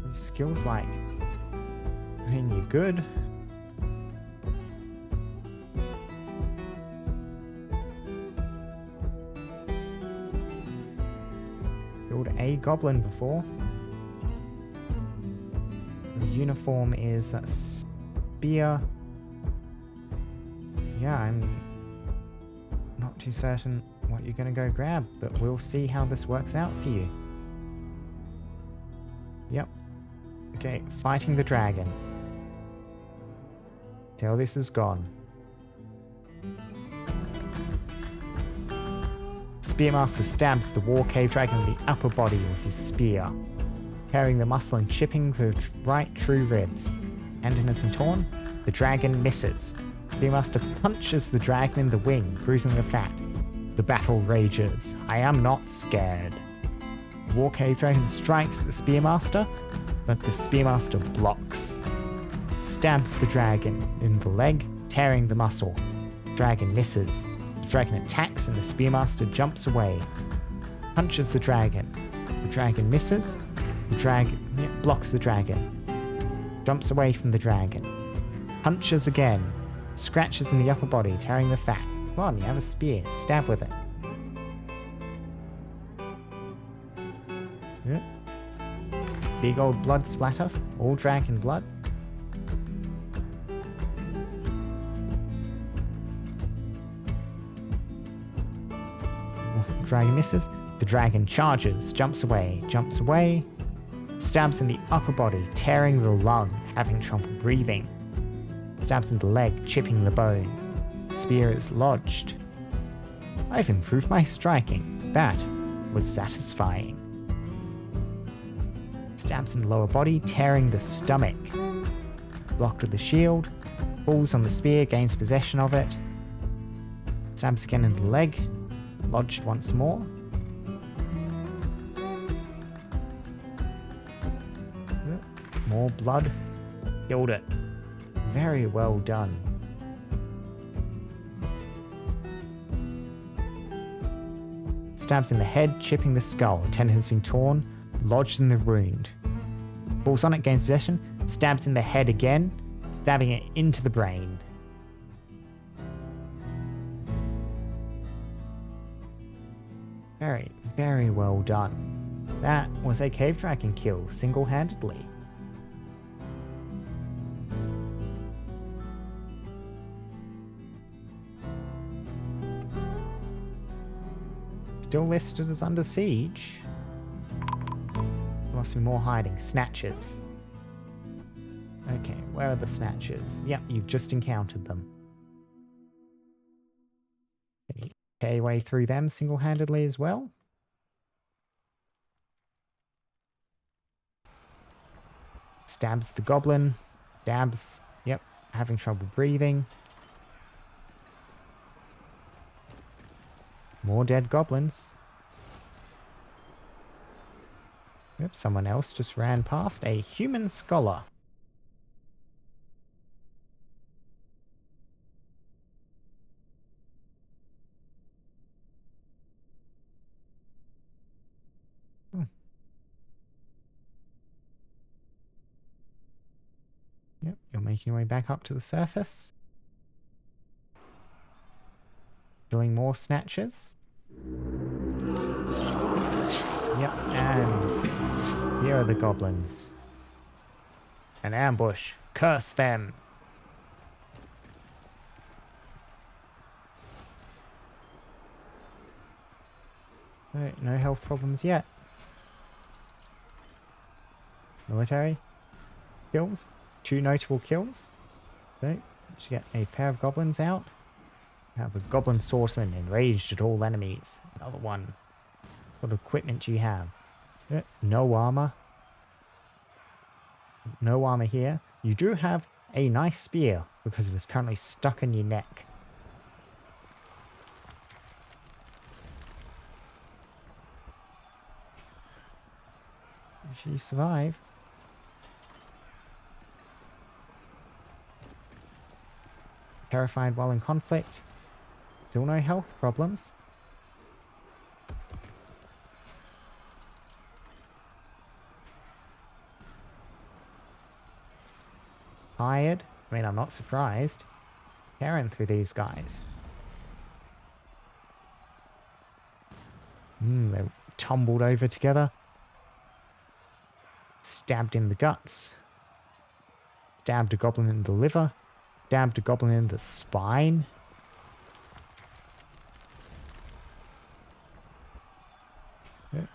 Speaker 1: Your skills like... I mean, you're good. A goblin before. The uniform is that spear. Yeah, I'm not too certain what you're going to go grab, but we'll see how this works out for you. Yep. Okay, fighting the dragon. Till this is gone. Spearmaster stabs the war cave dragon in the upper body with his spear, carrying the muscle and chipping the right true ribs. Ending has been torn. The dragon misses. Spearmaster punches the dragon in the wing, bruising the fat. The battle rages. I am not scared. The war cave dragon strikes at the Spearmaster, but the Spearmaster blocks. Stabs the dragon in the leg, tearing the muscle. Dragon misses. The dragon attacks and the Spearmaster jumps away. Punches the dragon. The dragon misses. The dragon blocks the dragon. Jumps away from the dragon. Punches again. Scratches in the upper body, tearing the fat. Come on, you have a spear. Stab with it. Yep. Big old blood splatter. All dragon blood. Dragon misses. The dragon charges, jumps away, stabs in the upper body, tearing the lung, having trouble breathing. Stabs in the leg, chipping the bone. Spear is lodged. I've improved my striking. That was satisfying. Stabs in the lower body, tearing the stomach. Blocked with the shield. Pulls on the spear, gains possession of it. Stabs again in the leg. Lodged once more. More blood. Killed it. Very well done. Stabs in the head, chipping the skull. Tendon has been torn. Lodged in the wound. Pulls on it, gains possession. Stabs in the head again. Stabbing it into the brain. Very, very well done. That was a cave dragon kill, single-handedly. Still listed as under siege. There must be more hiding. Snatchers. Okay, where are the snatchers? Yep, you've just encountered them. Can you tear your way through them single-handedly as well? Stabs the goblin. Stabs. Yep, having trouble breathing. More dead goblins. Yep, someone else just ran past. A human scholar. Hmm. Yep, you're making your way back up to the surface. Doing more snatches. Yep, and here are the goblins. An ambush. Curse them. No health problems yet. Military kills. 2 notable kills. So, you should get a pair of goblins out. Have a goblin swordsman enraged at all enemies. Another one. What equipment do you have? No armor. No armor here. You do have a nice spear because it is currently stuck in your neck. If you survive. Terrified while in conflict. Still no health problems. Tired. I mean, I'm not surprised. Tearing through these guys. They tumbled over together. Stabbed in the guts. Stabbed a goblin in the liver. Stabbed a goblin in the spine.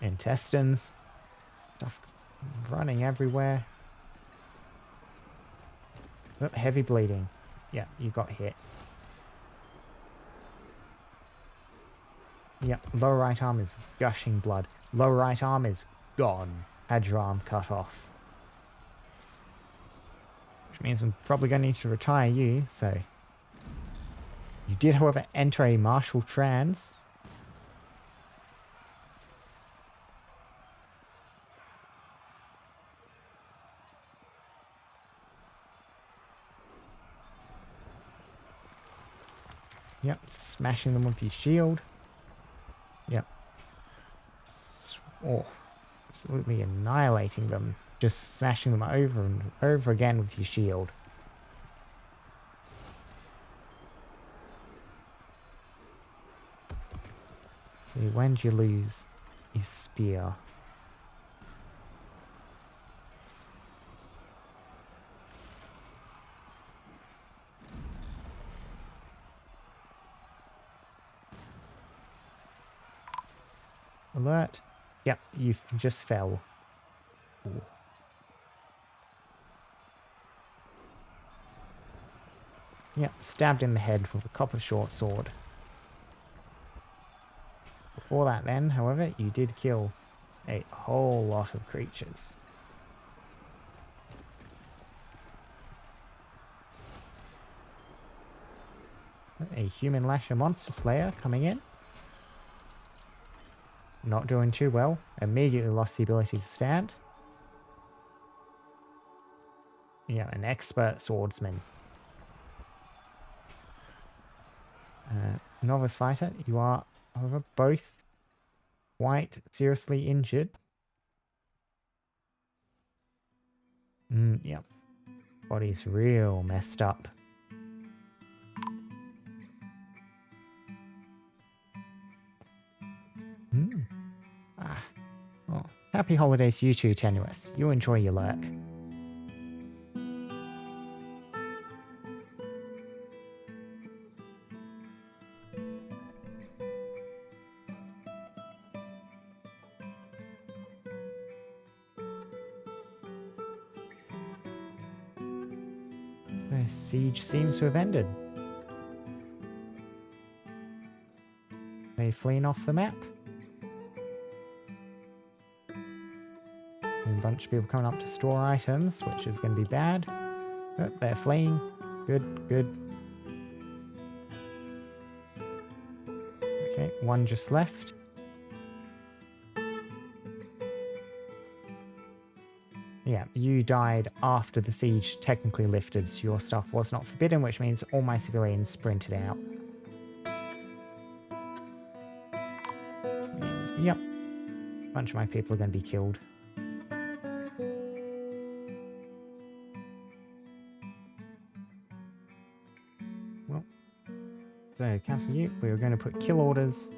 Speaker 1: Intestines. Stuff running everywhere. Oh, heavy bleeding. Yeah, you got hit. Yep, lower right arm is gushing blood. Lower right arm is gone. Had your arm cut off. Which means I'm probably going to need to retire you, so... You did, however, enter a martial trance. Yep, smashing them with your shield. Yep. Oh, absolutely annihilating them. Just smashing them over and over again with your shield. When do you lose your spear? Alert. Yep, you just fell. Ooh. Yep, stabbed in the head with a copper short sword. Before that then, however, you did kill a whole lot of creatures. A human lasher monster slayer coming in. Not doing too well. Immediately lost the ability to stand. Yeah, an expert swordsman. Novice fighter, you are, however, both quite seriously injured. Yep. Body's real messed up. Oh, happy holidays to you too, Tenuous. You enjoy your lurk. The siege seems to have ended. They fleeing off the map. And a bunch of people coming up to store items, which is going to be bad. But they're fleeing. Good, good. Okay, one just left. Yeah, you died after the siege technically lifted, so your stuff was not forbidden, which means all my civilians sprinted out. Which means, yep, a bunch of my people are going to be killed. Well, so Council U, we were going to put kill orders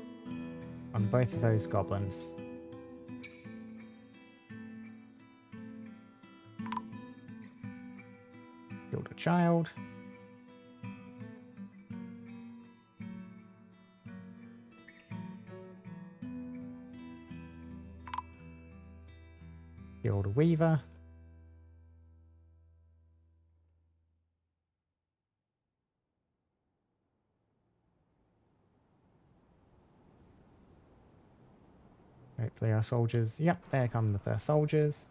Speaker 1: on both of those goblins. Killed a child. Killed a weaver. Hopefully our soldiers, yep, there come the first soldiers.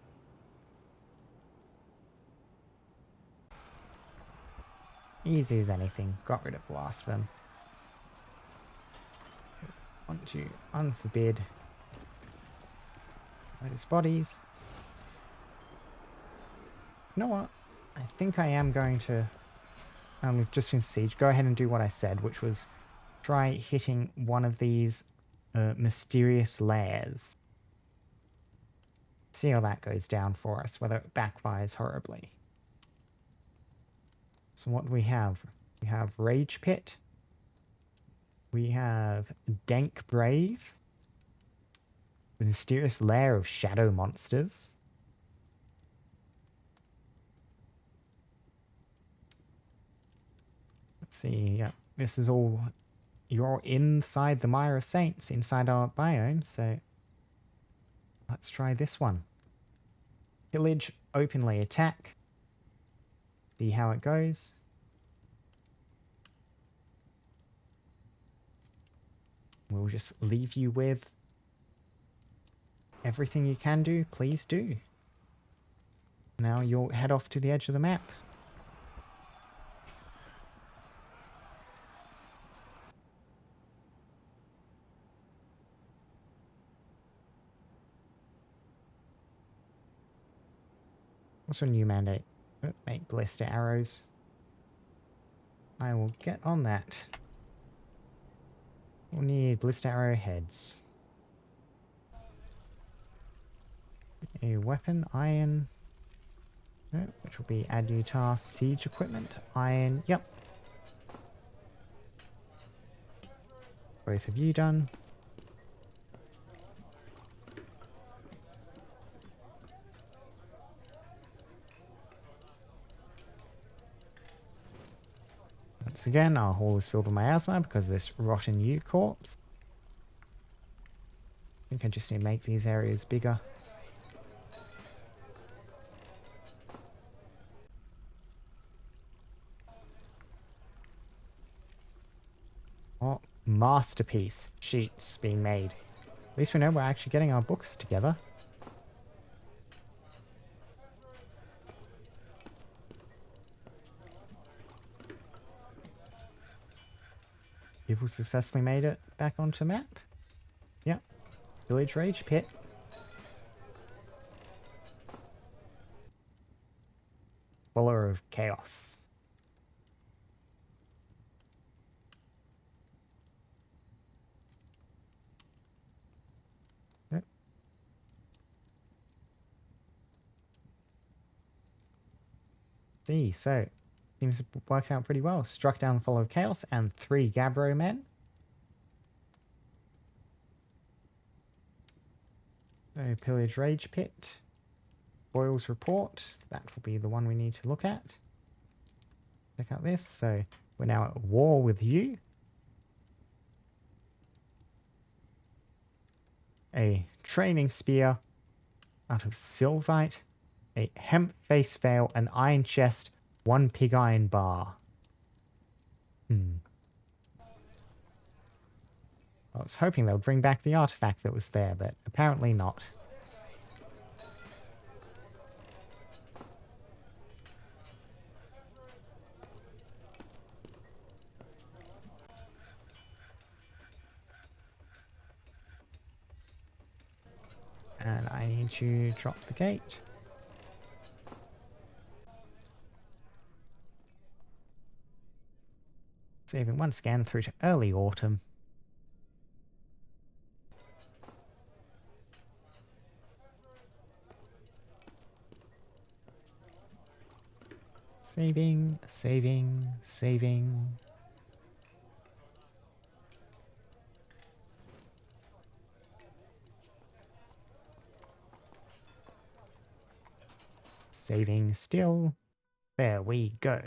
Speaker 1: Easy as anything, got rid of the last of them. Want to unforbid those bodies. You know what? I think I am going to, we've just finished siege, go ahead and do what I said, which was try hitting one of these mysterious lairs. See how that goes down for us, whether it backfires horribly. So what do we have? We have Rage Pit. We have Dank Brave. The mysterious lair of shadow monsters. Let's see, yeah, this is all, you're inside the Mire of Saints, inside our biome, so let's try this one. Pillage, openly attack. See how it goes. We'll just leave you with everything you can do, please do. Now you'll head off to the edge of the map. What's a new mandate? Make ballista arrows. I will get on that. We'll need ballista arrow heads. A weapon, iron. Which will be add new task, siege equipment, iron, yep. Both of you done. Once again, our hall is filled with miasma because of this rotten yew corpse. I think I just need to make these areas bigger. Oh, masterpiece sheets being made. At least we know we're actually getting our books together. People successfully made it back onto map. Yep. Village Rage Pit. Follower of Chaos. Yep. See, so seems to work out pretty well. Struck down Follower of Chaos and 3 Gabbro men. So Pillage Rage Pit. Boyle's Report. That will be the one we need to look at. Check out this. So we're now at war with you. A training spear out of Sylvite. A hemp face veil, an iron chest, 1 pig iron bar. I was hoping they'll bring back the artifact that was there, but apparently not. need to drop the gate. Saving once again through to early autumn. Saving, saving, saving. Saving still. There we go.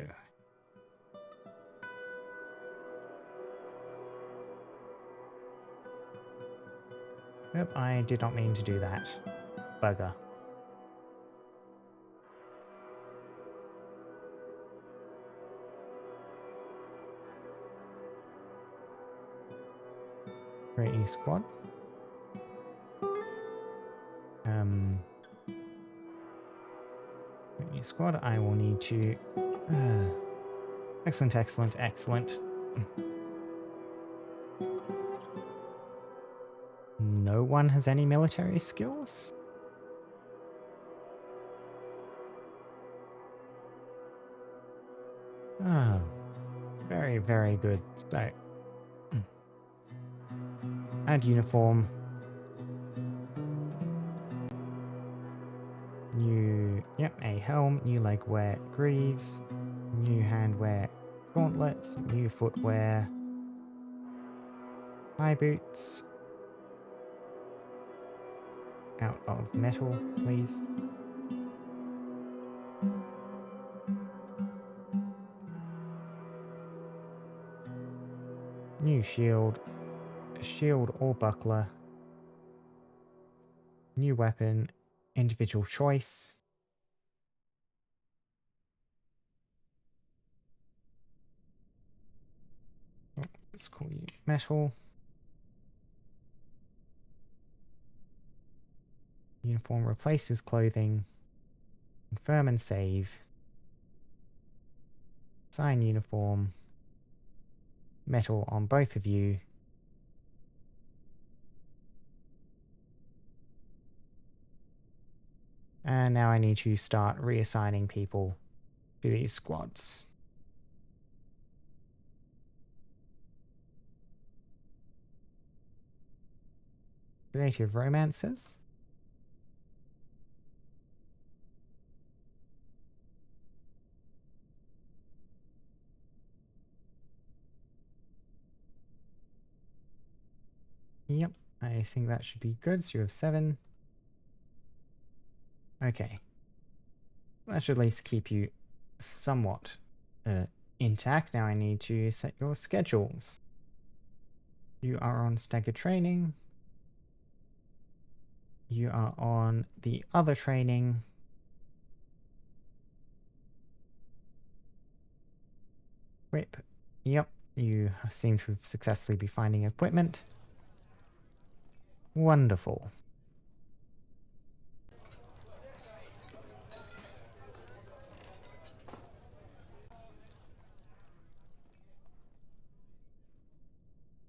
Speaker 1: Yep, I did not mean to do that. Bugger. Great new squad. Great new squad. I will need to. Excellent, excellent, excellent. No one has any military skills? Oh, very, very good. So, add uniform. New, yep, a helm, new leg wear greaves, new handwear gauntlets, new footwear, high boots. Out of metal, please. New shield, shield or buckler. New weapon, individual choice. Oh, let's call you metal. Uniform replaces clothing. Confirm and save. Sign uniform. Metal on both of you. And now I need to start reassigning people to these squads. Creative romances. Yep, I think that should be good. So you have 7. Okay. That should at least keep you somewhat intact. Now I need to set your schedules. You are on staggered training. You are on the other training. Whip. Yep, you seem to successfully be finding equipment. Wonderful.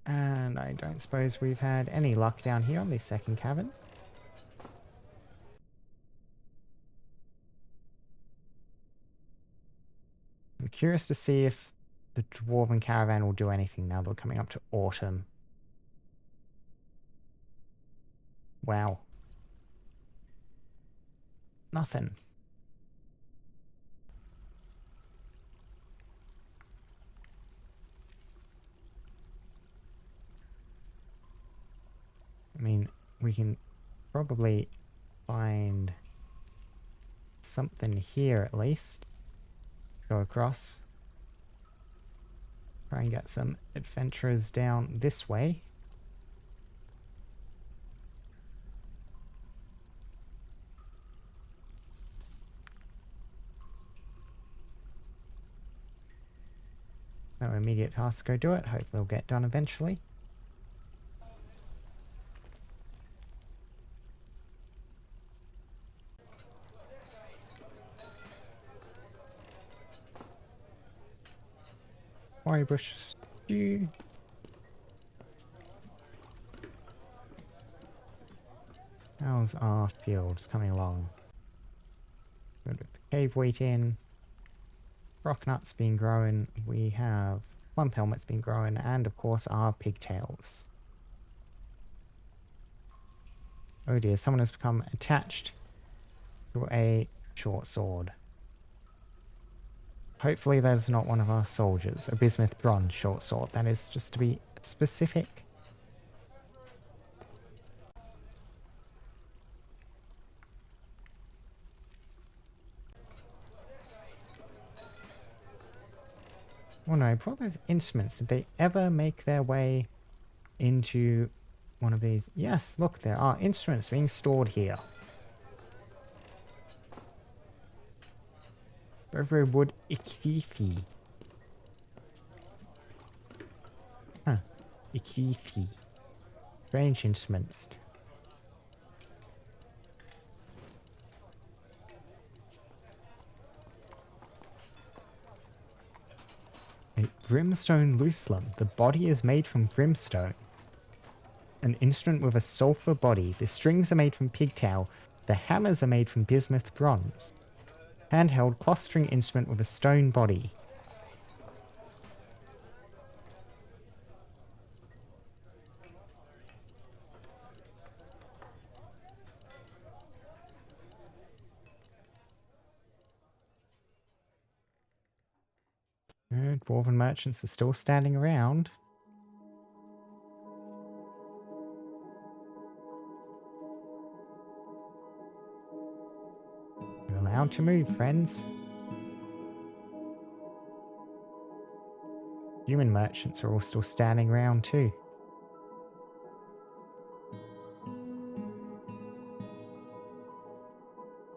Speaker 1: And I don't suppose we've had any luck down here on this second cabin. I'm curious to see if the dwarven caravan will do anything now that we're coming up to autumn. Wow. Nothing. I mean, we can probably find something here at least. Go across. Try and get some adventurers down this way. No immediate task to go do it. Hopefully it'll get done eventually. Quarry bush stew. How's our fields coming along? Good with the cave wheat in. Rock nuts being grown. We have plum helmets being grown. And of course our pigtails. Oh dear, someone has become attached to a short sword. Hopefully that is not one of our soldiers. A bismuth bronze short sword. That is just to be specific. Oh no, brought those instruments. Did they ever make their way into one of these? Yes, look, there are instruments being stored here. Riverwood Ikithi. Huh. Ikithi. Strange instruments. A brimstone luslum. The body is made from brimstone. An instrument with a sulfur body. The strings are made from pigtail. The hammers are made from bismuth bronze. Handheld cloth string instrument with a stone body. Dwarven merchants are still standing around. You're allowed to move, friends. Human merchants are all still standing around too.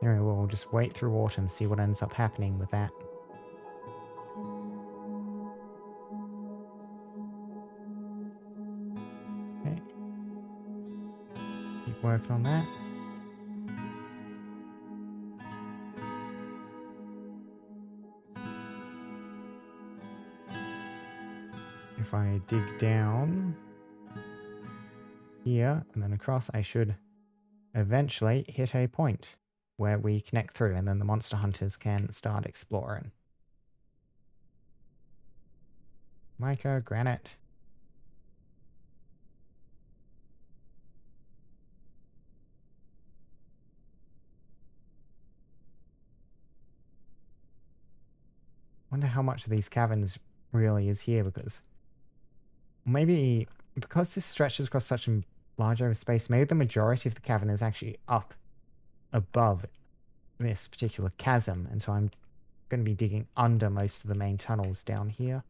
Speaker 1: Anyway, we'll just wait through autumn, see what ends up happening with that. Okay. Keep working on that. If I dig down here and then across, I should eventually hit a point where we connect through and then the monster hunters can start exploring. Mica, granite. Wonder how much of these caverns really is here, because maybe because this stretches across such a large over space, maybe the majority of the cavern is actually up above this particular chasm, and so I'm going to be digging under most of the main tunnels down here.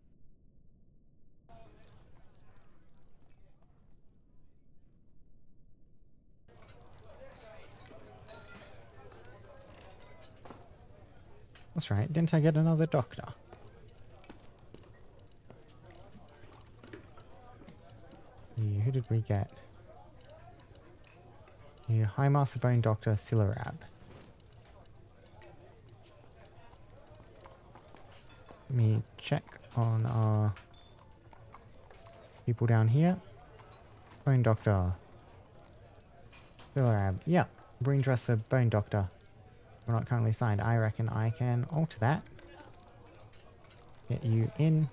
Speaker 1: That's right, didn't I get another doctor? Yeah, who did we get? Yeah, High Master Bone Doctor Silarab. Let me check on our people down here. Bone Doctor Silarab. Yeah, Brain Dresser Bone Doctor. We're not currently signed. I reckon I can alter that. Get you in.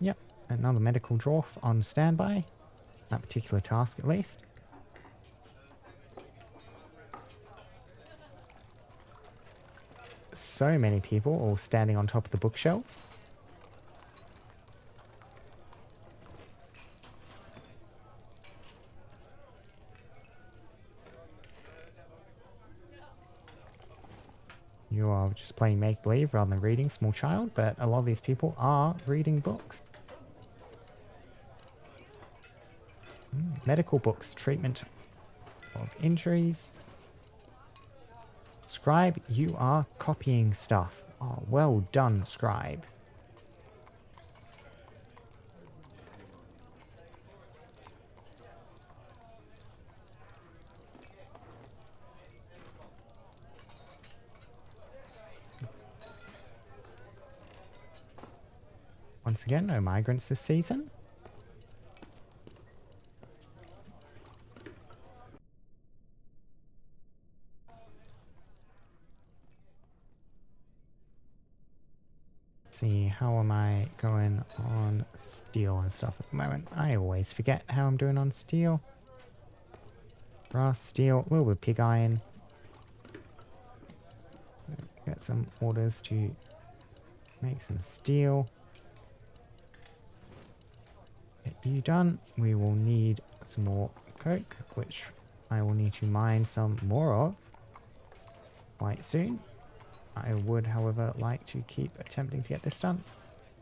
Speaker 1: Yep, another medical dwarf on standby. That particular task at least. So many people all standing on top of the bookshelves. You are just playing make-believe rather than reading, small child, but a lot of these people are reading books. Medical books, treatment of injuries. Scribe, you are copying stuff. Oh, well done, Scribe. Once again, no migrants this season. See, how am I going on steel and stuff at the moment? I always forget how I'm doing on steel. Brass, steel, a little bit of pig iron. Get some orders to make some steel. Get you done. We will need some more coke, which I will need to mine some more of quite soon. I would, however, like to keep attempting to get this done.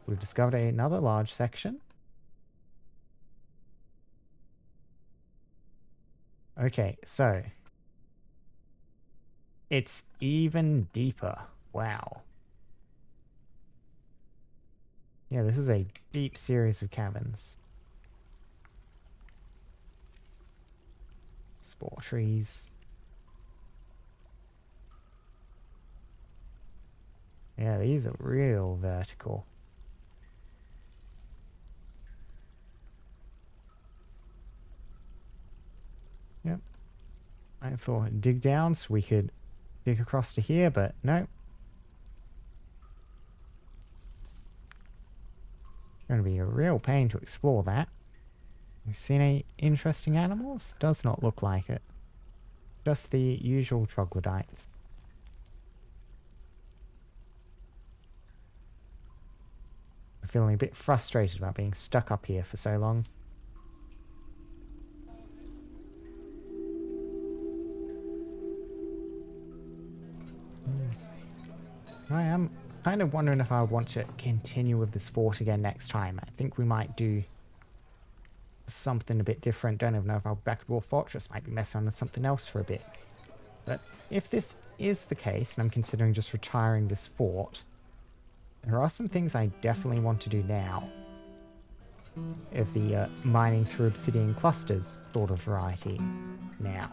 Speaker 1: We've discovered another large section. Okay, so it's even deeper. Wow. Yeah, this is a deep series of caverns. Spore trees. Yeah, these are real vertical. Yep. I thought dig down so we could dig across to here, but no. Going to be a real pain to explore that. We've seen any interesting animals? Does not look like it. Just the usual troglodytes. I'm feeling a bit frustrated about being stuck up here for so long. I am kind of wondering if I want to continue with this fort again next time. I think we might do something a bit different. Don't even know if I'll back to Dwarf Fortress. Might be messing around with something else for a bit. But if this is the case, and I'm considering just retiring this fort, there are some things I definitely want to do now. Of the mining through obsidian clusters sort of variety now.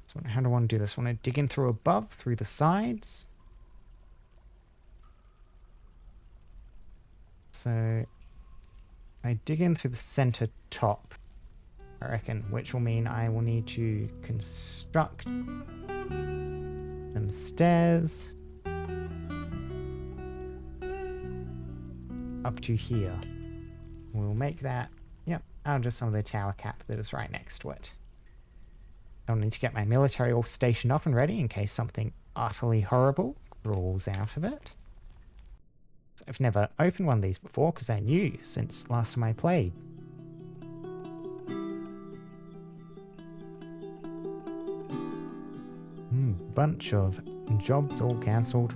Speaker 1: So how do I want to do this? I want to dig in through above, through the sides. So I dig in through the center top, I reckon, which will mean I will need to construct some stairs up to here. We'll make that, yep, out of just some of the tower cap that is right next to it. I'll need to get my military all stationed up and ready in case something utterly horrible crawls out of it. So I've never opened one of these before because they're new since last time I played. Bunch of jobs all cancelled.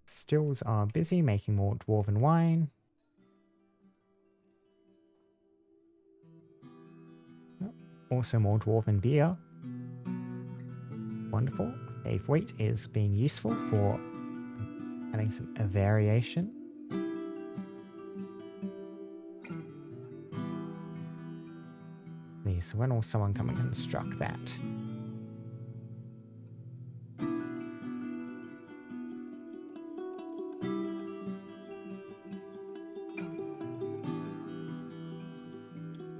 Speaker 1: Stills are busy making more dwarven wine. Also more dwarven beer. Wonderful. Cave wheat is being useful for adding some variation. So when will someone come and construct that?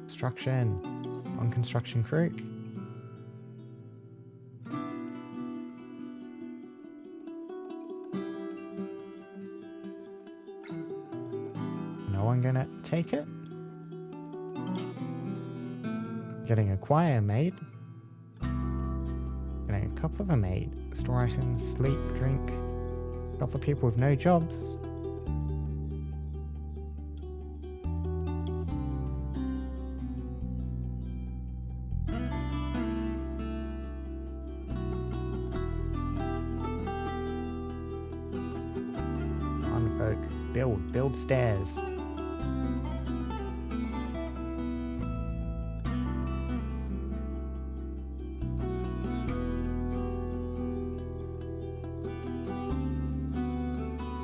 Speaker 1: Construction. On construction crew. No one gonna take it? Getting a choir made. Getting a couple of them made. Store items, sleep, drink. A couple of people with no jobs. On folk. Build stairs.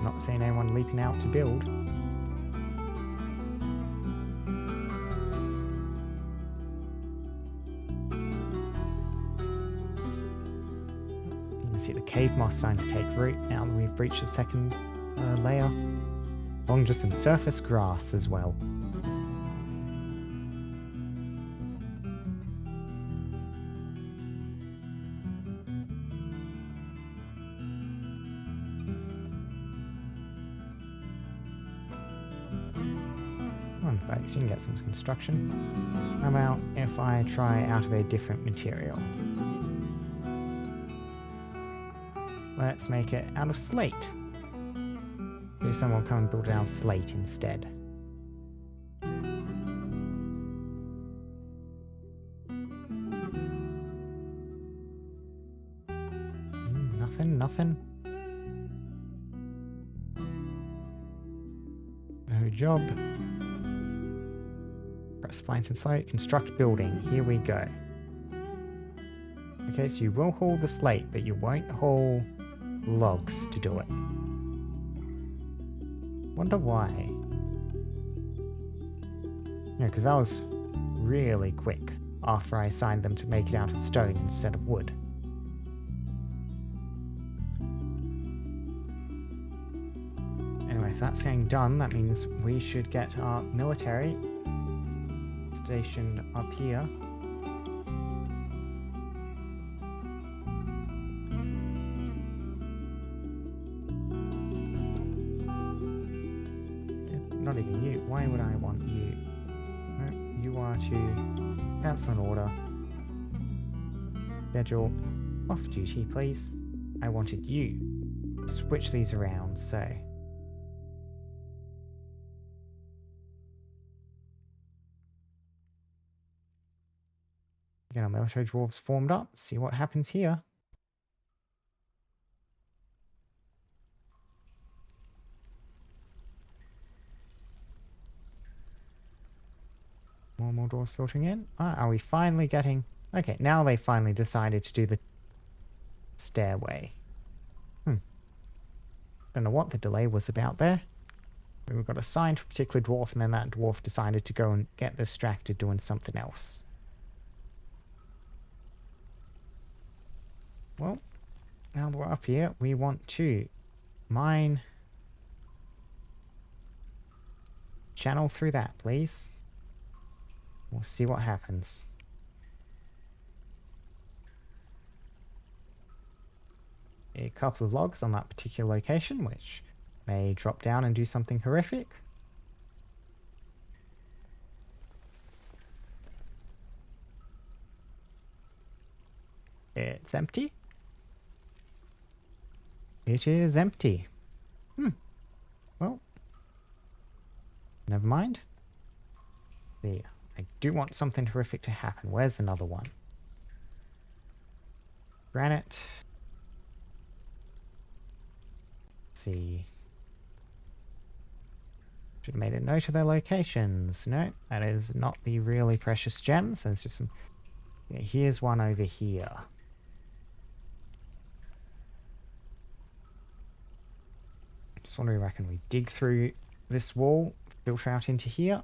Speaker 1: Not seeing anyone leaping out to build. can see the cave moss starting to take root now that we've breached the second layer. Along just some surface grass as well. Come on, folks, you can get some construction. How about if I try out of a different material? Let's make it out of slate. Maybe someone will come and build it out of slate instead. Nothing. No job. Press plant and slate. Construct building. Here we go. Okay, so you will haul the slate, but you won't haul logs to do it. Wonder why. Yeah, because that was really quick after I assigned them to make it out of stone instead of wood. Anyway, if that's getting done, that means we should get our military stationed up here. Not even you. Why would I want you? No, you are to cancel an order. Schedule off duty, please. I wanted you. Switch these around, so. Get our military dwarves formed up, see what happens here. More doors filtering in. Are we finally getting... Okay, now they finally decided to do the stairway. Don't know what the delay was about there. We got assigned to a particular dwarf, and then that dwarf decided to go and get distracted doing something else. Well, now that we're up here, we want to mine... Channel through that, please. We'll see what happens. A couple of logs on that particular location, which may drop down and do something horrific. It's empty. It is empty. Well, never mind. There. I do want something horrific to happen. Where's another one? Granite. Let's see. Should have made a note of their locations. No, that is not the really precious gems. There's just some... Yeah, here's one over here. Just wondering, reckon we dig through this wall, filter out into here.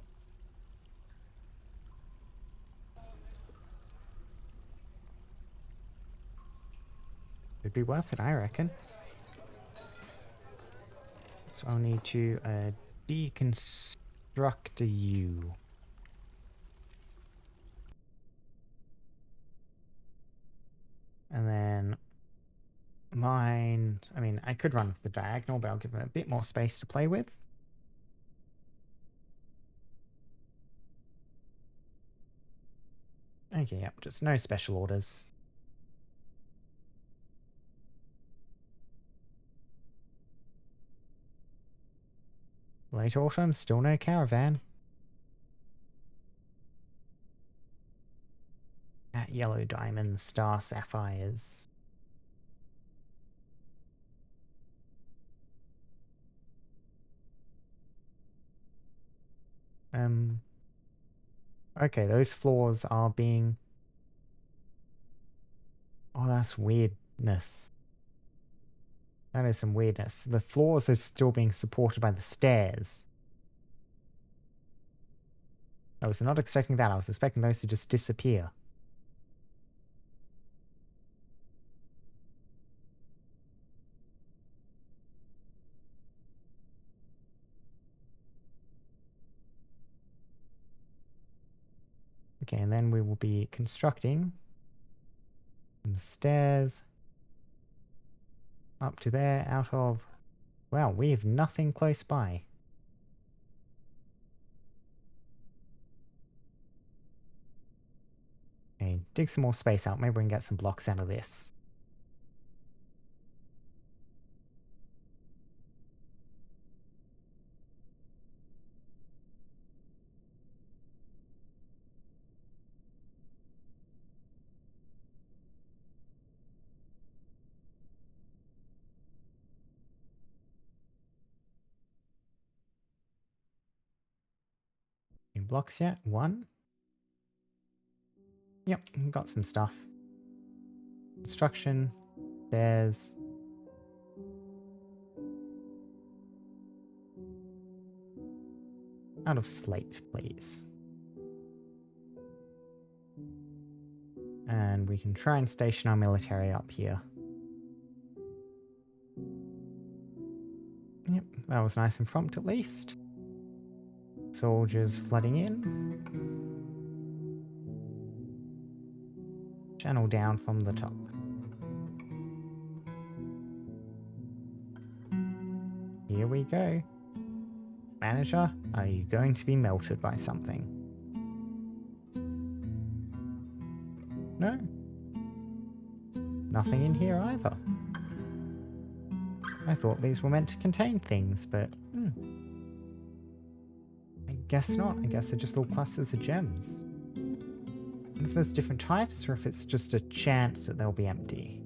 Speaker 1: It'd be worth it, I reckon. So I'll need to deconstruct you. And then mine... I mean, I could run the diagonal, but I'll give them a bit more space to play with. Okay, yep, just no special orders. Late autumn, still no caravan. That yellow diamond, star sapphires. Okay, those floors are being... Oh, that's weirdness. That is some weirdness. The floors are still being supported by the stairs. I was not expecting that. I was expecting those to just disappear. Okay, and then we will be constructing some stairs up to there out of... Wow, we have nothing close by. Okay, dig some more space out. Maybe we can get some blocks out of this. Any blocks yet? One. Yep, we've got some stuff. Construction. There's... Out of slate, please. And we can try and station our military up here. Yep, that was nice and prompt at least. Soldiers flooding in. Channel down from the top. Here we go. Manager, are you going to be melted by something? No? Nothing in here either. I thought these were meant to contain things, but... I guess not. I guess they're just little clusters of gems. And if there's different types, or if it's just a chance that they'll be empty.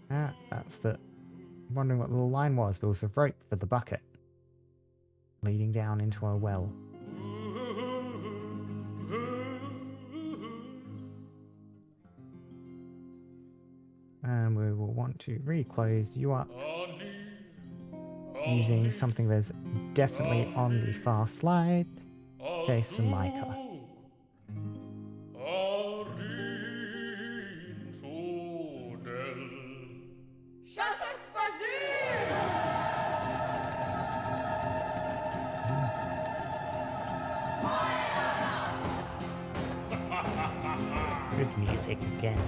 Speaker 1: Ah, that's the... I'm wondering what the little line was, but it was a rope for the bucket. Leading down into a well. And we will want to reclose you up. Using something that's definitely on the far slide. Okay, some mica. Good music again.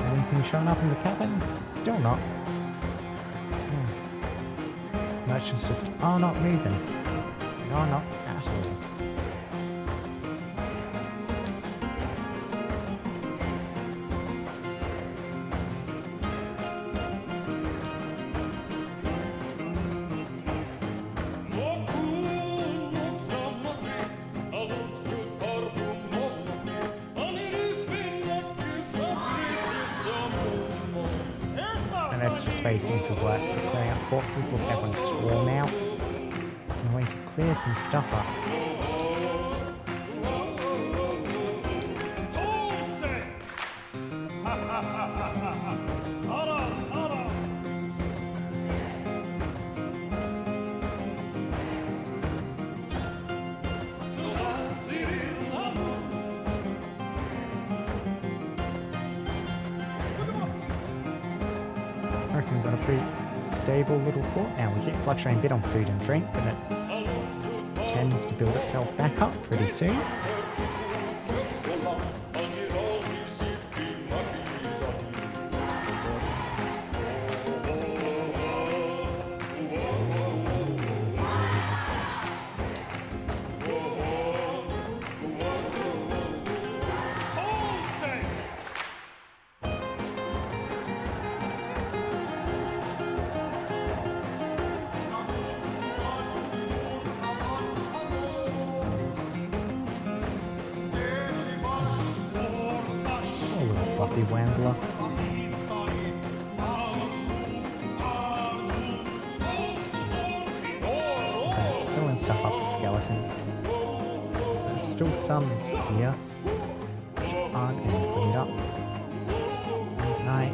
Speaker 1: Anything showing up in the cabins? Still not. Merchants just are not moving. They are not at all. Extra space seems to work for clearing up corpses. Look, everyone's swarm out. I'm going to clear some stuff up. I reckon we've got a pretty stable little fort now. We keep fluctuating a bit on food and drink, but it tends to build itself back up pretty soon. fluffy wambler. Okay, filling stuff up with skeletons. There's still some here which aren't getting cleaned up. Night.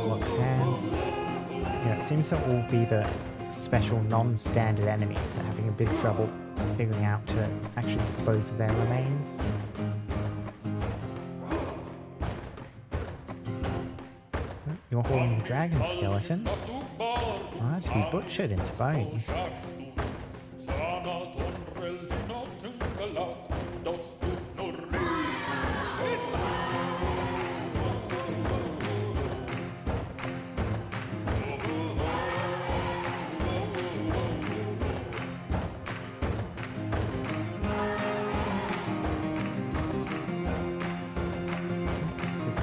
Speaker 1: Looks hand. Yeah, it seems to all be the special non-standard enemies that are having a bit of trouble figuring out to actually dispose of their remains. You're holding the dragon skeleton. Oh, to be butchered into bones.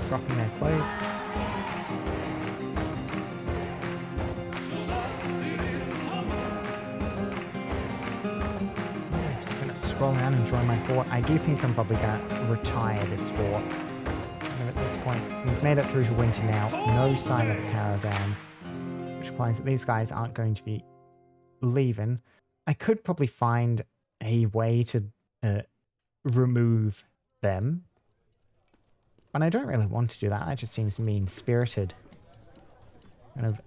Speaker 1: Dropping their clothes. Just gonna scroll around and enjoy my fort. I do think I'm probably gonna retire this fort. And at this point, we've made it through to winter now. No sign of a caravan, which implies that these guys aren't going to be leaving. I could probably find a way to remove them. And I don't really want to do that. That just seems mean-spirited. Kind of,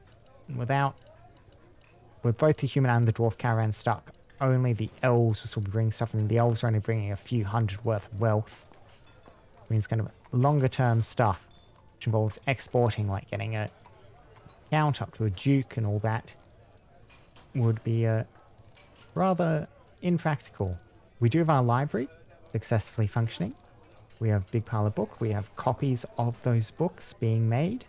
Speaker 1: with both the human and the dwarf caravan stuck, only the elves will sort of bring stuff, and the elves are only bringing a few hundred worth of wealth. It means kind of longer-term stuff, which involves exporting, like getting a count up to a duke and all that, would be rather impractical. We do have our library successfully functioning. We have a big pile of books. We have copies of those books being made.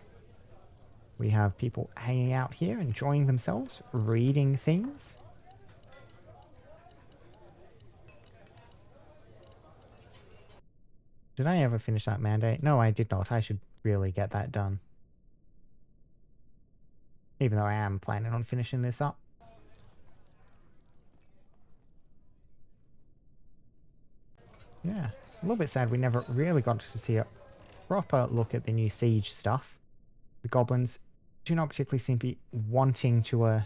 Speaker 1: We have people hanging out here, enjoying themselves, reading things. Did I ever finish that mandate? No, I did not. I should really get that done. Even though I am planning on finishing this up. Yeah. A little bit sad we never really got to see a proper look at the new siege stuff. The goblins do not particularly seem to be wanting to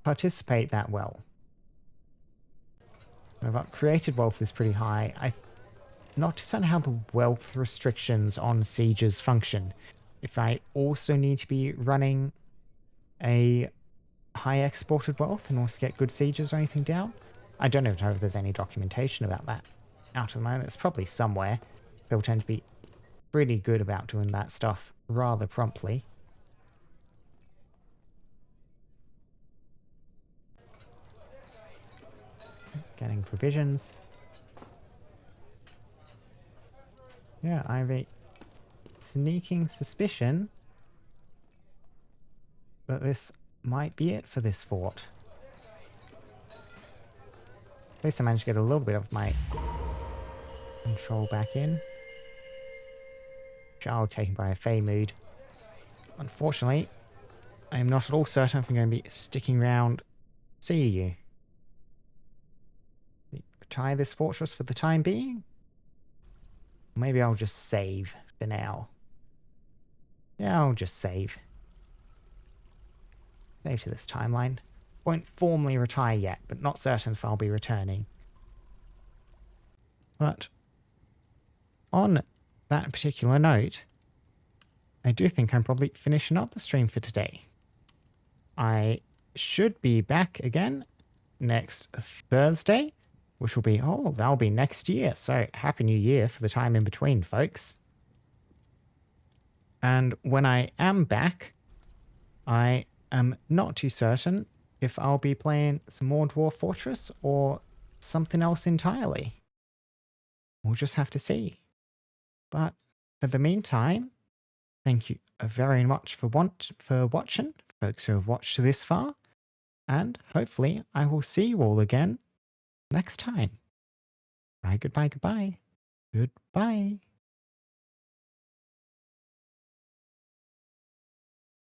Speaker 1: participate that well. But created wealth is pretty high. I'm not certain how the wealth restrictions on sieges function. If I also need to be running a high exported wealth in order to get good sieges or anything down. I don't even know if there's any documentation about that out of the moment. It's probably somewhere. People tend to be pretty good about doing that stuff rather promptly. Getting provisions. Yeah, I have a sneaking suspicion that this might be it for this fort. At least I managed to get a little bit of my control back in. Child taken by a Fey mood. Unfortunately, I am not at all certain if I'm going to be sticking around to see you. Retire this fortress for the time being? Maybe I'll just save for now. Yeah, I'll just save. Save to this timeline. Won't formally retire yet, but not certain if I'll be returning. But on that particular note, I do think I'm probably finishing up the stream for today. I should be back again next Thursday, which will be, that'll be next year. So Happy New Year for the time in between, folks. And when I am back, I am not too certain if I'll be playing some more Dwarf Fortress or something else entirely. We'll just have to see. But for the meantime, thank you very much for watching, folks who have watched this far. And hopefully I will see you all again next time. Bye, goodbye, goodbye. Goodbye.